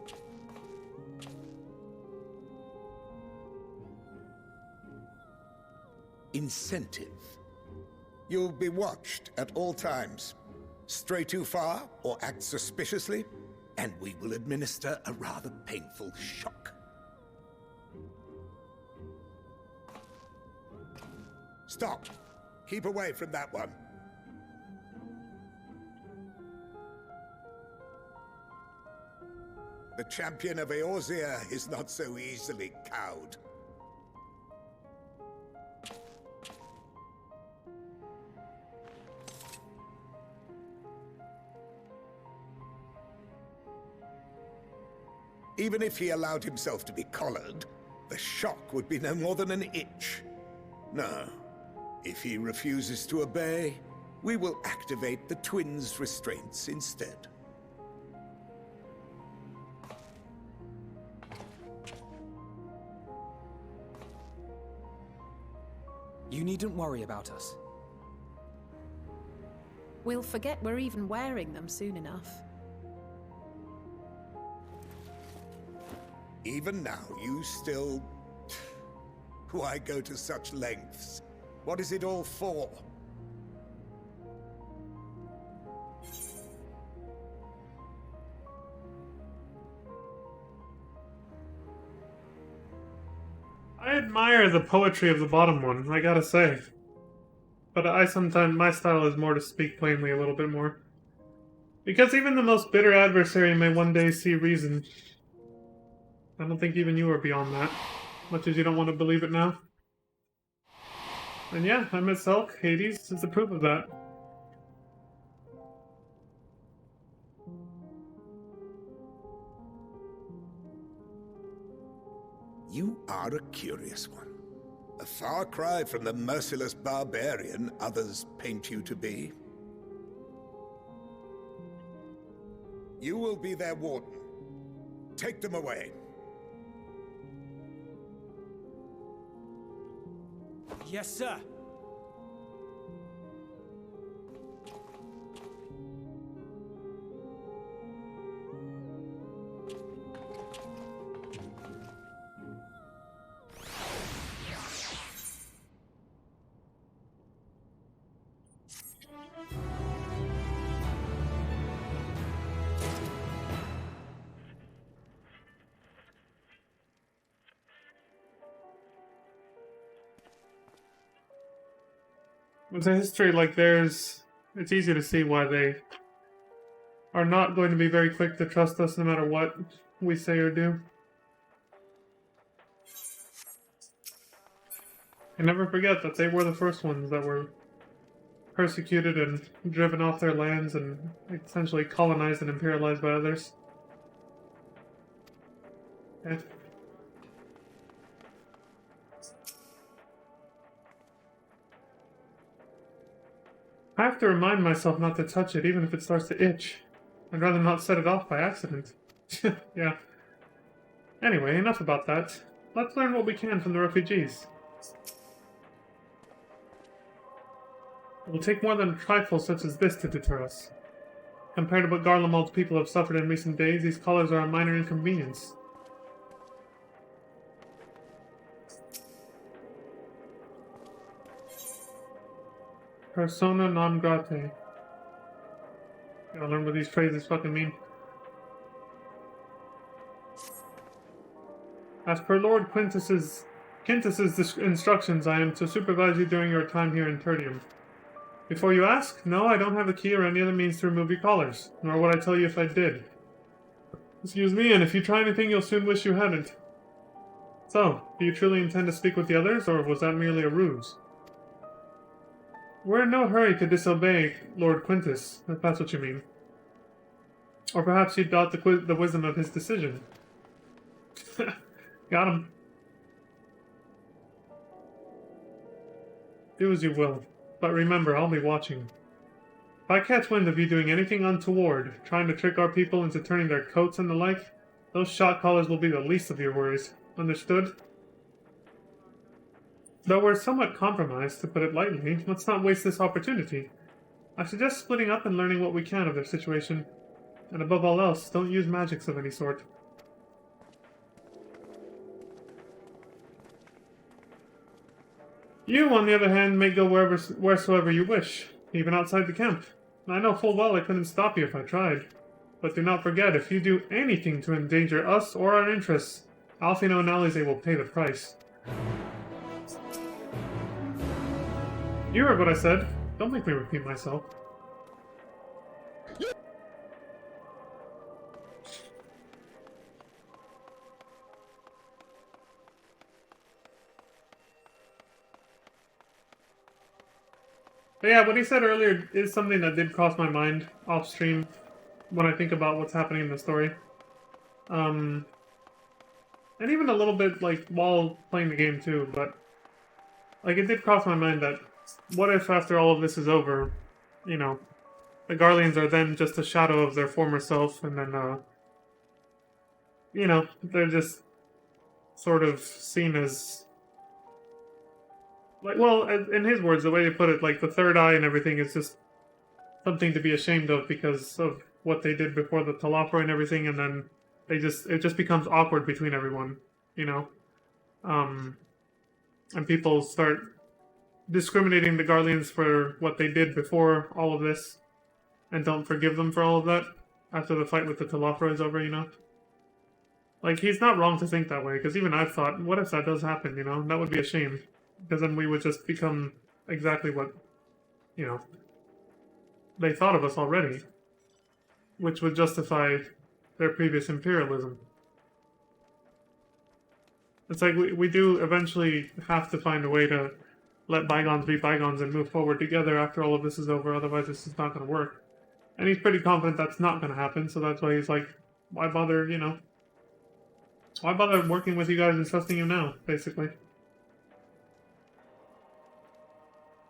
Incentive. You'll be watched at all times. Stray too far or act suspiciously, and we will administer a rather painful shock. Stop! Keep away from that one. The champion of Eorzea is not so easily cowed. Even if he allowed himself to be collared, the shock would be no more than an itch. No. If he refuses to obey, we will activate the twins' restraints instead. You needn't worry about us. We'll forget we're even wearing them soon enough. Even now, you still... Why go to such lengths? What is it all for? I admire the poetry of the bottom one, I gotta say. But my style is more to speak plainly a little bit more. Because even the most bitter adversary may one day see reason. I don't think even you are beyond that, much as you don't want to believe it now. And yeah, I miss Elk. Hades is the proof of that. You are a curious one. A far cry from the merciless barbarian others paint you to be. You will be their warden. Take them away. Yes, sir. With a history like theirs, it's easy to see why they are not going to be very quick to trust us no matter what we say or do. And never forget that they were the first ones that were persecuted and driven off their lands and essentially colonized and imperialized by others. Okay. I have to remind myself not to touch it, even if it starts to itch. I'd rather not set it off by accident. Yeah. Anyway, enough about that. Let's learn what we can from the refugees. It will take more than a trifle such as this to deter us. Compared to what Garlemald's people have suffered in recent days, these callers are a minor inconvenience. Persona non grata. Gotta learn what these phrases fucking mean. As per Lord Quintus's instructions, I am to supervise you during your time here in Tertium. Before you ask, no, I don't have a key or any other means to remove your collars, nor would I tell you if I did. Excuse me, and if you try anything, you'll soon wish you hadn't. So, do you truly intend to speak with the others, or was that merely a ruse? We're in no hurry to disobey Lord Quintus, if that's what you mean. Or perhaps you doubt the wisdom of his decision. Got him. Do as you will, but remember, I'll be watching. If I catch wind of you doing anything untoward, trying to trick our people into turning their coats and the like, those shot callers will be the least of your worries. Understood? Though we're somewhat compromised, to put it lightly, let's not waste this opportunity. I suggest splitting up and learning what we can of their situation. And above all else, don't use magics of any sort. You, on the other hand, may go wheresoever you wish, even outside the camp. I know full well I couldn't stop you if I tried. But do not forget, if you do anything to endanger us or our interests, Alfino and Alize will pay the price. You heard what I said. Don't make me repeat myself. But yeah, what he said earlier is something that did cross my mind off stream when I think about what's happening in the story. And even a little bit, like, while playing the game too, but like, it did cross my mind that what if after all of this is over, you know, the Garleans are then just a shadow of their former self, and then, you know, they're just sort of seen as, like, well, in his words, the way they put it, like, the third eye and everything is just something to be ashamed of because of what they did before the Talafra and everything, and then it just becomes awkward between everyone, you know? And people start discriminating the Garleans for what they did before all of this, and don't forgive them for all of that after the fight with the Talafra is over, you know? Like, he's not wrong to think that way, because even I've thought, what if that does happen, you know? That would be a shame, because then we would just become exactly what, you know, they thought of us already, which would justify their previous imperialism. It's like we do eventually have to find a way to let bygones be bygones and move forward together after all of this is over, otherwise this is not going to work. And he's pretty confident that's not going to happen, so that's why he's like, why bother, you know, why bother working with you guys and trusting you now, basically.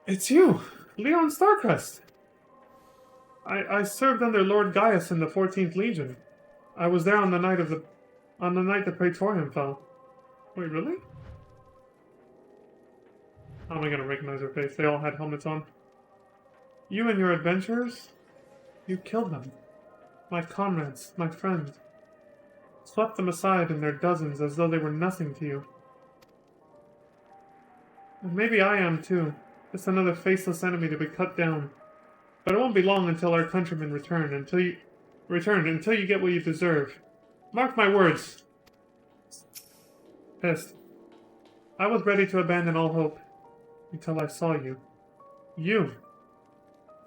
It's you, Leon Starcrest! I served under Lord Gaius in the 14th Legion. I was there on the night the Praetorium fell. Wait, really? How am I gonna recognize her face? They all had helmets on. You and your adventurers? You killed them. My comrades, my friends. Swept them aside in their dozens as though they were nothing to you. And maybe I am too. Just another faceless enemy to be cut down. But it won't be long until our countrymen return, until you get what you deserve. Mark my words. Pissed. I was ready to abandon all hope, until I saw you. You!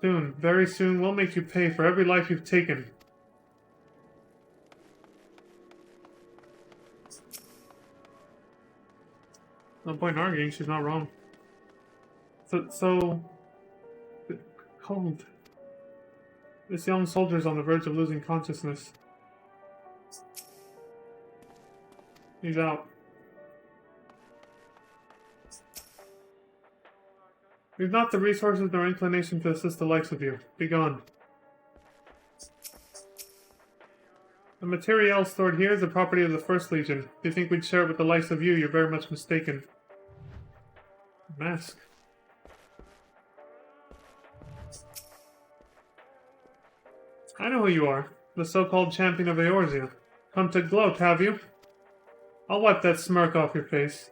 Soon, very soon, we'll make you pay for every life you've taken. No point in arguing, she's not wrong. So cold. This young soldier's on the verge of losing consciousness. He's out. We've not the resources nor inclination to assist the likes of you. Be gone. The materiel stored here is the property of the First Legion. If you think we'd share it with the likes of you, you're very much mistaken. Mask. I know who you are. The so-called champion of Eorzea. Come to gloat, have you? I'll wipe that smirk off your face.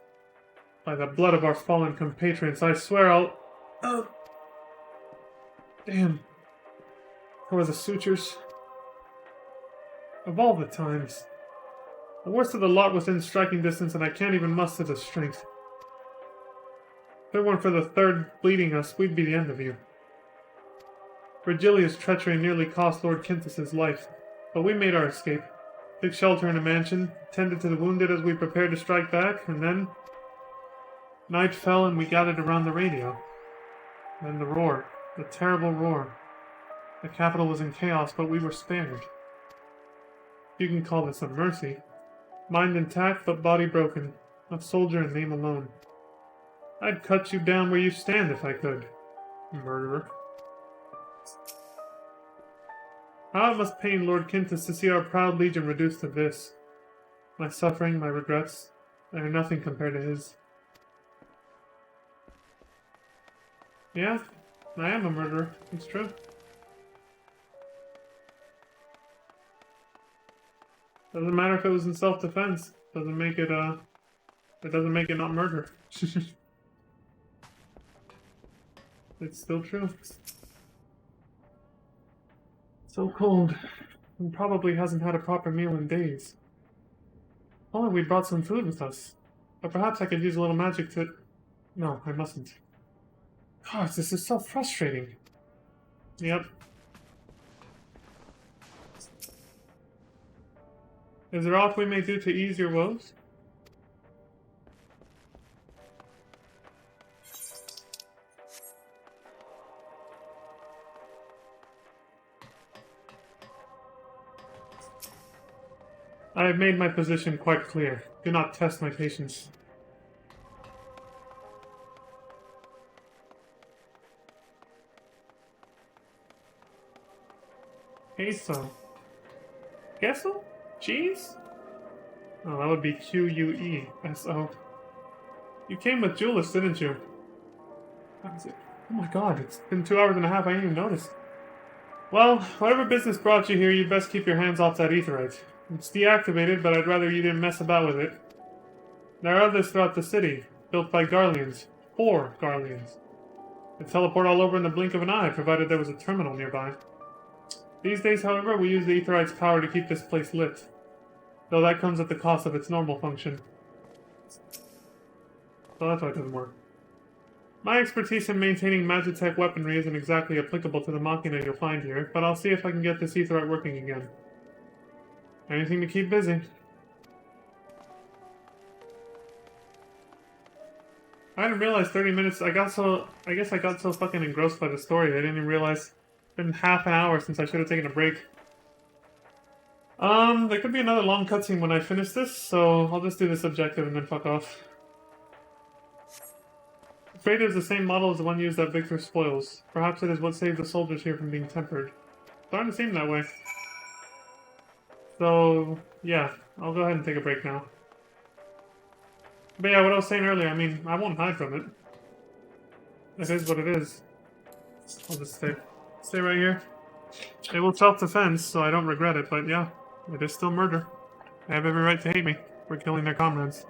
By the blood of our fallen compatriots, I swear I'll... Oh. Damn. Where were the sutures? Of all the times. The worst of the lot was in striking distance, and I can't even muster the strength. If it weren't for the third bleeding us, we'd be the end of you. Virgilia's treachery nearly cost Lord Quintus's life, but we made our escape. Took shelter in a mansion, tended to the wounded as we prepared to strike back, and then... night fell and we gathered around the radio. Then the roar. The terrible roar. The capital was in chaos, but we were spared. You can call this a mercy. Mind intact, but body broken. A soldier in name alone. I'd cut you down where you stand if I could. Murderer. How it must pain Lord Quintus to see our proud legion reduced to this. My suffering, my regrets, they are nothing compared to his. Yeah, I am a murderer. It's true. Doesn't matter if it was in self-defense. Doesn't make it, it doesn't make it not murder. It's still true. So cold. And probably hasn't had a proper meal in days. Only we brought some food with us. But perhaps I could use a little magic to... No, I mustn't. Gosh, this is so frustrating. Yep. Is there aught we may do to ease your woes? I have made my position quite clear. Do not test my patience. Queso. Queso? Cheese? Oh, that would be Queso. You came with Julius, didn't you? How is it? Oh my god, it's been 2 hours and a half, I didn't even notice. Well, whatever business brought you here, you'd best keep your hands off that aetherite. It's deactivated, but I'd rather you didn't mess about with it. There are others throughout the city, built by Garleans. 4 Garleans. They teleport all over in the blink of an eye, provided there was a terminal nearby. These days, however, we use the aetherite's power to keep this place lit. Though that comes at the cost of its normal function. So that's why it doesn't work. My expertise in maintaining Magitech weaponry isn't exactly applicable to the Machina you'll find here, but I'll see if I can get this aetherite working again. Anything to keep busy. I didn't realize 30 minutes, I guess I got so fucking engrossed by the story, I didn't even realize it's been half an hour since I should have taken a break. There could be another long cutscene when I finish this, so I'll just do this objective and then fuck off. The freighter is the same model as the one used at Victor's Spoils. Perhaps it is what saved the soldiers here from being tempered. Starting to seem that way. So, yeah, I'll go ahead and take a break now. But yeah, what I was saying earlier, I mean, I won't hide from it. It is what it is. I'll just stay right here. It will self-defense, so I don't regret it, but yeah, it is still murder. They have every right to hate me for killing their comrades.